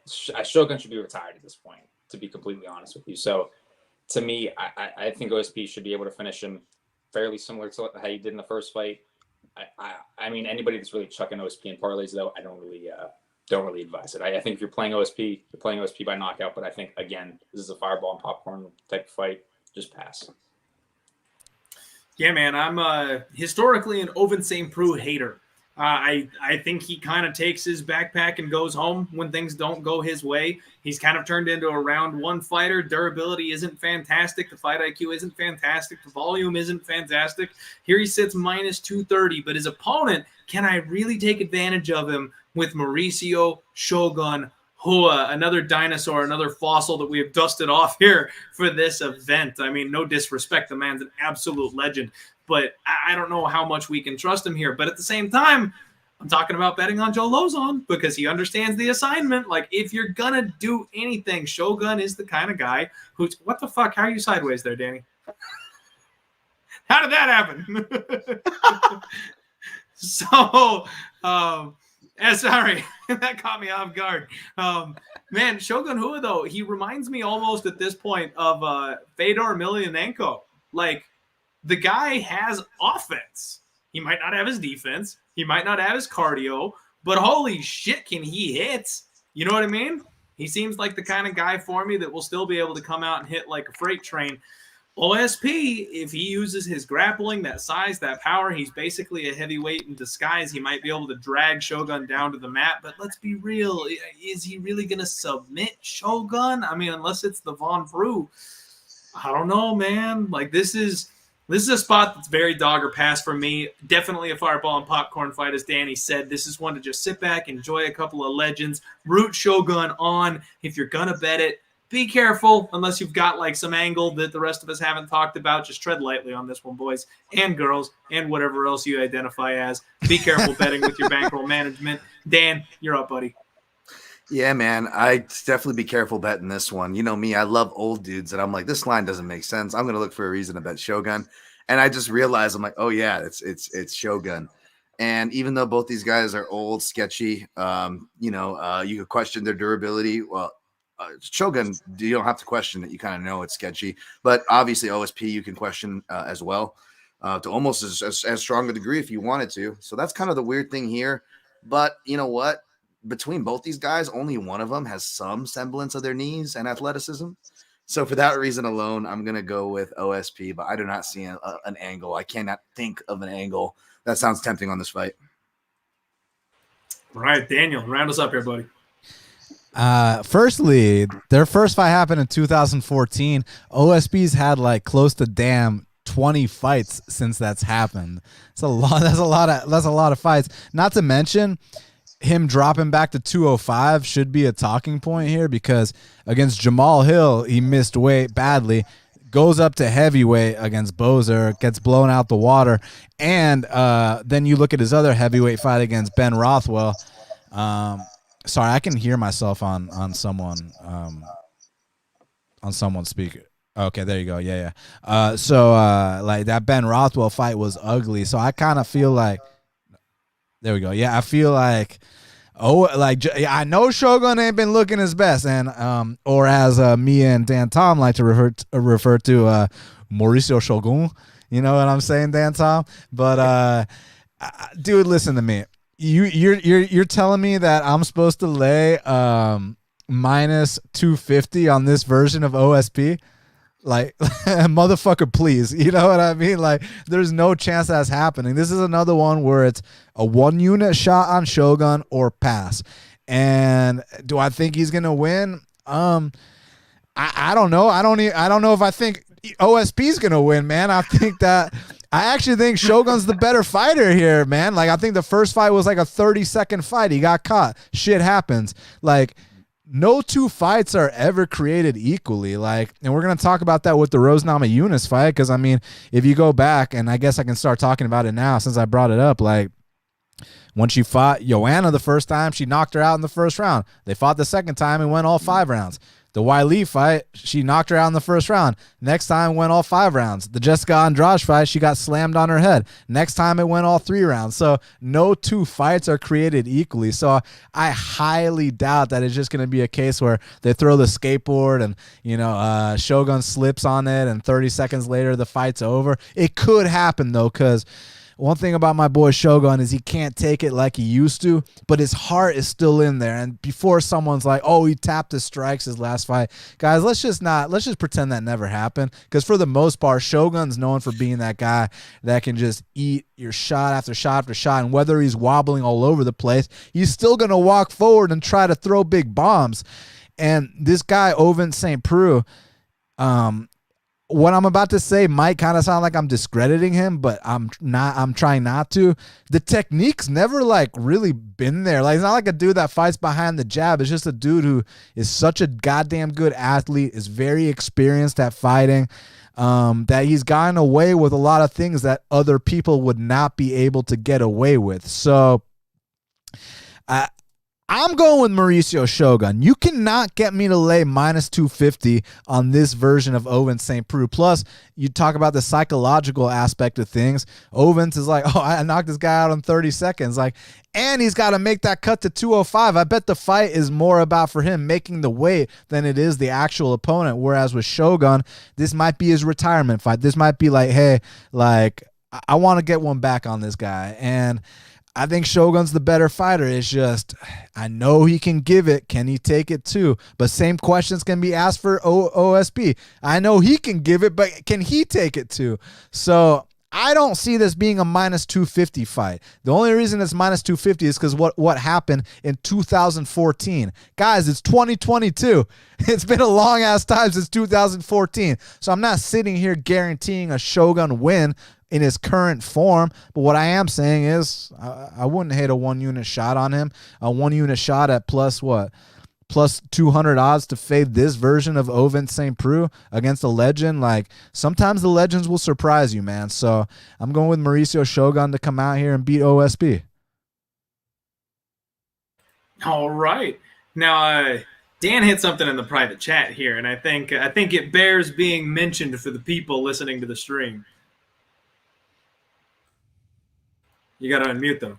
Shogun should be retired at this point, to be completely honest with you. So, to me, I think OSP should be able to finish him fairly similar to how he did in the first fight. I mean, anybody that's really chucking OSP in parlays, though, I don't really advise it. I think if you're playing OSP, you're playing OSP by knockout. But I think, again, this is a fireball and popcorn type of fight. Just pass. Yeah, man, I'm historically an Owen St. Preux hater. I think he kind of takes his backpack and goes home when things don't go his way. He's kind of turned into a round one fighter. Durability isn't fantastic. The fight IQ isn't fantastic. The volume isn't fantastic. Here he sits minus 230, but his opponent, can I really take advantage of him with Mauricio Shogun Rua, another dinosaur, another fossil that we have dusted off here for this event? I mean, no disrespect. The man's an absolute legend. But I don't know how much we can trust him here. But at the same time, I'm talking about betting on Joe Lauzon because he understands the assignment. Like, if you're going to do anything, Shogun is the kind of guy who's – what the fuck? How are you sideways there, Danny? How did that happen? So, sorry. That caught me off guard. Man, Shogun Rua, though, he reminds me almost at this point of Fedor Emelianenko. Like, the guy has offense. He might not have his defense. He might not have his cardio, but holy shit, can he hit? You know what I mean? He seems like the kind of guy for me that will still be able to come out and hit like a freight train. OSP, if he uses his grappling, that size, that power, he's basically a heavyweight in disguise. He might be able to drag Shogun down to the mat, but let's be real. Is he really going to submit Shogun? I mean, unless it's the Von Brew. I don't know, man. Like, this is a spot that's very dog or pass for me. Definitely a fireball and popcorn fight, as Danny said. This is one to just sit back, enjoy a couple of legends, root Shogun on. If you're going to bet it, be careful unless you've got like some angle that the rest of us haven't talked about. Just tread lightly on this one, boys and girls, and whatever else you identify as. Be careful betting with your bankroll management. Dan, you're up, buddy. Yeah, man, I definitely be careful betting this one. You know me, I love old dudes, and I'm like, this line doesn't make sense. I'm gonna look for a reason to bet Shogun, and I just realized I'm like, oh yeah, it's Shogun. And even though both these guys are old, sketchy, you could question their durability. Well, Shogun, you don't have to question it. You kind of know it's sketchy, but obviously OSP you can question as well, to almost as strong a degree if you wanted to. So that's kind of the weird thing here. But you know what? Between both these guys, only one of them has some semblance of their knees and athleticism. So for that reason alone, I'm going to go with OSP, but I do not see an angle. I cannot think of an angle that sounds tempting on this fight. All right, Daniel, round us up here, buddy. Firstly, their first fight happened in 2014. OSP's had like close to 20 fights since that's happened. It's a lot. That's a lot of fights. Not to mention him dropping back to 205 should be a talking point here, because against Jamal Hill, he missed weight badly, goes up to heavyweight against Bozer, gets blown out the water. And then you look at his other heavyweight fight against Ben Rothwell. Sorry, I can hear myself on someone's speaker. Okay, there you go. Yeah. Like that Ben Rothwell fight was ugly. So I kind of feel like, there we go. Yeah, I feel like, I know Shogun ain't been looking his best, and or as me and Dan Tom like to refer to Mauricio Shogun. You know what I'm saying, Dan Tom? But dude, listen to me. You're telling me that I'm supposed to lay minus 250 on this version of OSP? Like, motherfucker, please. You know what I mean? Like, there's no chance that's happening. This is another one where it's a 1-unit shot on Shogun or pass. And do I think he's gonna win? I don't know. I don't know if I think OSP's gonna win, man. I actually think Shogun's the better fighter here, man. Like, I think the first fight was like a 30-second fight. He got caught. Shit happens. Like, no two fights are ever created equally. Like, and we're going to talk about that with the Rose Namajunas fight, because, I mean, if you go back, and I guess I can start talking about it now since I brought it up, like, when she fought Joanna the first time, she knocked her out in the first round. They fought the second time and went all 5 rounds. The Wiley fight, she knocked her out in the first round. Next time went all 5 rounds. The Jessica Andrade fight, she got slammed on her head. Next time it went all 3 rounds. So no two fights are created equally. So I highly doubt that it's just going to be a case where they throw the skateboard and, Shogun slips on it and 30 seconds later the fight's over. It could happen though, because one thing about my boy Shogun is he can't take it like he used to, but his heart is still in there. And before someone's like, oh, he tapped his strikes his last fight, guys, let's just pretend that never happened. Because for the most part, Shogun's known for being that guy that can just eat your shot after shot after shot. And whether he's wobbling all over the place, he's still going to walk forward and try to throw big bombs. And this guy, Ovin St. Preux, what I'm about to say might kind of sound like I'm discrediting him, but I'm trying not to. The technique's never like really been there. Like, it's not like a dude that fights behind the jab. It's just a dude who is such a goddamn good athlete, is very experienced at fighting, that he's gotten away with a lot of things that other people would not be able to get away with. So I'm going with Mauricio Shogun. You cannot get me to lay minus 250 on this version of Ovin St. Preux. Plus, you talk about the psychological aspect of things. Ovins is like, oh, I knocked this guy out in 30 seconds. Like, and he's got to make that cut to 205. I bet the fight is more about for him making the weight than it is the actual opponent. Whereas with Shogun, this might be his retirement fight. This might be like, hey, like, I want to get one back on this guy. And I think Shogun's the better fighter. It's just, I know he can give it. Can he take it too? But same questions can be asked for OSP. I know he can give it, but can he take it too? So I don't see this being a minus 250 fight. The only reason it's minus 250 is because what happened in 2014. Guys, it's 2022. It's been a long ass time since 2014. So I'm not sitting here guaranteeing a Shogun win in his current form. But what I am saying is I wouldn't hate a 1 unit shot on him. A 1 unit shot at plus 200 odds to fade this version of Ovince St. Preux against a legend. Like, sometimes the legends will surprise you, man. So I'm going with Mauricio Shogun to come out here and beat OSP. All right. Now, Dan hit something in the private chat here, and I think it bears being mentioned for the people listening to the stream. You got to unmute them.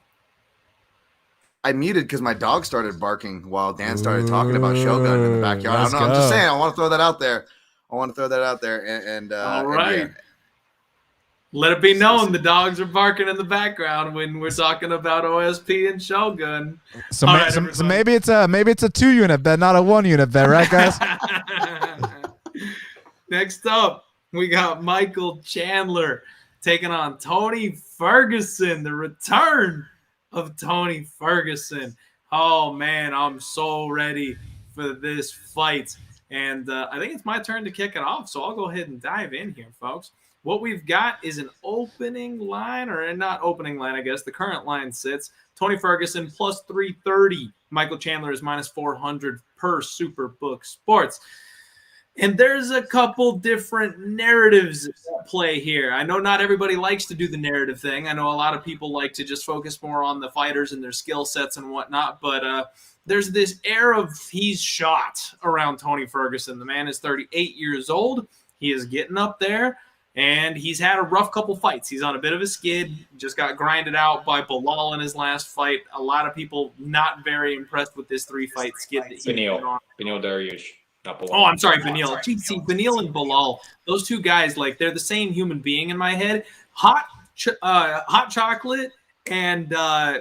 I muted because my dog started barking while Dan started talking about Shogun in the backyard. Let's I'm go. just saying, I want to throw that out there. And All right. And Let it be known the dogs are barking in the background when we're talking about OSP and Shogun. So, All right, so maybe it's a 2 unit bet, not a 1 unit bet, right, guys? Next up, we got Michael Chandler taking on Tony Ferguson, the return of Tony Ferguson. Oh, man, I'm so ready for this fight. And I think it's my turn to kick it off, so I'll go ahead and dive in here, folks. What we've got is an opening line, or not opening line, I guess. The current line sits Tony Ferguson plus 330. Michael Chandler is minus 400 per Superbook Sports. And there's a couple different narratives at play here. I know not everybody likes to do the narrative thing. I know a lot of people like to just focus more on the fighters and their skill sets and whatnot. But there's this air of he's shot around Tony Ferguson. The man is 38 years old. He is getting up there, and he's had a rough couple fights. He's on a bit of a skid. Just got grinded out by Bilal in his last fight. A lot of people not very impressed with this 3-fight skid that he been on. Beneil Dariush. Oh, I'm sorry, Beneil. See, Beneil and Bilal, those two guys, like, they're the same human being in my head. Hot Chocolate and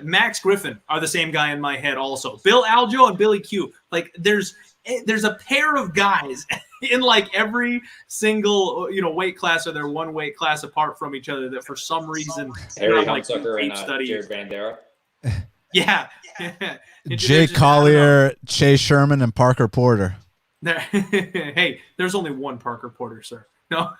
Max Griffin are the same guy in my head also. Bill Aljo and Billy Q. Like, there's a pair of guys in, like, every single, weight class, or they're one weight class apart from each other that for some reason Harry like Hunsucker and studies. Jared Bandera. Yeah. Jay Collier, Chase Sherman, and Parker Porter. Hey, there's only one Parker Porter, sir. No.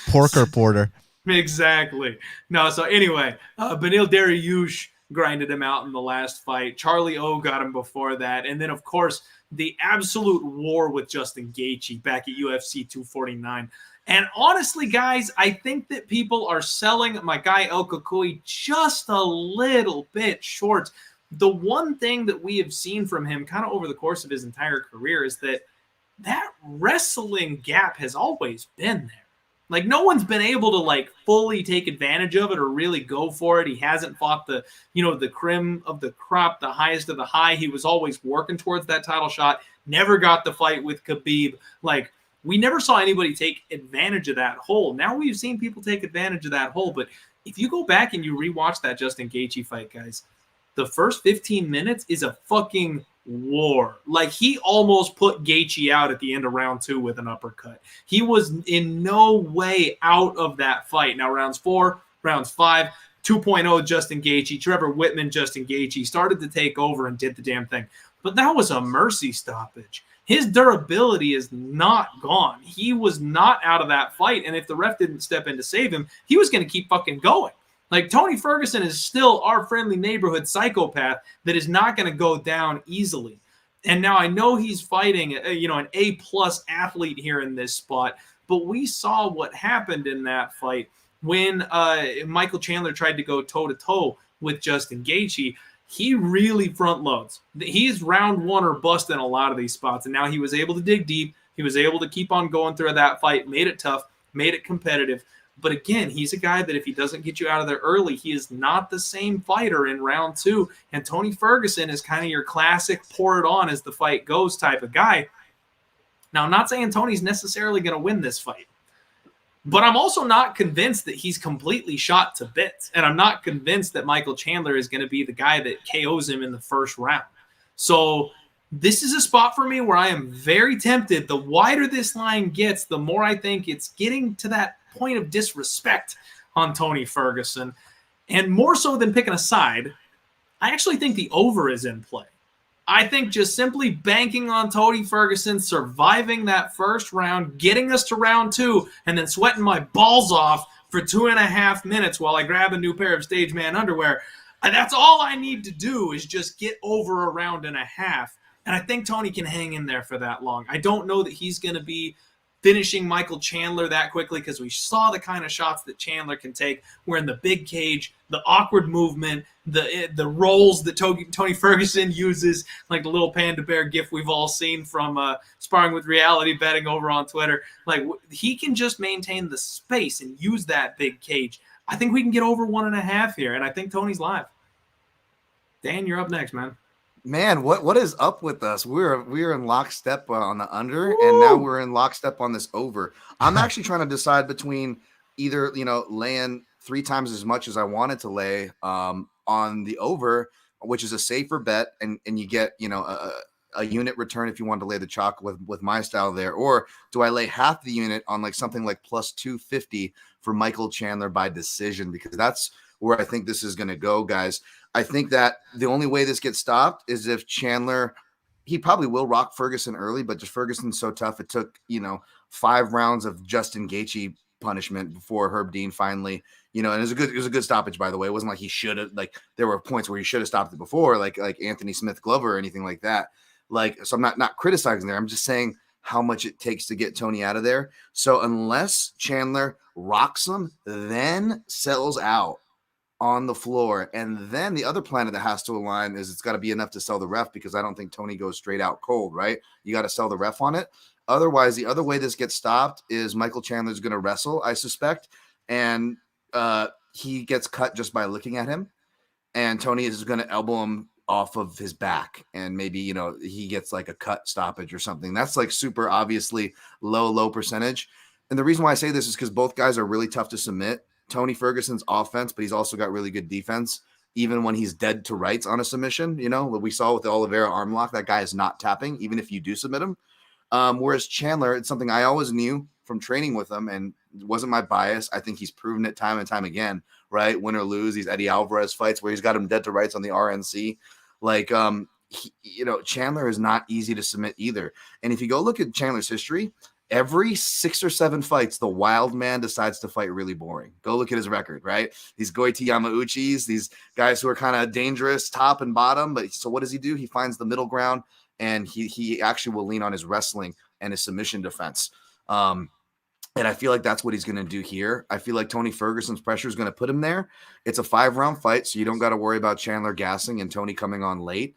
Porker Porter. Exactly. No, so anyway, Beneil Dariush grinded him out in the last fight. Charlie O got him before that. And then, of course, the absolute war with Justin Gaethje back at UFC 249. And honestly, guys, I think that people are selling my guy El Kukui just a little bit short. The one thing that we have seen from him kind of over the course of his entire career is that wrestling gap has always been there. Like, no one's been able to, like, fully take advantage of it or really go for it. He hasn't fought the cream of the crop, the highest of the high. He was always working towards that title shot, never got the fight with Khabib. Like, we never saw anybody take advantage of that hole. Now we've seen people take advantage of that hole. But if you go back and you rewatch that Justin Gaethje fight, guys, the first 15 minutes is a fucking war. Like, he almost put Gaethje out at the end of round 2 with an uppercut. He was in no way out of that fight. Now, rounds 4, rounds 5, 2.0 Justin Gaethje, Trevor Whitman, Justin Gaethje started to take over and did the damn thing. But that was a mercy stoppage. His durability is not gone. He was not out of that fight. And if the ref didn't step in to save him, he was going to keep fucking going. Like, Tony Ferguson is still our friendly neighborhood psychopath that is not going to go down easily. And now I know he's fighting, an A-plus athlete here in this spot, but we saw what happened in that fight when Michael Chandler tried to go toe-to-toe with Justin Gaethje. He really front loads. He's round 1 or bust in a lot of these spots, and now he was able to dig deep. He was able to keep on going through that fight, made it tough, made it competitive. But again, he's a guy that if he doesn't get you out of there early, he is not the same fighter in round 2. And Tony Ferguson is kind of your classic pour it on as the fight goes type of guy. Now, I'm not saying Tony's necessarily going to win this fight, But I'm also not convinced that he's completely shot to bits. And I'm not convinced that Michael Chandler is going to be the guy that KOs him in the first round. So this is a spot for me where I am very tempted. The wider this line gets, the more I think it's getting to that point of disrespect on Tony Ferguson. And more so than picking a side, I actually think the over is in play. I think just simply banking on Tony Ferguson, surviving that first round, getting us to round 2, and then sweating my balls off for 2.5 minutes while I grab a new pair of stage man underwear. That's all I need to do is just get over a round and a half. And I think Tony can hang in there for that long. I don't know that he's going to be finishing Michael Chandler that quickly because we saw the kind of shots that Chandler can take. We're in the big cage, the awkward movement, the rolls that Tony Ferguson uses, like the little panda bear gif we've all seen from Sparring with Reality betting over on Twitter. Like, he can just maintain the space and use that big cage. I think we can get over 1.5 here, and I think Tony's live. Dan, you're up next, man. Man, what is up with us? We're in lockstep on the under, and now we're in lockstep on this over. I'm actually trying to decide between either, laying 3 times as much as I wanted to lay on the over, which is a safer bet, and you get a unit return if you want to lay the chalk with my style there, or do I lay half the unit on like something like plus 250 for Michael Chandler by decision, because that's where I think this is going to go, guys. I think that the only way this gets stopped is if Chandler, he probably will rock Ferguson early, but just Ferguson's so tough. It took, 5 rounds of Justin Gaethje punishment before Herb Dean finally, and it was a good stoppage, by the way. It wasn't like he should have, like, there were points where he should have stopped it before, like Anthony Smith Glover or anything like that. Like, so I'm not criticizing there. I'm just saying how much it takes to get Tony out of there. So unless Chandler rocks him, then sells out on the floor, and then the other planet that has to align is it's got to be enough to sell the ref, because I don't think Tony goes straight out cold, right? You got to sell the ref on it. Otherwise, the other way this gets stopped is Michael Chandler's going to wrestle, I suspect, and he gets cut just by looking at him, and Tony is going to elbow him off of his back, and maybe he gets like a cut stoppage or something. That's like super obviously low percentage. And the reason why I say this is because both guys are really tough to submit. Tony Ferguson's offense, but he's also got really good defense, even when he's dead to rights on a submission. What we saw with the Oliveira arm lock, that guy is not tapping, even if you do submit him. Whereas Chandler, it's something I always knew from training with him, and it wasn't my bias. I think he's proven it time and time again, right? Win or lose, these Eddie Alvarez fights where he's got him dead to rights on the RNC. Like, Chandler is not easy to submit either. And if you go look at Chandler's history, every 6 or 7 fights, the wild man decides to fight really boring. Go look at his record, right? These Goiti Yamauchis, these guys who are kind of dangerous top and bottom. But so what does he do? He finds the middle ground, and he actually will lean on his wrestling and his submission defense. And I feel like that's what he's going to do here. I feel like Tony Ferguson's pressure is going to put him there. It's a 5-round fight, so you don't got to worry about Chandler gassing and Tony coming on late.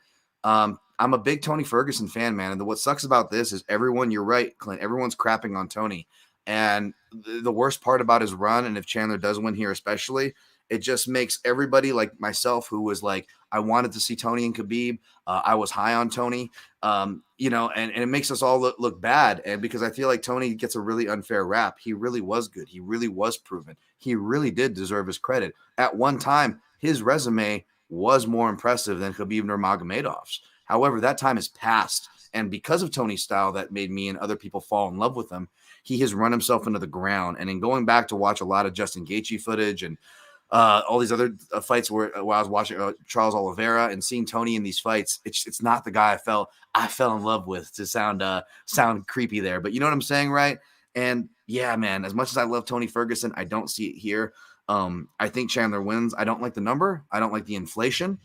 I'm a big Tony Ferguson fan, man. And what sucks about this is you're right, Clint, everyone's crapping on Tony. And the worst part about his run, and if Chandler does win here especially, it just makes everybody like myself, who was like, I wanted to see Tony and Khabib. I was high on Tony, and it makes us all look bad. And because I feel like Tony gets a really unfair rap. He really was good. He really was proven. He really did deserve his credit. At one time, his resume was more impressive than Khabib Nurmagomedov's. However, that time has passed, and because of Tony's style that made me and other people fall in love with him, he has run himself into the ground. And in going back to watch a lot of Justin Gaethje footage and all these other fights where I was watching Charles Oliveira and seeing Tony in these fights, it's not the guy I fell in love with, to sound creepy there, but you know what I'm saying, right? And yeah, man, as much as I love Tony Ferguson, I don't see it here. I think Chandler wins. I don't like the number. I don't like the inflation.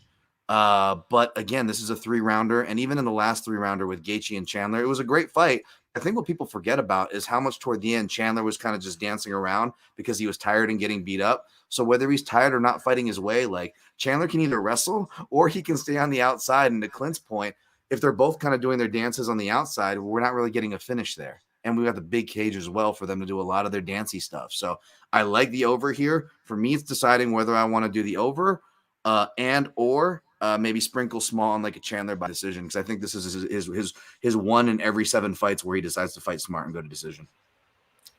But again, this is a 3-rounder, and even in the last 3-rounder with Gaethje and Chandler, it was a great fight. I think what people forget about is how much toward the end Chandler was kind of just dancing around because he was tired and getting beat up. So whether he's tired or not fighting his way, like, Chandler can either wrestle or he can stay on the outside. And to Clint's point, if they're both kind of doing their dances on the outside, we're not really getting a finish there. And we got the big cage as well for them to do a lot of their dancey stuff. So I like the over here. For me, it's deciding whether I want to do the over or maybe sprinkle small on like a Chandler by decision, because I think this is his 1 in every 7 fights where he decides to fight smart and go to decision.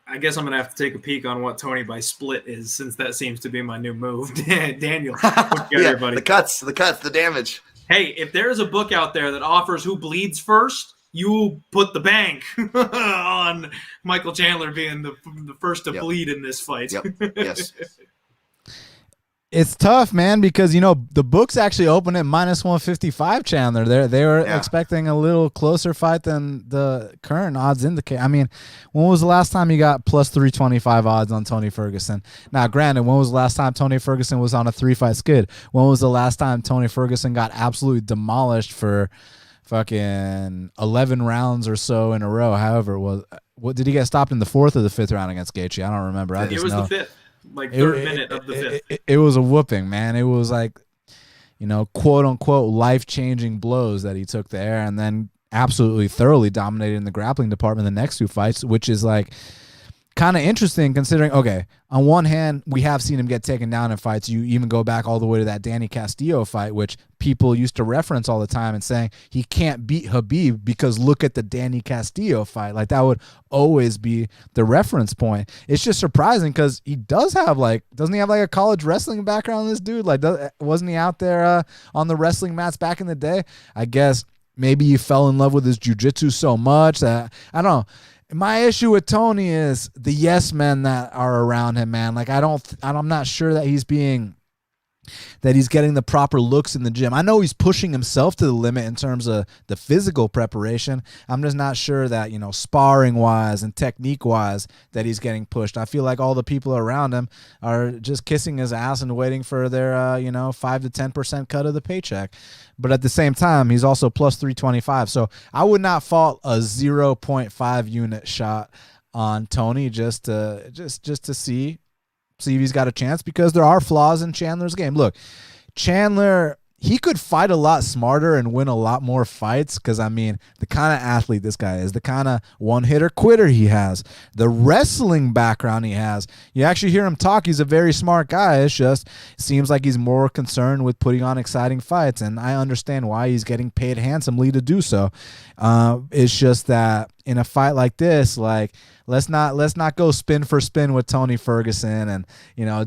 I guess I'm going to have to take a peek on what Tony by split is, since that seems to be my new move. Daniel, what you got here, buddy? The cuts, the damage. Hey, if there's a book out there that offers who bleeds first, you put the bank on Michael Chandler being the first to bleed in this fight. Yep. Yes. It's tough, man, because the books actually open at -155 Chandler. They were expecting a little closer fight than the current odds indicate. I mean, when was the last time you got +325 odds on Tony Ferguson? Now, granted, when was the last time Tony Ferguson was on a 3-fight skid? When was the last time Tony Ferguson got absolutely demolished for fucking 11 rounds or so in a row? However, it was, what did he get stopped in the 4th or the 5th round against Gaethje? I don't remember. It was the 5th. Like third minute of the 5th. It was a whooping, man. It was like, quote unquote life-changing blows that he took there, and then absolutely thoroughly dominated in the grappling department the next 2 fights, which is like kind of interesting considering, okay, on one hand, we have seen him get taken down in fights. You even go back all the way to that Danny Castillo fight, which people used to reference all the time and saying he can't beat Khabib because look at the Danny Castillo fight. Like, that would always be the reference point. It's just surprising because he does have doesn't he have like a college wrestling background, this dude? Like, wasn't he out there on the wrestling mats back in the day? I guess maybe he fell in love with his jiu-jitsu so much that, I don't know. My issue with Tony is the yes men that are around him, man. Like, I'm not sure that he's getting the proper looks in the gym. I know he's pushing himself to the limit in terms of the physical preparation. I'm just not sure that, sparring wise and technique wise that he's getting pushed. I feel like all the people around him are just kissing his ass and waiting for their, 5 to 10% cut of the paycheck. But at the same time, he's also +325. So I would not fault a 0.5 unit shot on Tony just to see if he's got a chance, because there are flaws in Chandler's game. Look, Chandler, he could fight a lot smarter and win a lot more fights because, I mean, the kind of athlete this guy is, the kind of one-hitter quitter he has, the wrestling background he has. You actually hear him talk. He's a very smart guy. It's just seems like he's more concerned with putting on exciting fights, and I understand why he's getting paid handsomely to do so. It's just that in a fight like this, like, let's not go spin for spin with Tony Ferguson, and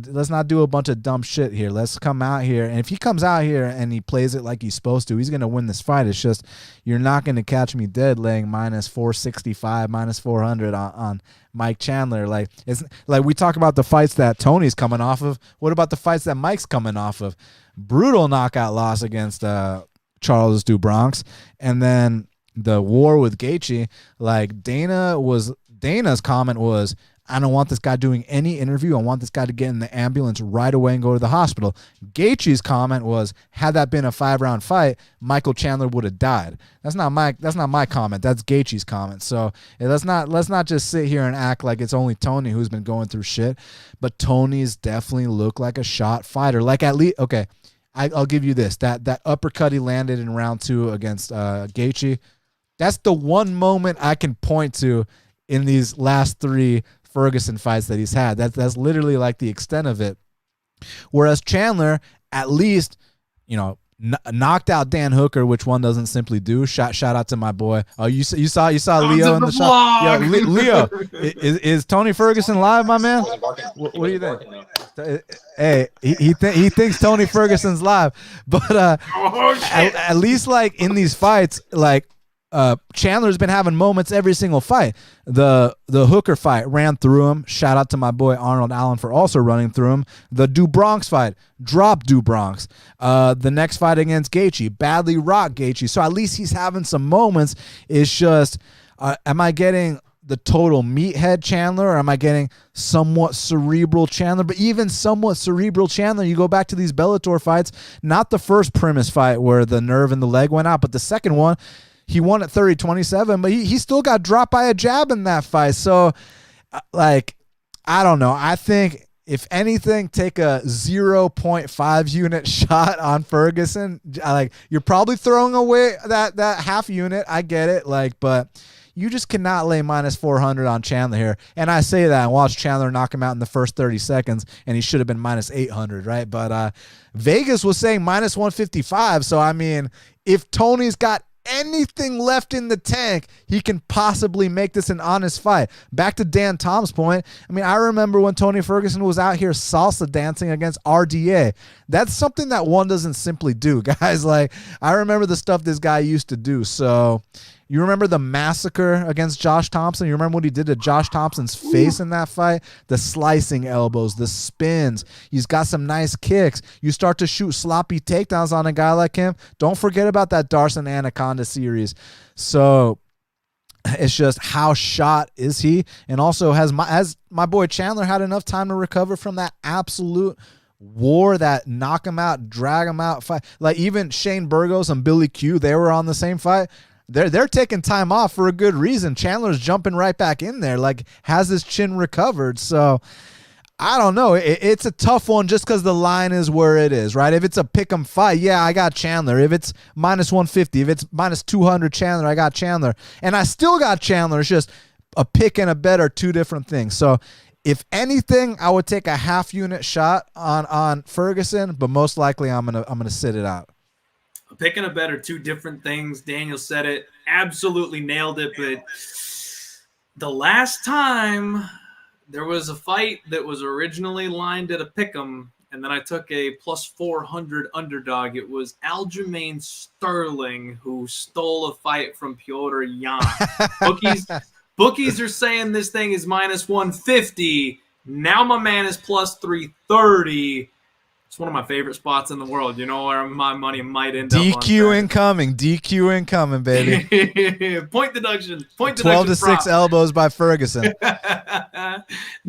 let's not do a bunch of dumb shit here. Let's come out here, and if he comes out here and he plays it like he's supposed to, he's gonna win this fight. It's just you're not gonna catch me dead laying -465, -400 on Mike Chandler. Like, it's like we talk about the fights that Tony's coming off of. What about the fights that Mike's coming off of? Brutal knockout loss against Charles Du Bronx, and then the war with Gaethje. Like, Dana's comment was, I don't want this guy doing any interview. I want this guy to get in the ambulance right away and go to the hospital. Gaethje's comment was, had that been a 5-round fight, Michael Chandler would have died. That's not my comment. That's Gaethje's comment. So let's not just sit here and act like it's only Tony who's been going through shit. But Tony's definitely looked like a shot fighter. Like, at least, okay, I'll give you this. That uppercut he landed in round 2 against Gaethje, that's the one moment I can point to in these last 3 Ferguson fights that he's had. That's literally like the extent of it. Whereas Chandler, at least, knocked out Dan Hooker, which one doesn't simply do. Shout out to my boy. Oh, you saw Leo in the shot. Yeah, Leo, is Tony Ferguson live, my man? What do you think? Hey, he thinks Tony Ferguson's live, but at least like in these fights, like, Chandler's been having moments every single fight. The Hooker fight ran through him. Shout out to my boy Arnold Allen for also running through him. The Du Bronx fight dropped Du Bronx. The next fight against Gaethje badly rocked Gaethje. So at least he's having some moments. It's just, am I getting the total meathead Chandler, or am I getting somewhat cerebral Chandler? But even somewhat cerebral Chandler, you go back to these Bellator fights, not the first Primus fight where the nerve in the leg went out, but the second one, he won at 30-27, but he still got dropped by a jab in that fight. So, like, I don't know. I think, if anything, take a 0.5 unit shot on Ferguson. Like, you're probably throwing away that half unit. I get it. Like, but you just cannot lay -400 on Chandler here. And I say that and watch Chandler knock him out in the first 30 seconds, and he should have been -800, right? But Vegas was saying -155. So, I mean, if Tony's got anything left in the tank, he can possibly make this an honest fight. Back to Dan Tom's point, I mean, I remember when Tony Ferguson was out here salsa dancing against RDA. That's something that one doesn't simply do, guys. Like, I remember the stuff this guy used to do. So you remember the massacre against Josh Thompson? You remember what he did to Josh Thompson's face in that fight? The slicing elbows, the spins. He's got some nice kicks. You start to shoot sloppy takedowns on a guy like him. Don't forget about that Darson Anaconda series. So it's just, how shot is he? And also, has my boy Chandler had enough time to recover from that absolute war, that knock him out, drag him out fight? Like, even Shane Burgos and Billy Q, they were on the same fight. They're taking time off for a good reason. Chandler's jumping right back in there. Like, has his chin recovered? So I don't know. It's a tough one just because the line is where it is, right? If it's a pick 'em fight, yeah, I got Chandler. If it's minus 150, if it's minus 200 Chandler, I got Chandler. And I still got Chandler. It's just a pick and a bet are two different things. So if anything, I would take a half unit shot on Ferguson, but most likely I'm gonna sit it out. A pick and a bet are two different things. Daniel said it. Absolutely nailed it. But the last time there was a fight that was originally lined at a pick'em, and then I took a plus 400 underdog. It was Aljamain Sterling who stole a fight from Piotr Jan. Bookies are saying this thing is minus 150. Now my man is plus 330. It's one of my favorite spots in the world. You know where my money might end up. DQ incoming, baby. Point deduction. 12 to 6 elbows by Ferguson.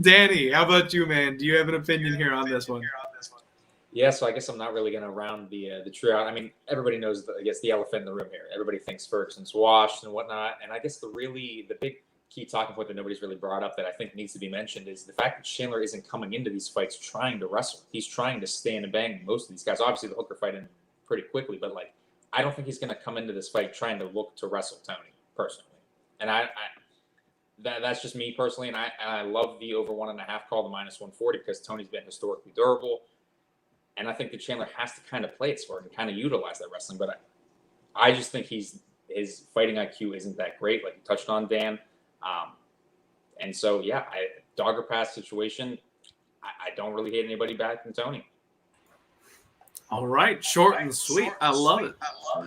Danny, how about you, man? Do you have an opinion here on this one? Yeah, so I guess I'm not really going to round the trio out. I mean, everybody knows, the elephant in the room here. Everybody thinks Ferguson's washed and whatnot. And I guess the big key talking point that nobody's really brought up that I think needs to be mentioned is the fact that Chandler isn't coming into these fights trying to wrestle. He's trying to stand and bang most of these guys. Obviously, the Hooker fight in pretty quickly, but like, I don't think he's going to come into this fight trying to look to wrestle Tony personally. And that's just me personally. And I love the over 1.5 call, the minus 140, because Tony's been historically durable. And I think that Chandler has to kind of play it smart and kind of utilize that wrestling. But I just think his fighting IQ isn't that great, like you touched on, Dan. And so, yeah, dogger pass situation. I don't really hate anybody back than Tony. All right, short and sweet. I love it.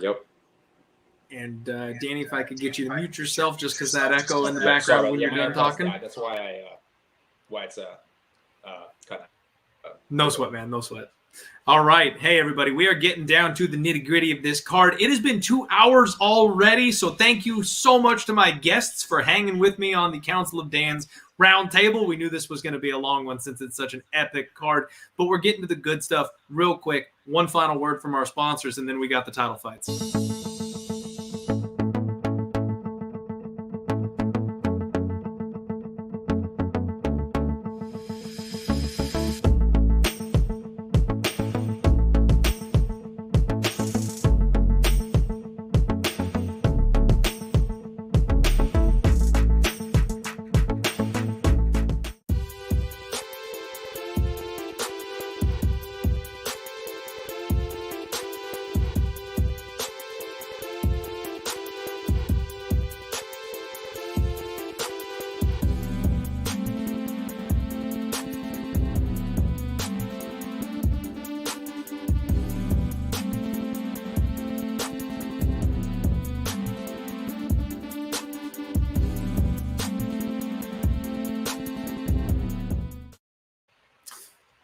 Yep. And Danny, if I could get you to mute yourself, just because that echo in the background when you're done talking. That's why it's cut. No sweat, man. No sweat. All right. Hey, everybody. We are getting down to the nitty-gritty of this card. It has been 2 hours already, so thank you so much to my guests for hanging with me on the Council of Dan's roundtable. We knew this was going to be a long one since it's such an epic card, but we're getting to the good stuff real quick. One final word from our sponsors, and then we got the title fights.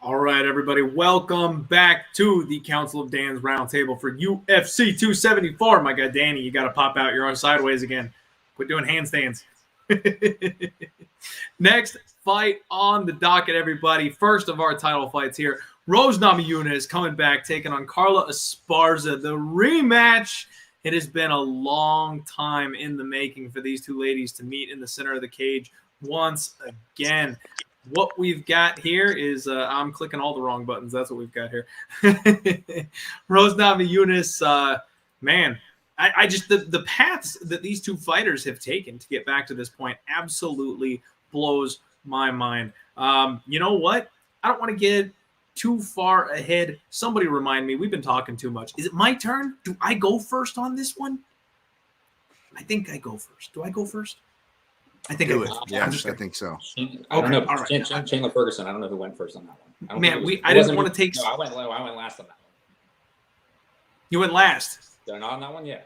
All right, everybody, welcome back to the Council of Dan's Roundtable for UFC 274. My guy, Danny, you got to pop out your own sideways again. Quit doing handstands. Next fight on the docket, everybody. First of our title fights here. Rose Namajunas coming back, taking on Carla Esparza. The rematch. It has been a long time in the making for these two ladies to meet in the center of the cage once again. What we've got here is I'm clicking all the wrong buttons. That's what we've got here. Rose Namajunas, man, I just the paths that these two fighters have taken to get back to this point absolutely blows my mind. You know what? I don't want to get too far ahead. Somebody remind me. We've been talking too much. Is it my turn? Do I go first on this one? I think I go first. Do I go first? I think Do I it. go. Yes, I think so. I don't know. all right. Chandler Ferguson. I don't know who went first on that one. I don't Man, think it was- I it didn't wasn't want me. to take. No, I went last on that one. You went last. Did I not on that one? Yeah.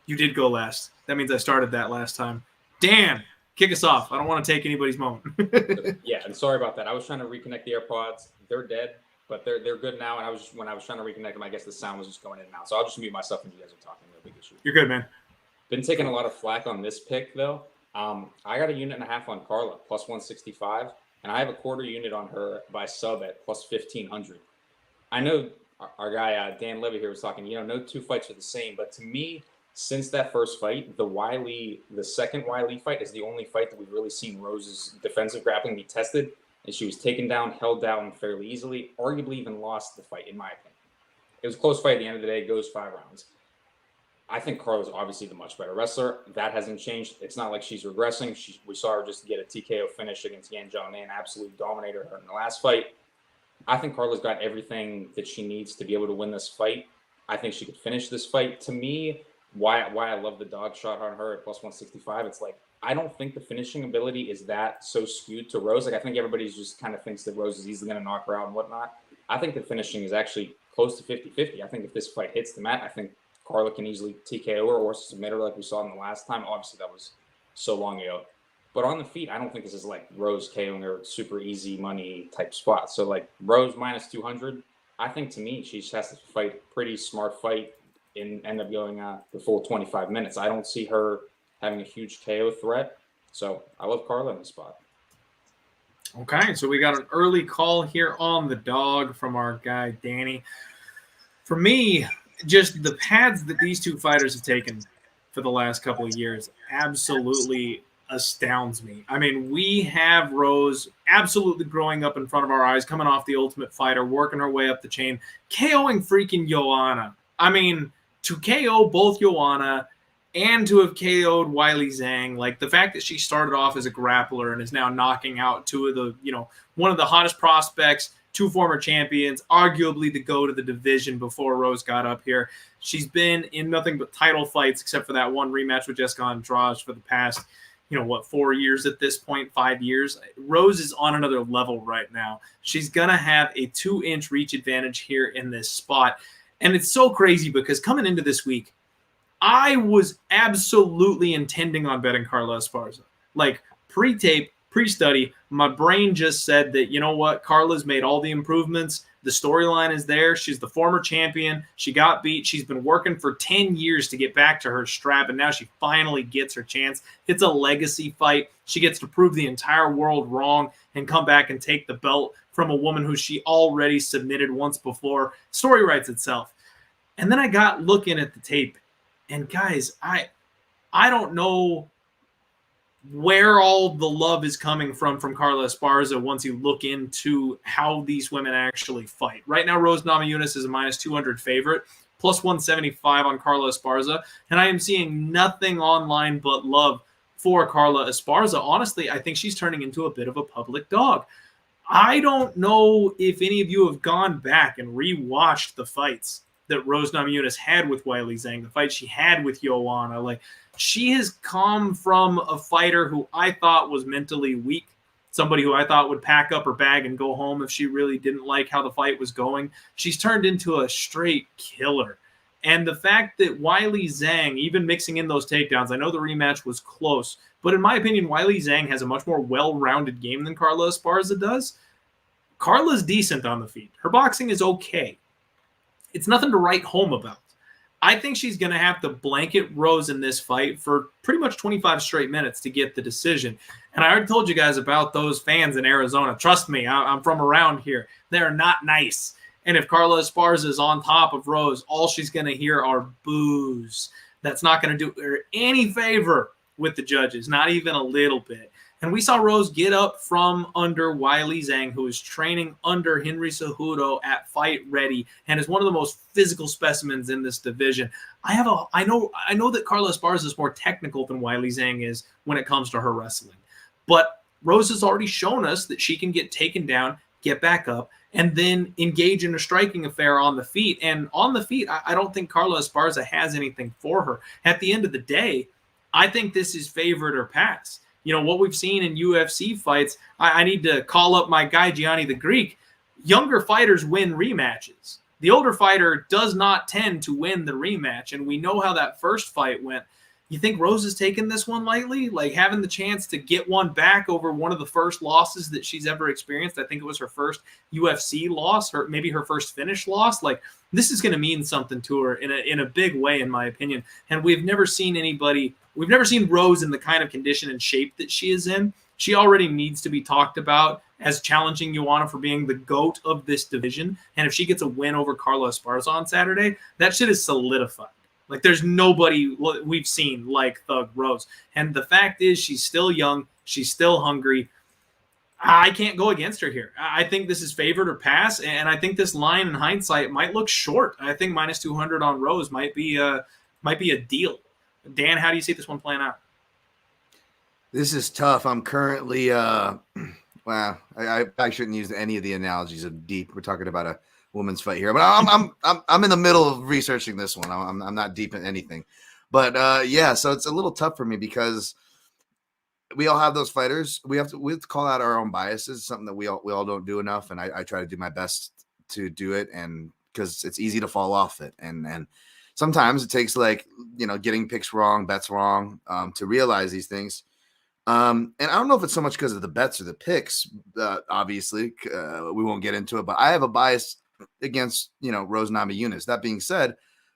You did go last. That means I started that last time. Dan, kick us off. I don't want to take anybody's moment. Yeah, and sorry about that. I was trying to reconnect the AirPods. They're dead, but they're good now. And when I was trying to reconnect them, I guess the sound was just going in and out. So I'll just mute myself when you guys are talking. No big issue. You're good, man. Been taking a lot of flack on this pick though. I got a unit and a half on Carla plus 165, and I have a quarter unit on her by sub at plus 1500. I know our guy Dan Levy here was talking. No two fights are the same, but to me, since that first fight, the second Wiley fight is the only fight that we've really seen Rose's defensive grappling be tested, and she was taken down, held down fairly easily, arguably even lost the fight in my opinion. It was a close fight at the end of the day. It goes 5 rounds. I think Carla's obviously the much better wrestler. That hasn't changed. It's not like she's regressing. We saw her just get a TKO finish against Yan Zhao and absolutely dominated her in the last fight. I think Carla's got everything that she needs to be able to win this fight. I think she could finish this fight. To me, why I love the dog shot on her at plus 165, it's like, I don't think the finishing ability is that so skewed to Rose. Like, I think everybody's just kind of thinks that Rose is easily going to knock her out and whatnot. I think the finishing is actually close to 50-50. I think if this fight hits the mat, I think Carla can easily TKO her or submit her like we saw in the last time. Obviously, that was so long ago. But on the feet, I don't think this is like Rose KOing her super easy money type spot. So like Rose minus 200, I think to me, she just has to fight a pretty smart fight and end up going the full 25 minutes. I don't see her having a huge KO threat. So I love Carla in the spot. Okay, so we got an early call here on the dog from our guy, Danny. For me, just the pads that these two fighters have taken for the last couple of years absolutely astounds me. I mean, we have Rose absolutely growing up in front of our eyes, coming off the Ultimate Fighter, working her way up the chain, KOing freaking Joanna. I mean, to KO both Joanna and to have KO'd Wiley Zhang, like the fact that she started off as a grappler and is now knocking out two of the, one of the hottest prospects, two former champions, arguably the go to the division before Rose got up here. She's been in nothing but title fights except for that one rematch with Jessica Andrade for the past, 4 years at this point, 5 years. Rose is on another level right now. She's going to have a 2-inch reach advantage here in this spot. And it's so crazy because coming into this week, I was absolutely intending on betting Carla Esparza. Like pre-tape, pre-study, my brain just said that, you know what, Carla's made all the improvements. The storyline is there. She's the former champion. She got beat. She's been working for 10 years to get back to her strap, and now she finally gets her chance. It's a legacy fight. She gets to prove the entire world wrong and come back and take the belt from a woman who she already submitted once before. Story writes itself. And then I got looking at the tape, and guys, I don't know where all the love is coming from Carla Esparza once you look into how these women actually fight. Right now, Rose Namajunas is a minus 200 favorite, plus 175 on Carla Esparza, and I am seeing nothing online but love for Carla Esparza. Honestly, I think she's turning into a bit of a public dog. I don't know if any of you have gone back and rewatched the fights that Rose Namajunas had with Wiley Zhang, the fight she had with Joanna. Like, she has come from a fighter who I thought was mentally weak, somebody who I thought would pack up her bag and go home if she really didn't like how the fight was going. She's turned into a straight killer. And the fact that Wiley Zhang, even mixing in those takedowns, I know the rematch was close, but in my opinion, Wiley Zhang has a much more well-rounded game than Carla Esparza does. Carla's decent on the feet. Her boxing is okay. It's nothing to write home about. I think she's going to have to blanket Rose in this fight for pretty much 25 straight minutes to get the decision. And I already told you guys about those fans in Arizona. Trust me, I'm from around here. They're not nice. And if Carla Esparza is on top of Rose, all she's going to hear are boos. That's not going to do her any favor with the judges, not even a little bit. And we saw Rose get up from under Wiley Zhang, who is training under Henry Cejudo at Fight Ready and is one of the most physical specimens in this division. I know that Carla Esparza is more technical than Wiley Zhang is when it comes to her wrestling. But Rose has already shown us that she can get taken down, get back up, and then engage in a striking affair on the feet. And on the feet, I don't think Carla Esparza has anything for her. At the end of the day, I think this is favorite or pass. What we've seen in UFC fights, I need to call up my guy, Gianni the Greek. Younger fighters win rematches. The older fighter does not tend to win the rematch, and we know how that first fight went. You think Rose is taking this one lightly? Like having the chance to get one back over one of the first losses that she's ever experienced. I think it was her first UFC loss, or maybe her first finish loss. Like this is going to mean something to her in a big way, in my opinion. And we've never seen Rose in the kind of condition and shape that she is in. She already needs to be talked about as challenging Joanna for being the GOAT of this division. And if she gets a win over Carla Esparza on Saturday, that shit is solidified. Like there's nobody we've seen like Thug Rose. And the fact is she's still young. She's still hungry. I can't go against her here. I think this is favored or pass. And I think this line in hindsight might look short. I think minus 200 on Rose might be a deal. Dan, how do you see this one playing out? This is tough. I'm currently well, I shouldn't use any of the analogies of deep. We're talking about a women's fight here, but I'm in the middle of researching this one. I'm not deep in anything, but yeah. So it's a little tough for me because we all have those fighters. We have to call out our own biases. Something that we all don't do enough, and I try to do my best to do it, and because it's easy to fall off it, and sometimes it takes getting picks wrong, bets wrong, to realize these things. And I don't know if it's so much because of the bets or the picks. Obviously, we won't get into it, but I have a bias against Rose Namajunas. That being said,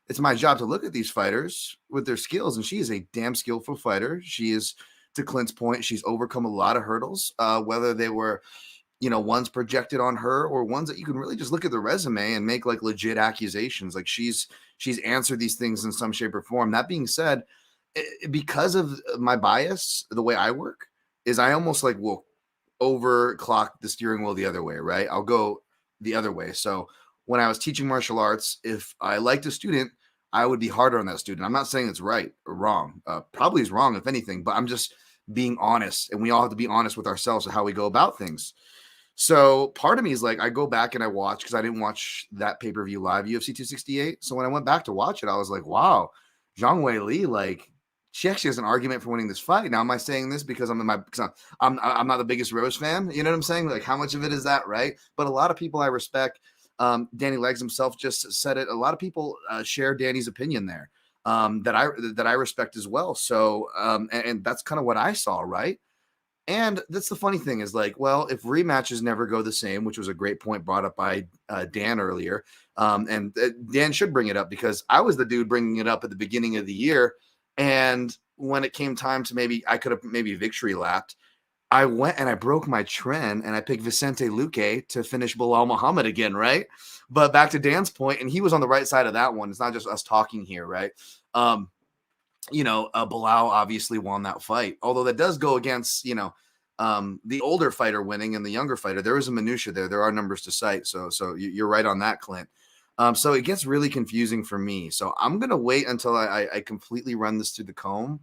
it's my job to look at these fighters with their skills, and she is a damn skillful fighter. She is, to Clint's point, she's overcome a lot of hurdles, whether they were ones projected on her or ones that you can really just look at the resume and make like legit accusations. Like she's answered these things in some shape or form. That being said, because of my bias, the way I work is I almost will overclock the steering wheel the other way, right? I'll go the other way. So when I was teaching martial arts, if I liked a student, I would be harder on that student. I'm not saying it's right or wrong. Probably is wrong, if anything, but I'm just being honest, and we all have to be honest with ourselves of how we go about things. So part of me is I go back and I watch, because I didn't watch that pay-per-view live, UFC 268. So when I went back to watch it, I was like, wow, Zhang Wei Li, she actually has an argument for winning this fight. Now, am I saying this because I'm not the biggest Rose fan? You know what I'm saying? Like, how much of it is that, right? But a lot of people I respect, Danny Legs himself just said it. A lot of people share Danny's opinion there that I respect as well. So, and that's kind of what I saw, right? And that's the funny thing is well, if rematches never go the same, which was a great point brought up by Dan earlier, and Dan should bring it up because I was the dude bringing it up at the beginning of the year. And when it came time to I could have victory lapped, I went and I broke my trend and I picked Vicente Luque to finish Bilal Muhammad again, right? But back to Dan's point, and he was on the right side of that one. It's not just us talking here, right? Bilal obviously won that fight, although that does go against, the older fighter winning and the younger fighter. There is a minutia there. There are numbers to cite. So you're right on that, Clint. So it gets really confusing for me. So I'm going to wait until I completely run this through the comb.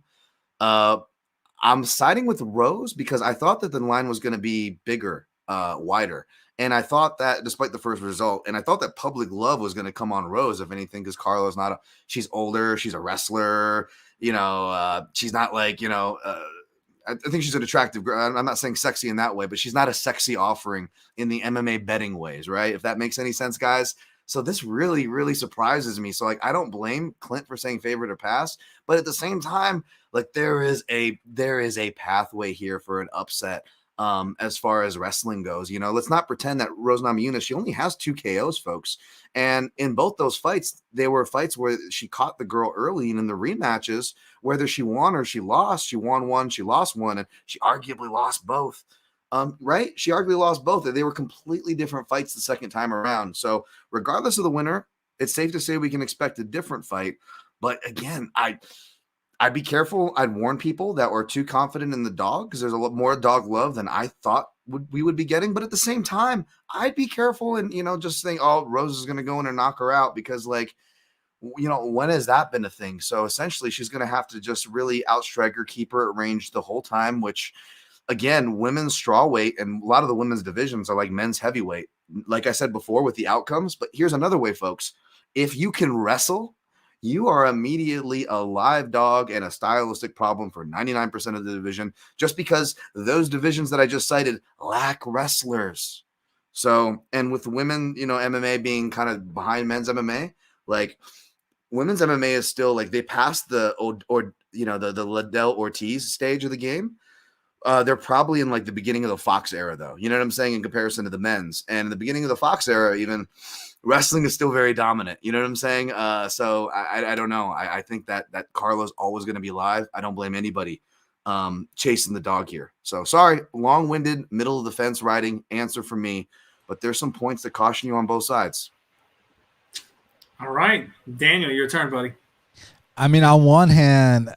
I'm siding with Rose because I thought that the line was going to be bigger, wider. And I thought that despite the first result, and I thought that public love was going to come on Rose, if anything, because Carla's she's older. She's a wrestler. She's not I think she's an attractive girl. I'm not saying sexy in that way, but she's not a sexy offering in the MMA betting ways, right? If that makes any sense, guys. So this really, really surprises me. So I don't blame Clint for saying favorite or pass, but at the same time, there is a pathway here for an upset as far as wrestling goes. Let's not pretend that Rose Namajunas, she only has 2 KOs, folks. And in both those fights, they were fights where she caught the girl early, and in the rematches, whether she won or she lost, she won one, she lost one, and she arguably lost both. Right? She arguably lost both. They were completely different fights the second time around. So regardless of the winner, it's safe to say we can expect a different fight. But again, I'd be careful. I'd warn people that were too confident in the dog, because there's a lot more dog love than I thought we would be getting. But at the same time, I'd be careful and, just think, oh, Rose is going to go in and knock her out, because when has that been a thing? So essentially she's going to have to just really outstrike her, keep her at range the whole time, which, again, women's strawweight and a lot of the women's divisions are like men's heavyweight, like I said before, with the outcomes. But here's another way, folks. If you can wrestle, you are immediately a live dog and a stylistic problem for 99% of the division, just because those divisions that I just cited lack wrestlers. So, and with women, MMA being kind of behind men's MMA, like women's MMA is still like they passed the the Liddell Ortiz stage of the game. They're probably in like the beginning of the Fox era, though. You know what I'm saying? In comparison to the men's, and in the beginning of the Fox era, even wrestling is still very dominant. You know what I'm saying? So I don't know. I think that Carla's always going to be live. I don't blame anybody chasing the dog here. So sorry, long-winded, middle of the fence riding answer for me, but there's some points that caution you on both sides. All right, Daniel, your turn, buddy. I mean, on one hand,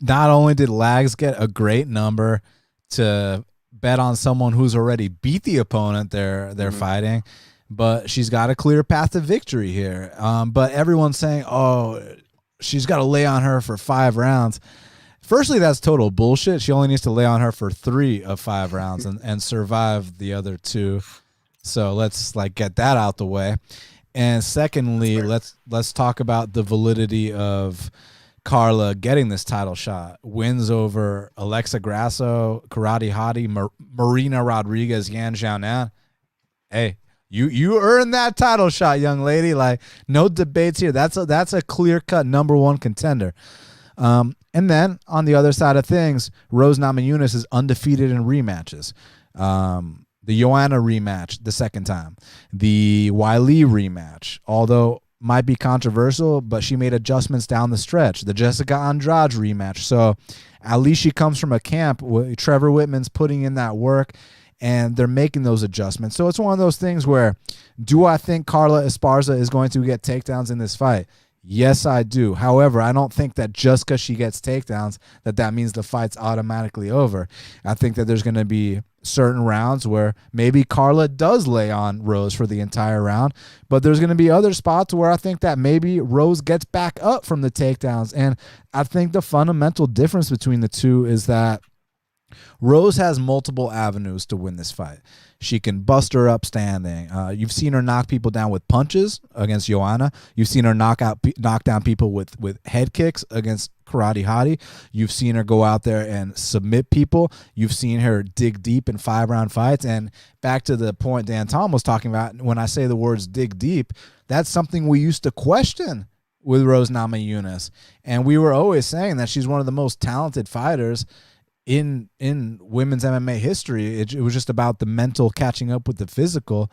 not only did Lags get a great number to bet on someone who's already beat the opponent they're fighting, but she's got a clear path to victory here. But everyone's saying, oh, she's got to lay on her for 5 rounds. Firstly, that's total bullshit. She only needs to lay on her for 3 of 5 rounds and survive the other 2. So let's get that out the way. And secondly, let's talk about the validity of Carla getting this title shot. Wins over Alexa Grasso, Karate Hottie, Marina Rodriguez, Yan Xiaonan. Hey, you earned that title shot, young lady. Like, no debates here. That's a clear-cut #1 contender. And then on the other side of things, Rose Namajunas is undefeated in rematches. The Joanna rematch the second time. The Wiley rematch, although might be controversial, but she made adjustments down the stretch. The Jessica Andrade rematch. So at least she comes from a camp where Trevor Whitman's putting in that work, and they're making those adjustments. So it's one of those things where, do I think Carla Esparza is going to get takedowns in this fight? Yes, I do. However, I don't think that just because she gets takedowns that means the fight's automatically over. I think that there's going to be certain rounds where maybe Carla does lay on Rose for the entire round, but there's going to be other spots where I think that maybe Rose gets back up from the takedowns. And I think the fundamental difference between the two is that Rose has multiple avenues to win this fight. She can bust her up standing. You've seen her knock people down with punches against Joanna. You've seen her knock down people with head kicks against Karate Hottie. You've seen her go out there and submit people. You've seen her dig deep in 5-round fights. And back to the point Dan Tom was talking about, when I say the words dig deep, that's something we used to question with Rose Namajunas. And we were always saying that she's one of the most talented fighters in women's MMA history. It was just about the mental catching up with the physical.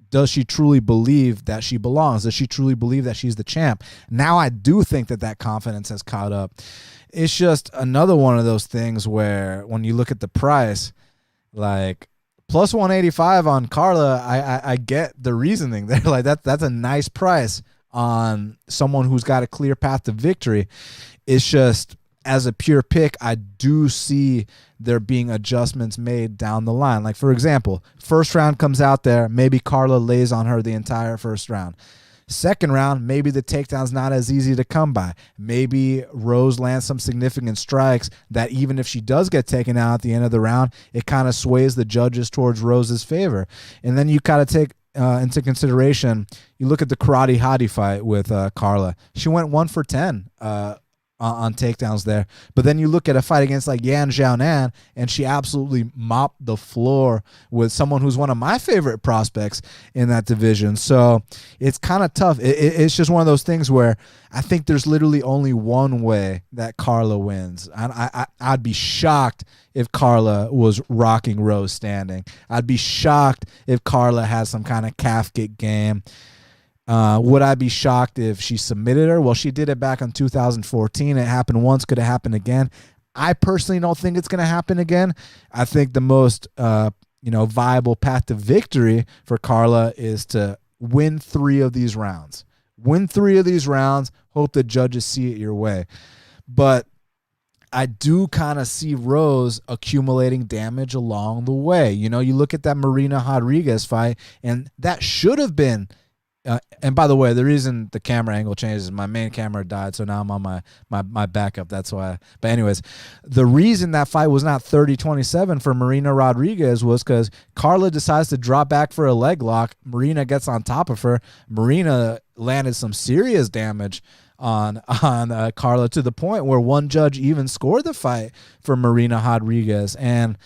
Does she truly believe that she belongs? Does she truly believe that she's the champ? Now I do think that confidence has caught up. It's just another one of those things where when you look at the price, like plus 185 on Carla, I get the reasoning there. Like that's a nice price on someone who's got a clear path to victory. It's just, as a pure pick, I do see there being adjustments made down the line. Like, for example, first round comes out there, maybe Carla lays on her the entire first round. Second round, maybe the takedown's not as easy to come by. Maybe Rose lands some significant strikes that even if she does get taken out at the end of the round, it kind of sways the judges towards Rose's favor. And then you kind of take into consideration, you look at the Karate Hottie fight with Carla. She went 1 for 10 on takedowns there. But then you look at a fight against like Yan Xiaonan, and she absolutely mopped the floor with someone who's one of my favorite prospects in that division. So it's kind of tough. It's just one of those things where I think there's literally only one way that Carla wins. I'd be shocked if Carla was rocking Rose standing. I'd be shocked if Carla has some kind of calf kick game. Would I be shocked if she submitted her? Well, she did it back in 2014. It happened once. Could it happen again? I personally don't think it's going to happen again. I think the most viable path to victory for Carla is to win 3 of these rounds. Win 3 of these rounds. Hope the judges see it your way. But I do kind of see Rose accumulating damage along the way. You look at that Marina Rodriguez fight, and that should have been and by the way, the reason the camera angle changes is my main camera died, so now I'm on my backup. That's why. But anyways, the reason that fight was not 30-27 for Marina Rodriguez was because Carla decides to drop back for a leg lock. Marina gets on top of her. Marina landed some serious damage on Carla, to the point where one judge even scored the fight for Marina Rodrigues. And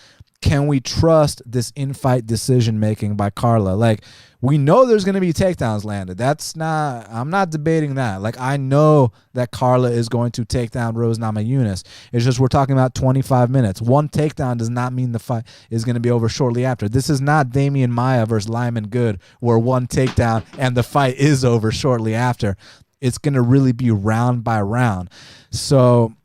can we trust this in-fight decision-making by Carla? Like, we know there's going to be takedowns landed. I'm not debating that. Like, I know that Carla is going to take down Rose Namajunas. It's just we're talking about 25 minutes. One takedown does not mean the fight is going to be over shortly after. This is not Damian Maia versus Lyman Good, where one takedown and the fight is over shortly after. It's going to really be round by round. So,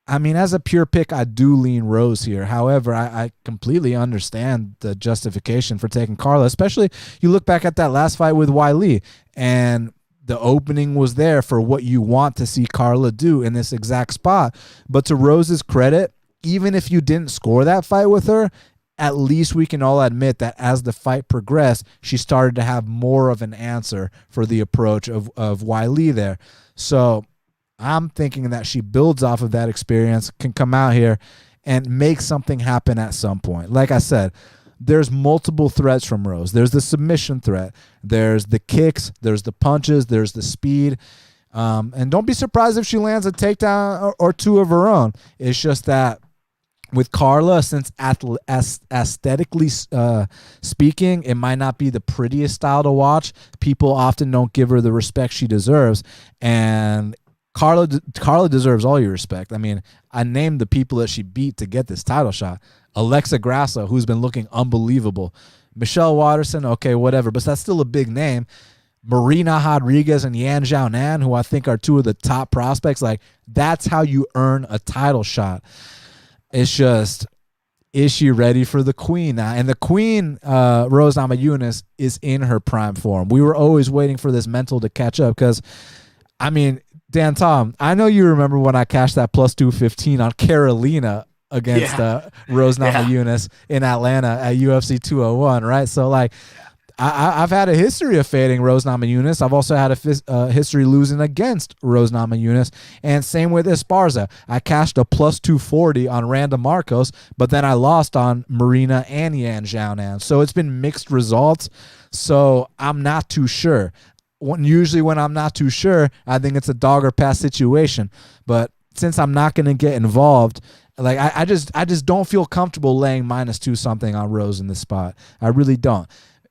I mean, as a pure pick, I do lean Rose here. However, I completely understand the justification for taking Carla, especially you look back at that last fight with Wiley, and the opening was there for what you want to see Carla do in this exact spot. But to Rose's credit, even if you didn't score that fight with her, at least we can all admit that as the fight progressed, she started to have more of an answer for the approach of Wiley there. So I'm thinking that she builds off of that experience, can come out here and make something happen at some point. Like I said, there's multiple threats from Rose. There's the submission threat. There's the kicks. There's the punches. There's the speed. And don't be surprised if she lands a takedown or two of her own. It's just that with Carla, since aesthetically speaking, it might not be the prettiest style to watch, people often don't give her the respect she deserves. And Carla deserves all your respect. I mean, I named the people that she beat to get this title shot. Alexa Grasso, who's been looking unbelievable. Michelle Watterson, okay, whatever, but that's still a big name. Marina Rodrigues and Yan Xiaonan, who I think are two of the top prospects. Like, that's how you earn a title shot. It's just, is she ready for the queen now? And the queen, Rose Namajunas, is in her prime form. We were always waiting for this mental to catch up because, I mean, Dan Tom, I know you remember when I cashed that plus 215 on Carolina against Rose Namajunas in Atlanta at UFC 201, right? So, like, I've had a history of fading Rose Namajunas. I've also had a history losing against Rose Namajunas, and same with Esparza. I cashed a plus 240 on Randa Marcos, but then I lost on Marina and Yan Xiaonan. So it's been mixed results, so I'm not too sure. Usually when I'm not too sure, I think it's a dog or pass situation. But since I'm not going to get involved, like I just don't feel comfortable laying -2 something on Rose in this spot. I really don't.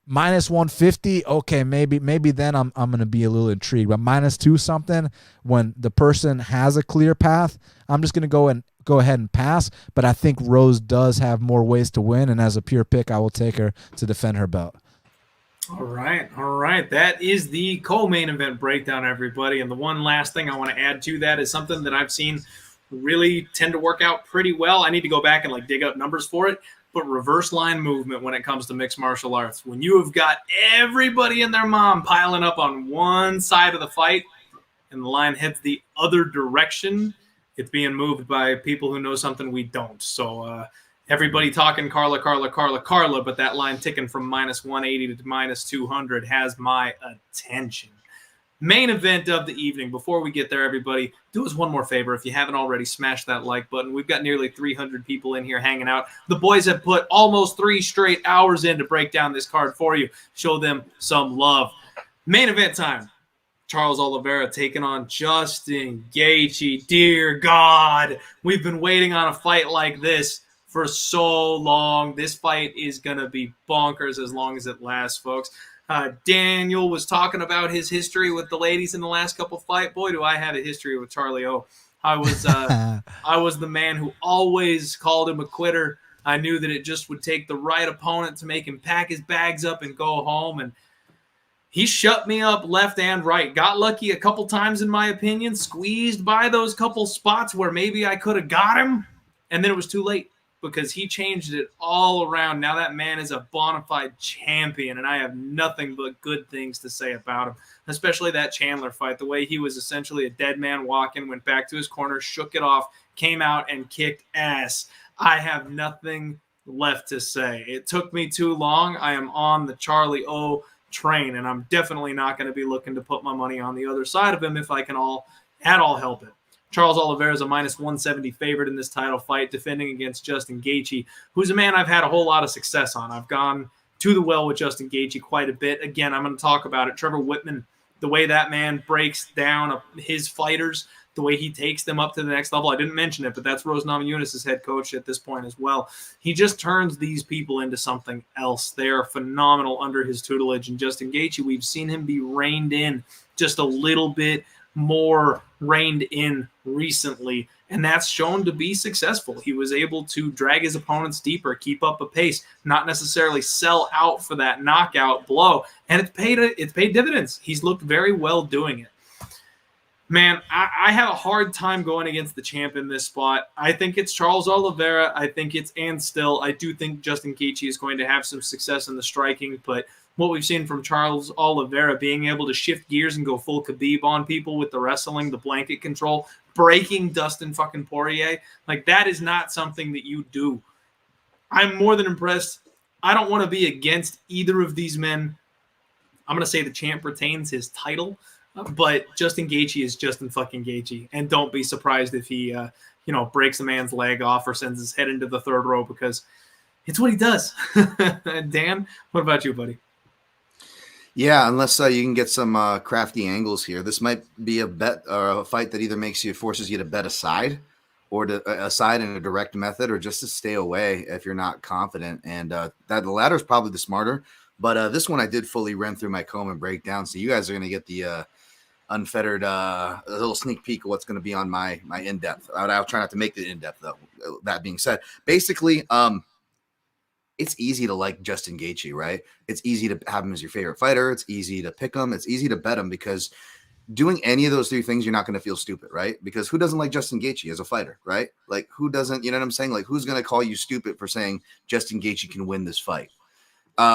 -150, okay, maybe then I'm going to be a little intrigued. But -2 something when the person has a clear path, I'm just going to go ahead and pass. But I think Rose does have more ways to win, and as a pure pick, I will take her to defend her belt. All right. That is the co-main event breakdown, everybody. And the one last thing I want to add to that is something that I've seen really tend to work out pretty well. I need to go back and dig up numbers for it, but reverse line movement when it comes to mixed martial arts. When you have got everybody and their mom piling up on one side of the fight and the line heads the other direction, it's being moved by people who know something we don't. So, everybody talking Carla, but that line ticking from -180 to -200 has my attention. Main event of the evening. Before we get there, everybody, do us one more favor. If you haven't already, smash that like button. We've got nearly 300 people in here hanging out. The boys have put almost 3 straight hours in to break down this card for you. Show them some love. Main event time. Charles Oliveira taking on Justin Gaethje. Dear God, we've been waiting on a fight like this for so long. This fight is going to be bonkers as long as it lasts, folks. Daniel was talking about his history with the ladies in the last couple fights. Boy, do I have a history with Charlie O. I was the man who always called him a quitter. I knew that it just would take the right opponent to make him pack his bags up and go home, and he shut me up left and right. Got lucky a couple times, in my opinion, squeezed by those couple spots where maybe I could have got him, and then it was too late, because he changed it all around. Now that man is a bona fide champion, and I have nothing but good things to say about him, especially that Chandler fight. The way he was essentially a dead man walking, went back to his corner, shook it off, came out and kicked ass. I have nothing left to say. It took me too long. I am on the Charlie O train, and I'm definitely not going to be looking to put my money on the other side of him if I can at all help it. Charles Oliveira is a -170 favorite in this title fight, defending against Justin Gaethje, who's a man I've had a whole lot of success on. I've gone to the well with Justin Gaethje quite a bit. Again, I'm going to talk about it. Trevor Whitman the way that man breaks down his fighters, the way he takes them up to the next level. I didn't mention it, but that's Rose Namajunas' head coach at this point as well. He just turns these people into something else. They are phenomenal under his tutelage. And Justin Gaethje, we've seen him be reined in just a little bit more reined in recently, and that's shown to be successful. He was able to drag his opponents deeper, keep up a pace, not necessarily sell out for that knockout blow, and it's paid dividends. He's looked very well doing it. Man, I have a hard time going against the champ in this spot. I think it's Charles Oliveira. I think it's and still. I do think Justin Gaethje is going to have some success in the striking, but what we've seen from Charles Oliveira, being able to shift gears and go full Khabib on people with the wrestling, the blanket control, breaking Dustin fucking Poirier, like that is not something that you do. I'm more than impressed. I don't want to be against either of these men. I'm going to say the champ retains his title, but Justin Gaethje is Justin fucking Gaethje, and don't be surprised if he, breaks a man's leg off or sends his head into the third row, because it's what he does. Dan, what about you, buddy? Yeah, unless you can get some crafty angles here, this might be a bet or a fight that either forces you to bet aside, or to aside in a direct method, or just to stay away if you're not confident. And that the latter is probably the smarter. But this one I did fully run through my comb and break down, so you guys are going to get the unfettered a little sneak peek of what's going to be on my in-depth. I'll try not to make it in-depth, though. That being said, basically, it's easy to like Justin Gaethje, right? It's easy to have him as your favorite fighter. It's easy to pick him. It's easy to bet him, because doing any of those three things, you're not going to feel stupid, right? Because who doesn't like Justin Gaethje as a fighter, right? Like, who doesn't, you know what I'm saying? Like, who's going to call you stupid for saying Justin Gaethje can win this fight?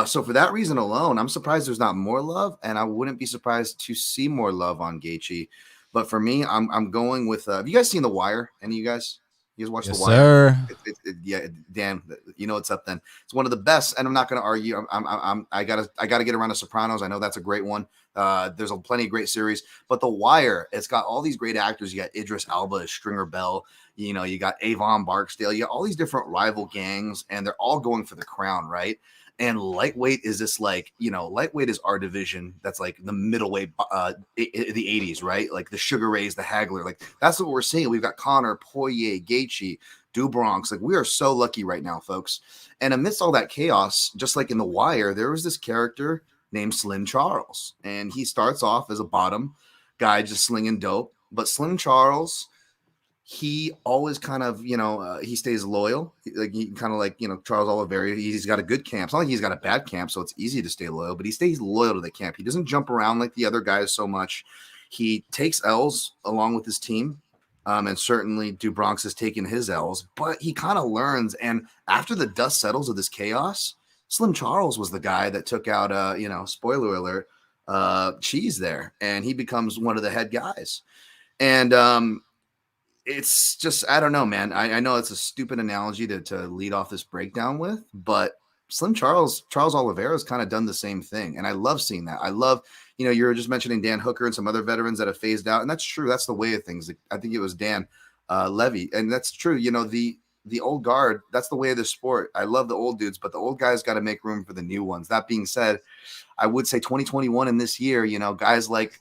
So for that reason alone, I'm surprised there's not more love, and I wouldn't be surprised to see more love on Gaethje. But for me, I'm going with. Have you guys seen The Wire? Any of you guys? You guys watch Yes, The Wire? sir. Yeah, Dan, you know what's up. Then it's one of the best, and I'm not going to argue. I gotta get around to Sopranos. I know that's a great one. There's plenty of great series, but The Wire, it's got all these great actors. You got Idris Elba as Stringer Bell. You got Avon Barksdale. You got all these different rival gangs, and they're all going for the crown, right? And lightweight is this lightweight is our division. That's like the middleweight, the 80s, right? Like the Sugar Rays, the Hagler. Like that's what we're seeing. We've got Conor, Poirier, Gaethje, Dumont. Like we are so lucky right now, folks. And amidst all that chaos, just like in The Wire, there was this character named Slim Charles. And he starts off as a bottom guy just slinging dope. But Slim Charles, he always kind of, he stays loyal. He kind of like, Charles Oliveira, he's got a good camp. It's not like he's got a bad camp, so it's easy to stay loyal, but he stays loyal to the camp. He doesn't jump around like the other guys so much. He takes L's along with his team. And certainly Dumont has taken his L's, but he kind of learns. And after the dust settles of this chaos, Slim Charles was the guy that took out, spoiler alert, Cheese there. And he becomes one of the head guys. And, it's just, I don't know, man. I know it's a stupid analogy to lead off this breakdown with, but Charles Oliveira has kind of done the same thing. And I love seeing that. I love, you were just mentioning Dan Hooker and some other veterans that have phased out. And that's true. That's the way of things. I think it was Dan Levy. And that's true. The old guard, that's the way of the sport. I love the old dudes, but the old guys got to make room for the new ones. That being said, I would say 2021 in this year, guys like,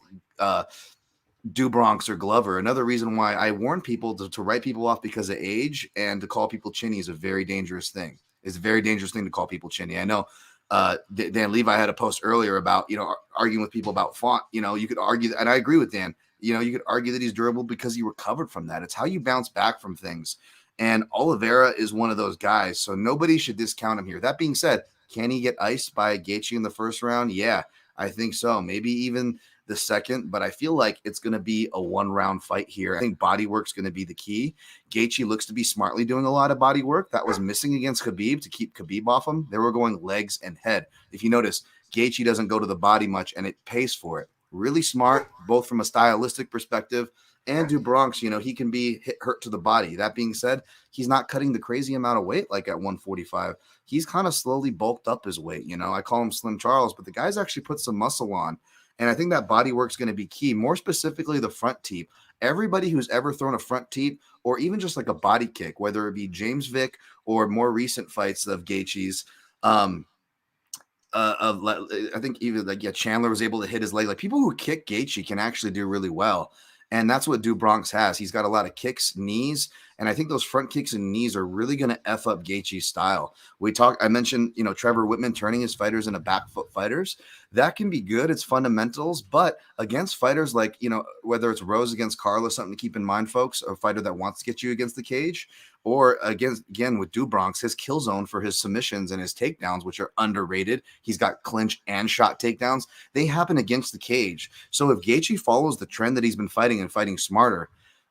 Dumont or Glover. Another reason why I warn people to write people off because of age and to call people chinny is a very dangerous thing. It's a very dangerous thing to call people chinny. I know Dan Levi had a post earlier about, arguing with people about font. You could argue, and I agree with Dan, you could argue that he's durable because he recovered from that. It's how you bounce back from things. And Oliveira is one of those guys. So nobody should discount him here. That being said, can he get iced by Gaethje in the first round? Yeah, I think so. Maybe even the second, but I feel like it's going to be a one-round fight here. I think body work's going to be the key. Gaethje looks to be smartly doing a lot of body work. That was missing against Khabib to keep Khabib off him. They were going legs and head. If you notice, Gaethje doesn't go to the body much, and it pays for it. Really smart, both from a stylistic perspective and Dumont, he can be hurt to the body. That being said, he's not cutting the crazy amount of weight like at 145. He's kind of slowly bulked up his weight. I call him Slim Charles, but the guy's actually put some muscle on. And I think that body work's going to be key, more specifically the front teep. Everybody who's ever thrown a front teep or even just like a body kick, whether it be James Vick or more recent fights of Gaethje's, I think even Chandler was able to hit his leg. Like people who kick Gaethje can actually do really well. And that's what Dumont has. He's got a lot of kicks, knees, and I think those front kicks and knees are really going to F up Gaethje's style. I mentioned, Trevor Whitman turning his fighters into back foot fighters. That can be good. It's fundamentals, but against fighters like, whether it's Rose against Carla, something to keep in mind, folks, a fighter that wants to get you against the cage, or again with Dumont, his kill zone for his submissions and his takedowns, which are underrated. He's got clinch and shot takedowns. They happen against the cage. So if Gaethje follows the trend that he's been fighting and fighting smarter,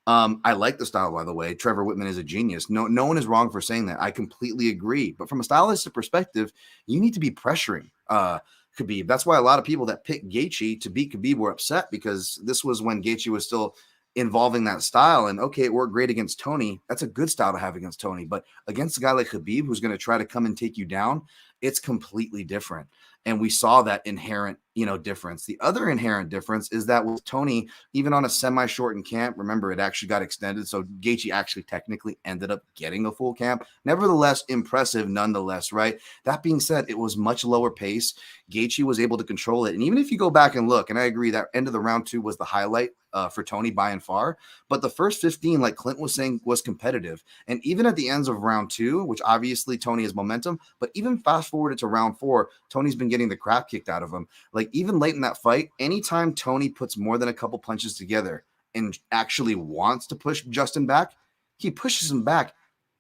I like the style, by the way. Trevor Whitman is a genius. No one is wrong for saying that. I completely agree. But from a stylistic perspective, you need to be pressuring Khabib. That's why a lot of people that picked Gaethje to beat Khabib were upset, because this was when Gaethje was still involving that style. And okay, it worked great against Tony. That's a good style to have against Tony. But against a guy like Khabib, who's going to try to come and take you down, it's completely different. And we saw that inherent, difference. The other inherent difference is that with Tony, even on a semi-shortened camp, remember, it actually got extended. So Gaethje actually technically ended up getting a full camp. Nevertheless, impressive nonetheless, right? That being said, it was much lower pace. Gaethje was able to control it. And even if you go back and look, and I agree that end of the round 2 was the highlight for Tony by and far, but the first 15, like Clint was saying, was competitive. And even at the ends of round 2, which obviously Tony has momentum, but even fast forwarded to round 4, Tony's been getting the crap kicked out of him. Like even late in that fight, anytime Tony puts more than a couple punches together and actually wants to push Justin back, he pushes him back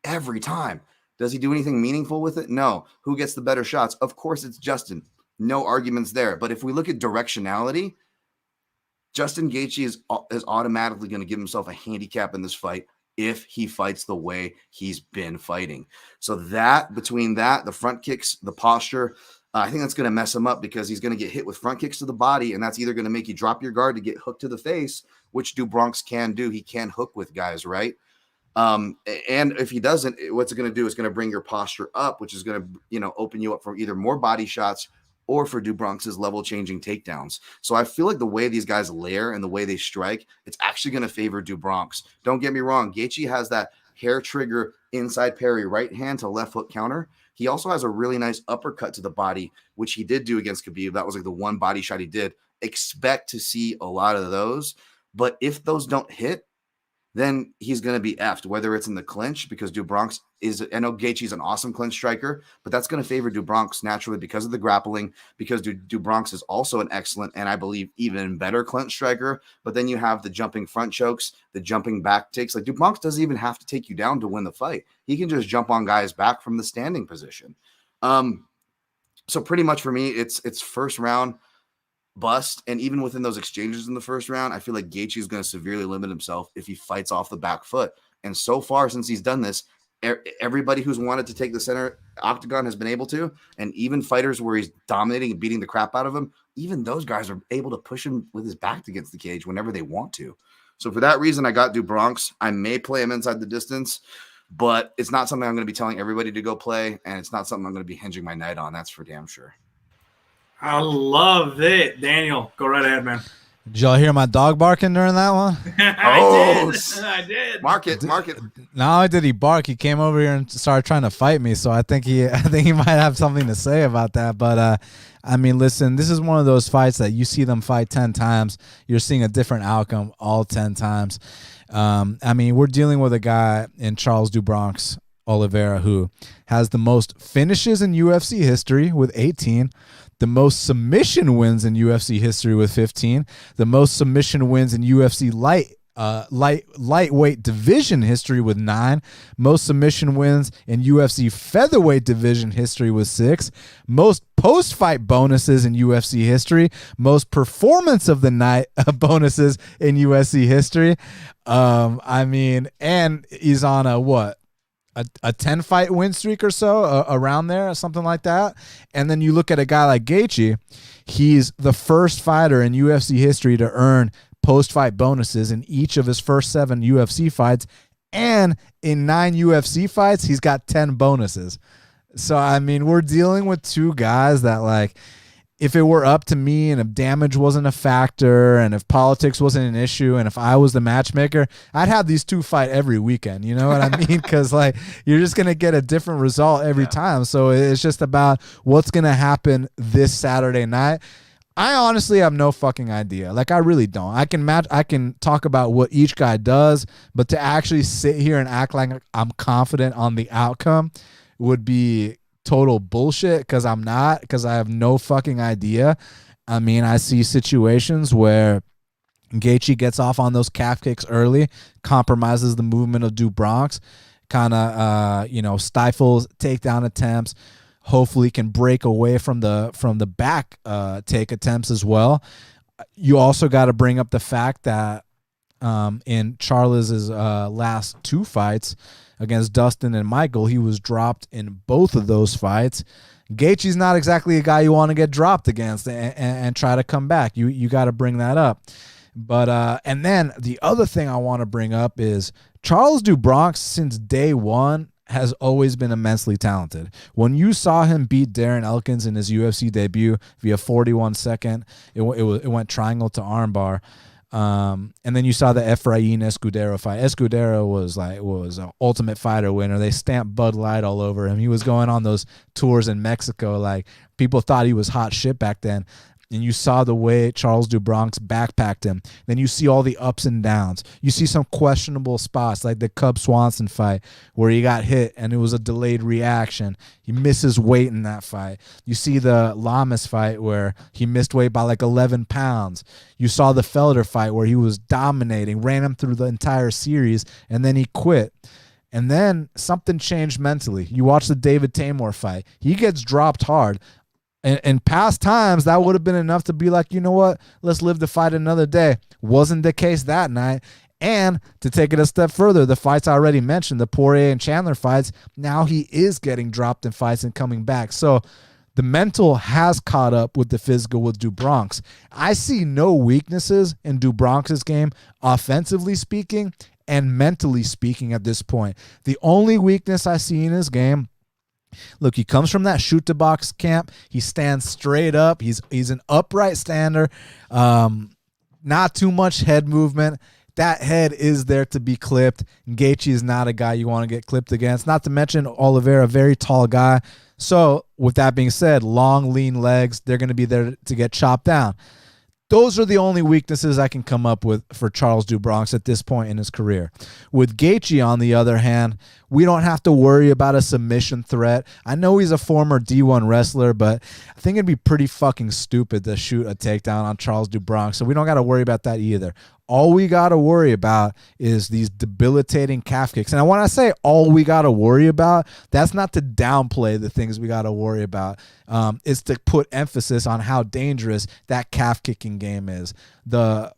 every time. Does he do anything meaningful with it? No. Who gets the better shots? Of course it's Justin. No arguments there. But if we look at directionality, Justin Gaethje is automatically going to give himself a handicap in this fight if he fights the way he's been fighting. So that, between that, the front kicks, the posture, I think that's going to mess him up, because he's going to get hit with front kicks to the body, and that's either going to make you drop your guard to get hooked to the face, which Dumont can do. He can hook with guys, right? And if he doesn't, what's it going to do? It's going to bring your posture up, which is going to, open you up for either more body shots or for Dumont's level-changing takedowns. So I feel like the way these guys layer and the way they strike, it's actually going to favor Dumont. Don't get me wrong. Gaethje has that hair trigger inside parry right hand to left hook counter. He also has a really nice uppercut to the body, which he did do against Khabib. That was like the one body shot he did. Expect to see a lot of those. But if those don't hit, then he's going to be effed, whether it's in the clinch, because Dumont is, I know Gaethje's an awesome clinch striker, but that's going to favor Dumont naturally because of the grappling, because Dumont is also an excellent, and I believe even better clinch striker. But then you have the jumping front chokes, the jumping back takes. Like Dumont doesn't even have to take you down to win the fight. He can just jump on guys back from the standing position. So pretty much for me, it's first round bust. And even within those exchanges in the first round, I feel like Gaethje is going to severely limit himself if he fights off the back foot. And so far, since he's done this, everybody who's wanted to take the center octagon has been able to. And even fighters where he's dominating and beating the crap out of him, even those guys are able to push him with his back against the cage whenever they want to. So for that reason, I got Dumont. I may play him inside the distance, but it's not something I'm going to be telling everybody to go play. And it's not something I'm going to be hinging my night on. That's for damn sure. I love it. Daniel, go right ahead, man. Did y'all hear my dog barking during that one? I did. Mark it. Not only did he bark, he came over here and started trying to fight me. So I think he might have something to say about that. But I mean, listen, this is one of those fights that you see them fight 10 times, you're seeing a different outcome all 10 times. I mean, we're dealing with a guy in Charles Dumont Oliveira who has the most finishes in UFC history with 18. The most submission wins in UFC history with 15, the most submission wins in UFC lightweight division history with 9, most submission wins in UFC featherweight division history with 6, most post-fight bonuses in UFC history, most performance of the night bonuses in UFC history. I mean, and he's on a 10-fight win streak or so, around there, something like that. And then you look at a guy like Gaethje, he's the first fighter in UFC history to earn post-fight bonuses in each of his first 7 UFC fights. And in 9 UFC fights, he's got 10 bonuses. So, I mean, we're dealing with two guys that, like, if it were up to me and if damage wasn't a factor and if politics wasn't an issue and if I was the matchmaker, I'd have these two fight every weekend. You know what I mean? Because like you're just gonna get a different result every time. So it's just about what's gonna happen this Saturday night. I honestly have no fucking idea. Like I really don't. I can talk about what each guy does, but to actually sit here and act like I'm confident on the outcome would be total bullshit, because I'm not, because I have no fucking idea. I mean, I see situations where Gaethje gets off on those calf kicks early, compromises the movement of Dumont, kind of stifles takedown attempts, hopefully can break away from the back take attempts as well. You also got to bring up the fact that in Charles's last two fights against Dustin and Michael, he was dropped in both of those fights. Gaethje's not exactly a guy you want to get dropped against and try to come back. You got to bring that up. But and then the other thing I want to bring up is Charles Dumont, since day one, has always been immensely talented. When you saw him beat Darren Elkins in his UFC debut via 41 second, it went triangle to armbar. And then you saw the Efrain Escudero fight. Escudero was an Ultimate Fighter winner. They stamped Bud Light all over him. He was going on those tours in Mexico. Like, people thought he was hot shit back then. And you saw the way Charles Dumont backpacked him. Then you see all the ups and downs. You see some questionable spots, like the Cub Swanson fight where he got hit and it was a delayed reaction. He misses weight in that fight. You see the Lamas fight where he missed weight by like 11 pounds. You saw the Felder fight where he was dominating, ran him through the entire series, and then he quit. And then something changed mentally. You watch the David Tamor fight. He gets dropped hard. In past times, that would have been enough to be like, you know what, let's live the fight another day. Wasn't the case that night. And to take it a step further, the fights I already mentioned, the Poirier and Chandler fights, now he is getting dropped in fights and coming back. So the mental has caught up with the physical with Dumont. I see no weaknesses in Dumont's game, offensively speaking and mentally speaking at this point. The only weakness I see in his game, look, he comes from that shoot to box camp. He stands straight up. He's an upright stander. Not too much head movement. That head is there to be clipped. Gaethje is not a guy you want to get clipped against. Not to mention Oliveira, a very tall guy. So with that being said, long, lean legs, they're going to be there to get chopped down. Those are the only weaknesses I can come up with for Charles Dumont at this point in his career. With Gaethje, on the other hand, we don't have to worry about a submission threat. I know he's a former D1 wrestler, but I think it'd be pretty fucking stupid to shoot a takedown on Charles Dumont, so we don't got to worry about that either. All we got to worry about is these debilitating calf kicks. And when I say all we got to worry about, that's not to downplay the things we got to worry about. It's to put emphasis on how dangerous that calf kicking game is. The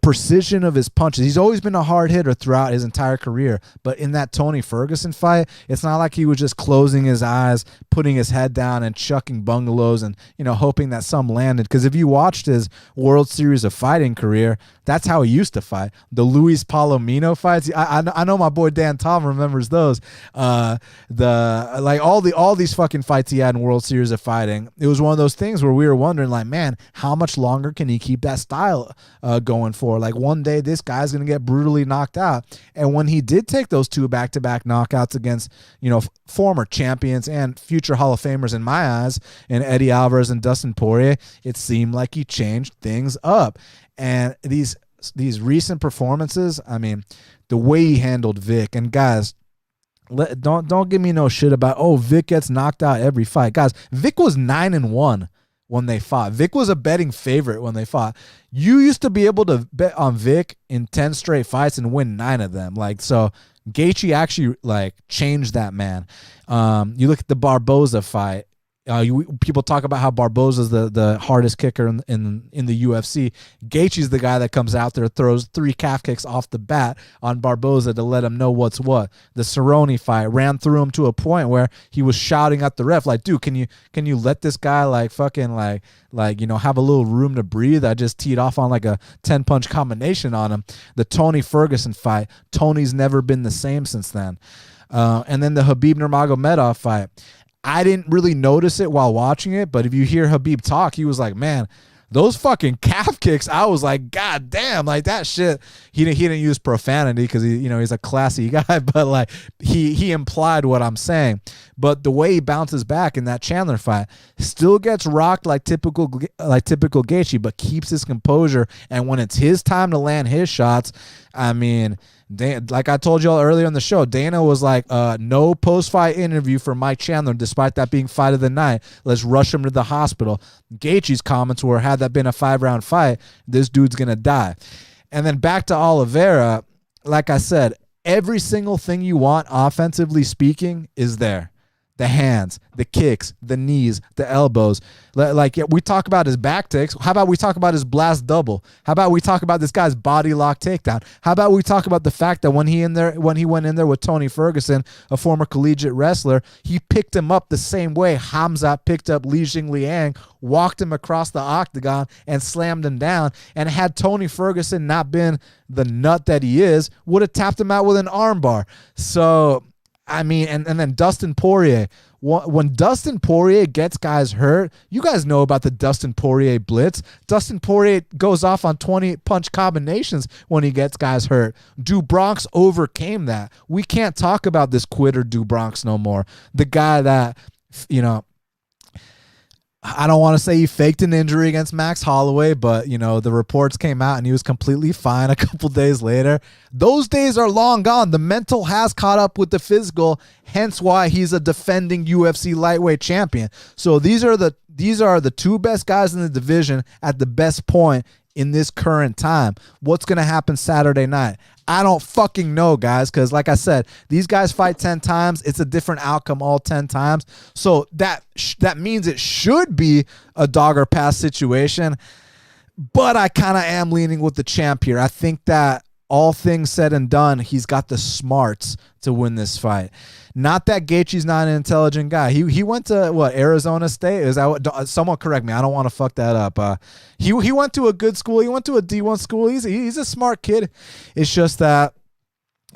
precision of his punches. He's always been a hard hitter throughout his entire career, but in that Tony Ferguson fight, it's not like he was just closing his eyes, putting his head down and chucking bungalows and, hoping that some landed. Because if you watched his World Series of Fighting career, that's how he used to fight. The Luis Palomino fights, I know my boy Dan Tom remembers those. All these fucking fights he had in World Series of Fighting. It was one of those things where we were wondering, like, man, how much longer can he keep that style going for? Like, one day this guy's gonna get brutally knocked out. And when he did take those two back-to-back knockouts against former champions and future Hall of Famers in my eyes, and Eddie Alvarez and Dustin Poirier, it seemed like he changed things up. And these recent performances, I mean, the way he handled Vic, and guys, don't give me no shit about, Vic gets knocked out every fight. Guys, Vic was 9-1 when they fought. Vic was a betting favorite when they fought. You used to be able to bet on Vic in 10 straight fights and win 9 of them. So Gaethje actually changed that man. You look at the Barboza fight. People talk about how Barboza's the hardest kicker in the UFC. Gaethje's the guy that comes out there, throws 3 calf kicks off the bat on Barboza to let him know what's what. The Cerrone fight ran through him to a point where he was shouting at the ref, like, dude, can you let this guy have a little room to breathe? I just teed off on like a 10-punch combination on him. The Tony Ferguson fight, Tony's never been the same since then. And then the Khabib Nurmagomedov fight. I didn't really notice it while watching it, but if you hear Khabib talk, he was like, man, those fucking calf kicks, I was like, God damn, like that shit. He didn't use profanity because he's a classy guy, but like he implied what I'm saying. But the way he bounces back in that Chandler fight, still gets rocked like typical Gaethje, but keeps his composure. And when it's his time to land his shots, I mean, like I told you all earlier in the show, Dana was like, no post-fight interview for Mike Chandler, despite that being fight of the night. Let's rush him to the hospital. Gaethje's comments were, had that been a 5-round fight, this dude's going to die. And then back to Oliveira, like I said, every single thing you want, offensively speaking, is there. The hands, the kicks, the knees, the elbows. Like we talk about his back takes. How about we talk about his blast double? How about we talk about this guy's body lock takedown? How about we talk about the fact that when he went in there with Tony Ferguson, a former collegiate wrestler, he picked him up the same way Hamza picked up Li Jingliang, walked him across the octagon and slammed him down. And had Tony Ferguson not been the nut that he is, would have tapped him out with an armbar. So, I mean, and then Dustin Poirier. When Dustin Poirier gets guys hurt, you guys know about the Dustin Poirier blitz. Dustin Poirier goes off on 20 punch combinations when he gets guys hurt. Dubronx overcame that. We can't talk about this quitter Dubronx no more. The guy that, I don't want to say he faked an injury against Max Holloway, but, the reports came out and he was completely fine a couple days later. Those days are long gone. The mental has caught up with the physical, hence why he's a defending UFC lightweight champion. So these are the two best guys in the division at the best point in this current time. What's going to happen Saturday night? I don't fucking know, guys, because like I said, these guys fight 10 times. It's a different outcome all 10 times. So that means it should be a dog or pass situation. But I kind of am leaning with the champ here. I think that all things said and done, he's got the smarts to win this fight. Not that Gaethje's not an intelligent guy. He went to Arizona State? Is that what? Someone correct me. I don't want to fuck that up. He went to a good school. He went to a D1 school. He's a smart kid. It's just that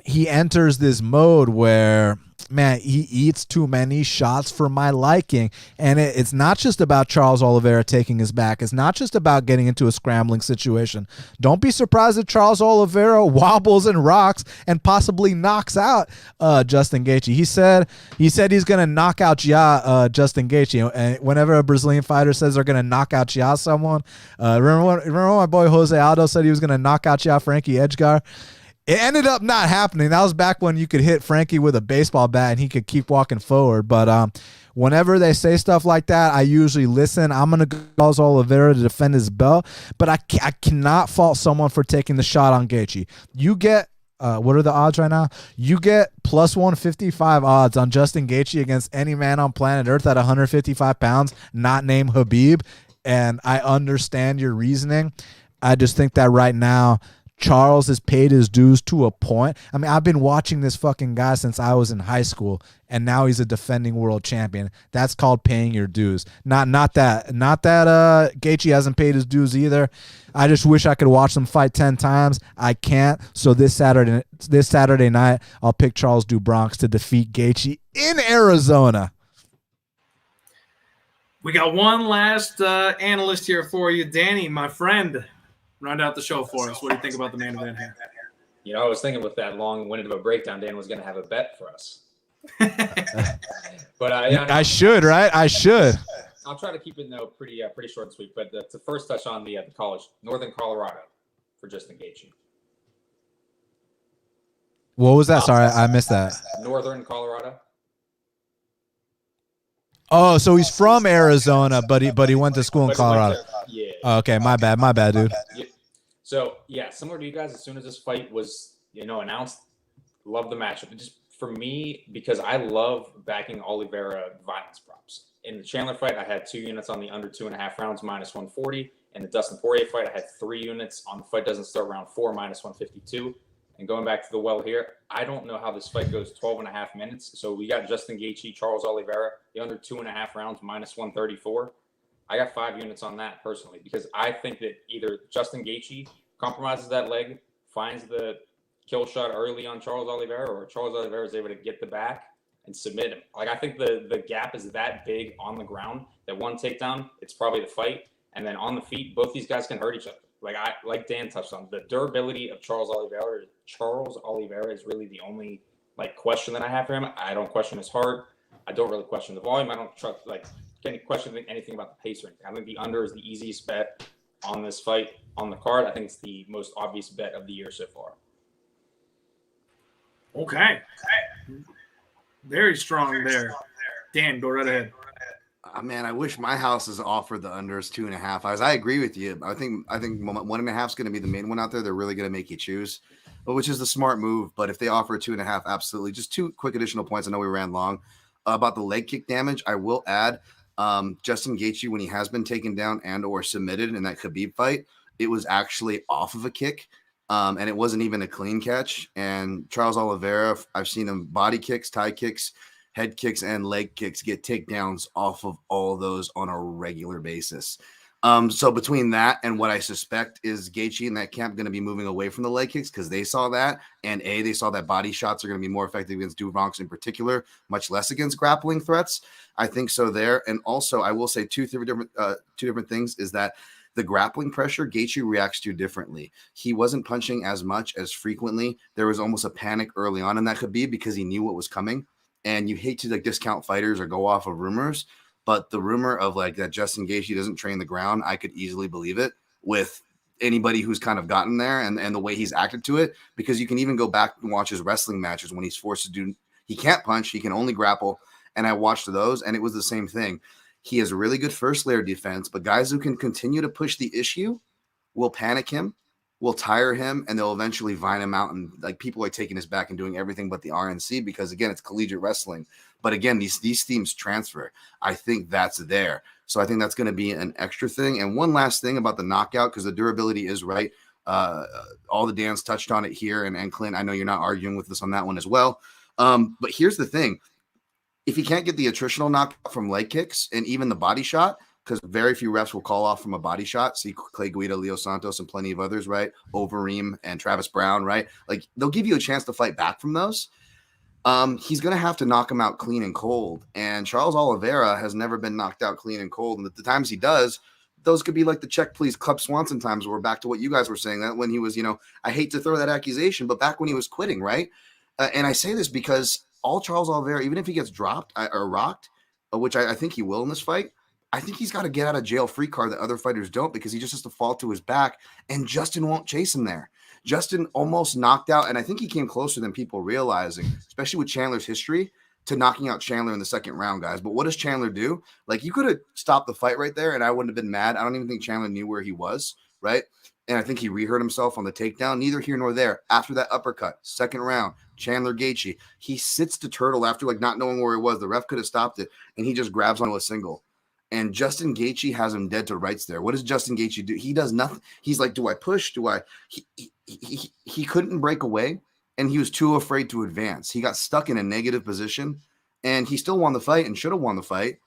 he enters this mode where, man, he eats too many shots for my liking. And it's not just about Charles Oliveira taking his back. It's not just about getting into a scrambling situation. Don't be surprised if Charles Oliveira wobbles and rocks and possibly knocks out Justin Gaethje. He said he's going to knock out Justin Gaethje. And whenever a Brazilian fighter says they're going to knock out someone, remember when my boy Jose Aldo said he was going to knock out Frankie Edgar? It ended up not happening. That was back when you could hit Frankie with a baseball bat and he could keep walking forward. But whenever they say stuff like that, I usually listen. I'm going to cause Oliveira to defend his belt, but I cannot fault someone for taking the shot on Gaethje. You get, what are the odds right now? You get plus 155 odds on Justin Gaethje against any man on planet Earth at 155 pounds, not named Khabib. And I understand your reasoning. I just think that right now, Charles has paid his dues to a point. I mean, I've been watching this fucking guy since I was in high school, and now he's a defending world champion. That's called paying your dues. Not that Gaethje hasn't paid his dues either. I just wish I could watch them fight 10 times. I can't. So this Saturday night, I'll pick Charles Dubronx to defeat Gaethje in Arizona. We got one last analyst here for you, Danny, my friend. Round out the show for us. What do you think about the main event here? I was thinking with that long-winded of a breakdown, Dan was going to have a bet for us. But I should, right? I should. I'll try to keep it pretty short and sweet. But to first touch on the college, Northern Colorado for Justin Gaethje. What was that? Sorry, I missed that. Northern Colorado. Oh, so he's from Arizona, but he went to school in Colorado. Yeah. Oh, okay, my bad, dude. Yeah. So similar to you guys, as soon as this fight was announced, love the matchup. Just for me, because I love backing Oliveira violence props. In the Chandler fight, I had 2 units on the under 2.5 rounds minus 140. In the Dustin Poirier fight, I had 3 units on the fight doesn't start round 4 minus 152. And going back to the well here, I don't know how this fight goes 12.5 minutes. So we got Justin Gaethje, Charles Oliveira, the under 2.5 rounds minus 134. I got 5 units on that personally because I think that either Justin Gaethje compromises that leg, finds the kill shot early on Charles Oliveira, or Charles Oliveira is able to get the back and submit him. Like, I think the gap is that big on the ground that one takedown, it's probably the fight. And then on the feet, both these guys can hurt each other. Like Dan touched on, the durability of Charles Oliveira is really the only question that I have for him. I don't question his heart. I don't really question the volume. I don't trust question anything about the pace or anything. I think the under is the easiest bet on this fight on the card. I think it's the most obvious bet of the year so far. Okay. Very strong there. Dan, go right ahead. Man, I wish my house has offered the unders 2.5. I agree with you. I think 1.5 is going to be the main one out there. They're really going to make you choose, which is the smart move. But if they offer 2.5, absolutely. Just 2 quick additional points. I know we ran long about the leg kick damage. I will add Justin Gaethje, when he has been taken down and or submitted in that Khabib fight, it was actually off of a kick. And it wasn't even a clean catch. And Charles Oliveira, I've seen him body kicks, tie kicks, head kicks, and leg kicks get takedowns off of all of those on a regular basis. So between that and what I suspect is Gaethje and that camp going to be moving away from the leg kicks because they saw that, and they saw that body shots are going to be more effective against Dumont in particular, much less against grappling threats. I think so there. And also, I will say two different things is that the grappling pressure, Gaethje reacts to differently. He wasn't punching as much as frequently. There was almost a panic early on in that Khabib because he knew what was coming. And you hate to discount fighters or go off of rumors, but the rumor of that Justin Gaethje doesn't train the ground, I could easily believe it with anybody who's kind of gotten there and the way he's acted to it, because you can even go back and watch his wrestling matches when he's forced to do, he can't punch, he can only grapple. And I watched those and it was the same thing. He has really good first layer defense, but guys who can continue to push the issue will panic him, will tire him, and they'll eventually vine him out. And people are taking his back and doing everything but the RNC because, again, it's collegiate wrestling. But again, these themes transfer. I think that's there. So I think that's going to be an extra thing. And one last thing about the knockout, because the durability is right. All the Dan's touched on it here. And Clint, I know you're not arguing with us on that one as well. But here's the thing. If he can't get the attritional knockout from leg kicks and even the body shot, because very few refs will call off from a body shot. See Clay Guida, Leo Santos, and plenty of others, right? Overeem and Travis Brown, right? They'll give you a chance to fight back from those. He's going to have to knock him out clean and cold. And Charles Oliveira has never been knocked out clean and cold. And the times he does, those could be like the check please Club Swanson times where we're back to what you guys were saying, that when he was, I hate to throw that accusation, but back when he was quitting, right? And I say this because all Charles Oliveira, even if he gets dropped or rocked, which I think he will in this fight, I think he's got to get out of jail free card that other fighters don't, because he just has to fall to his back and Justin won't chase him there. Justin almost knocked out, and I think he came closer than people realizing, especially with Chandler's history, to knocking out Chandler in the second round, guys. But what does Chandler do? You could have stopped the fight right there and I wouldn't have been mad. I don't even think Chandler knew where he was, right? And I think he rehurt himself on the takedown. Neither here nor there. After that uppercut, second round, Chandler Gaethje, he sits to turtle after not knowing where he was. The ref could have stopped it, and he just grabs onto a single. And Justin Gaethje has him dead to rights there. What does Justin Gaethje do? He does nothing. He's like, do I push? Do I? He couldn't break away, and he was too afraid to advance. He got stuck in a negative position, and he still won the fight and should have won the fight.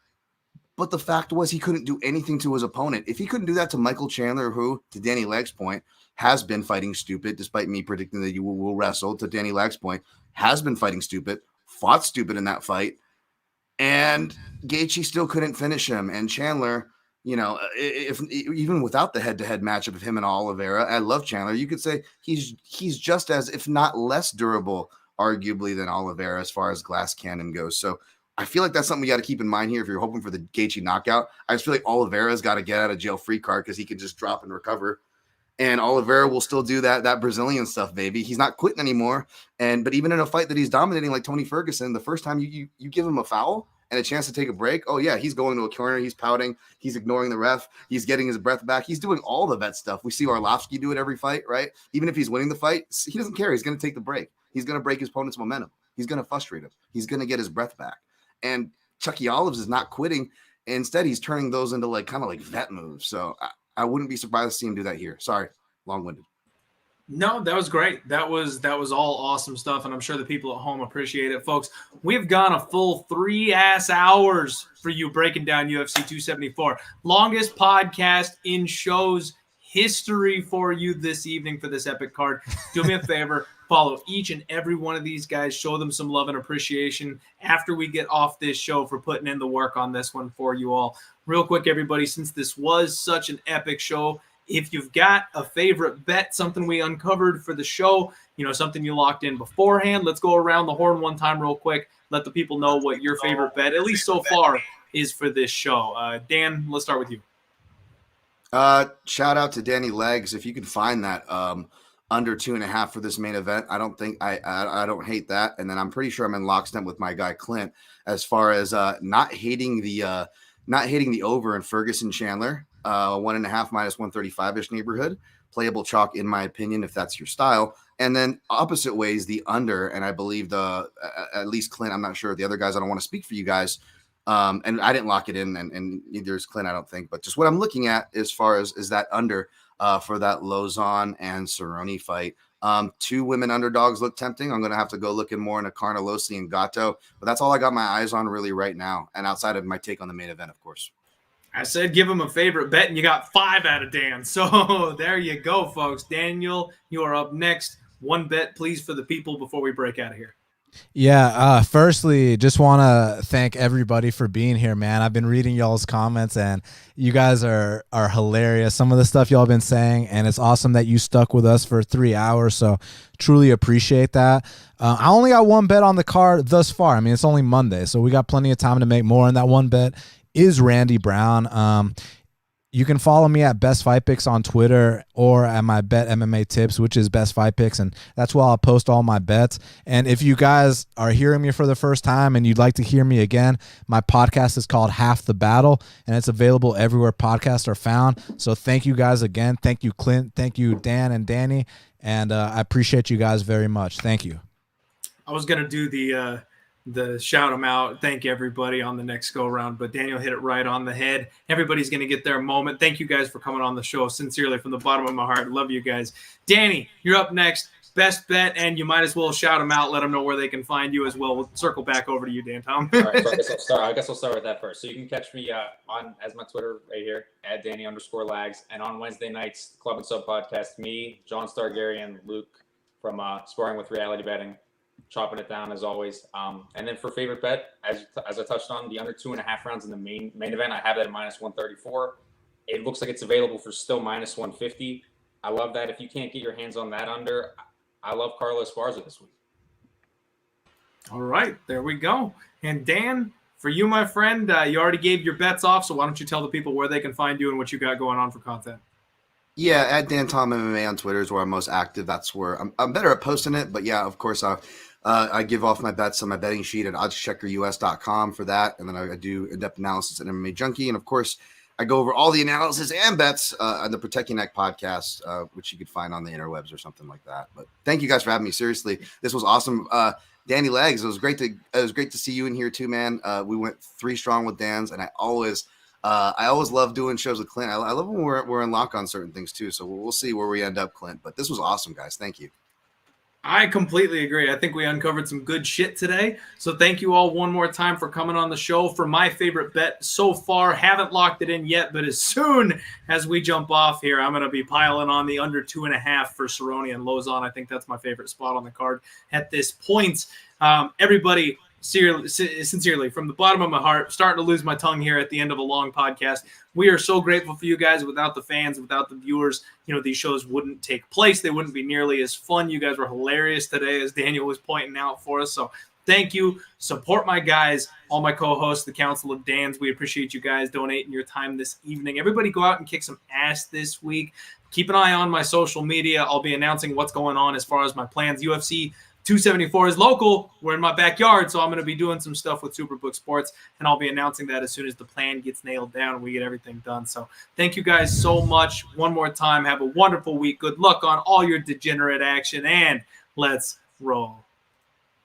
But the fact was he couldn't do anything to his opponent. If he couldn't do that to Michael Chandler, who, to Danny Leg's point, has been fighting stupid, despite me predicting that you will wrestle, to Danny Leg's point, has been fighting stupid, fought stupid in that fight, and Gaethje still couldn't finish him. And Chandler, if even without the head-to-head matchup of him and Oliveira, I love Chandler. You could say he's just as, if not less durable, arguably, than Oliveira as far as glass cannon goes. So I feel like that's something we got to keep in mind here if you're hoping for the Gaethje knockout. I just feel like Oliveira's got to get out of jail free card because he can just drop and recover. And Oliveira will still do that Brazilian stuff, baby. He's not quitting anymore. But even in a fight that he's dominating like Tony Ferguson, the first time you give him a foul and a chance to take a break, oh yeah, he's going to a corner, he's pouting, he's ignoring the ref, he's getting his breath back, he's doing all the vet stuff. We see Arlovsky do it every fight, right? Even if he's winning the fight, he doesn't care. He's going to take the break. He's going to break his opponent's momentum. He's going to frustrate him. He's going to get his breath back. And Chucky Olives is not quitting. Instead, he's turning those into kind of vet moves. So I wouldn't be surprised to see him do that here. Sorry, long-winded. No, that was great. That was all awesome stuff, and I'm sure the people at home appreciate it, folks. We've gone a full 3 hours for you breaking down UFC 274. Longest podcast in show's history for you this evening for this epic card. Do me a favor, follow each and every one of these guys, show them some love and appreciation after we get off this show for putting in the work on this one for you all. Real quick, everybody, since this was such an epic show, if you've got a favorite bet, something we uncovered for the show, something you locked in beforehand, let's go around the horn one time real quick. Let the people know what your favorite bet, at least so far, is for this show. Dan, let's start with you. Shout out to Danny Legs. If you can find that under 2.5 for this main event, I don't hate that. And then I'm pretty sure I'm in lockstep with my guy Clint as far as not hating the over in Ferguson Chandler, 1.5 minus 135-ish neighborhood, playable chalk in my opinion if that's your style. And then opposite ways the under, and I believe at least Clint, I'm not sure the other guys. I don't want to speak for you guys. And I didn't lock it in, and neither is Clint, I don't think. But just what I'm looking at as far as is that under for that Lauzon and Cerrone fight. 2 women underdogs look tempting. I'm going to have to go looking more into Carnelossi and Gatto. But that's all I got my eyes on really right now, and outside of my take on the main event, of course. I said give him a favorite bet, and you got 5 out of Dan. So there you go, folks. Daniel, you are up next. One bet, please, for the people before we break out of here. Yeah, firstly, just want to thank everybody for being here, man. I've been reading y'all's comments, and you guys are hilarious. Some of the stuff y'all been saying, and it's awesome that you stuck with us for 3 hours, so truly appreciate that. I only got one bet on the card thus far. I mean, it's only Monday, so we got plenty of time to make more, and that one bet is Randy Brown. You can follow me at Best Fight Picks on Twitter or at my Bet MMA Tips, which is Best Fight Picks, and that's where I'll post all my bets. And if you guys are hearing me for the first time and you'd like to hear me again, my podcast is called Half the Battle, and it's available everywhere podcasts are found. So thank you guys again. Thank you, Clint. Thank you, Dan and Danny. And I appreciate you guys very much. Thank you. I was going to do the shout them out, thank everybody on the next go round, but Daniel hit it right on the head. Everybody's going to get their moment. Thank you guys for coming on the show. Sincerely, from the bottom of my heart, love you guys. Danny, you're up next. Best bet, and you might as well shout them out. Let them know where they can find you as well. We'll circle back over to you, Dan Tom. All right, so I guess I'll start with that first. So you can catch me on as my Twitter right here at Danny_Lags, and on Wednesday nights, Club and Sub podcast, me, John Stargarian, Luke from Sparring with Reality Betting, chopping it down as always. And then for favorite bet, as I touched on, the under 2.5 rounds in the main event, I have that at minus 134. It looks like it's available for still minus 150. I love that. If you can't get your hands on that under, I love Carlos Esparza this week. All right, there we go. And Dan, for you, my friend, you already gave your bets off, so why don't you tell the people where they can find you and what you got going on for content? Yeah, at Dan Tom MMA on Twitter is where I'm most active. That's where I'm better at posting it. But yeah, of course, I give off my bets on my betting sheet at oddscheckerus.com for that. And then I do in-depth analysis at MMA Junkie. And of course, I go over all the analysis and bets on the Protect Your Neck podcast, which you could find on the interwebs or something like that. But thank you guys for having me. Seriously, this was awesome. Danny Legs, it was great to see you in here too, man. We went 3 strong with Dan's, and I always love doing shows with Clint. I love when we're in lock on certain things too. So we'll see where we end up, Clint. But this was awesome, guys. Thank you. I completely agree. I think we uncovered some good shit today. So thank you all one more time for coming on the show. For my favorite bet so far, haven't locked it in yet, but as soon as we jump off here, I'm going to be piling on the under 2.5 for Cerrone and Lauzon. I think that's my favorite spot on the card at this point. Everybody, sincerely, from the bottom of my heart, starting to lose my tongue here at the end of a long podcast. We are so grateful for you guys. Without the fans, without the viewers, these shows wouldn't take place. They wouldn't be nearly as fun. You guys were hilarious today, as Daniel was pointing out for us. So thank you. Support my guys, all my co-hosts, the Council of Dans. We appreciate you guys donating your time this evening. Everybody go out and kick some ass this week. Keep an eye on my social media. I'll be announcing what's going on as far as my plans. UFC 274 is local. We're in my backyard, so I'm going to be doing some stuff with Superbook Sports, and I'll be announcing that as soon as the plan gets nailed down and we get everything done. So thank you guys so much. One more time, have a wonderful week. Good luck on all your degenerate action, and let's roll.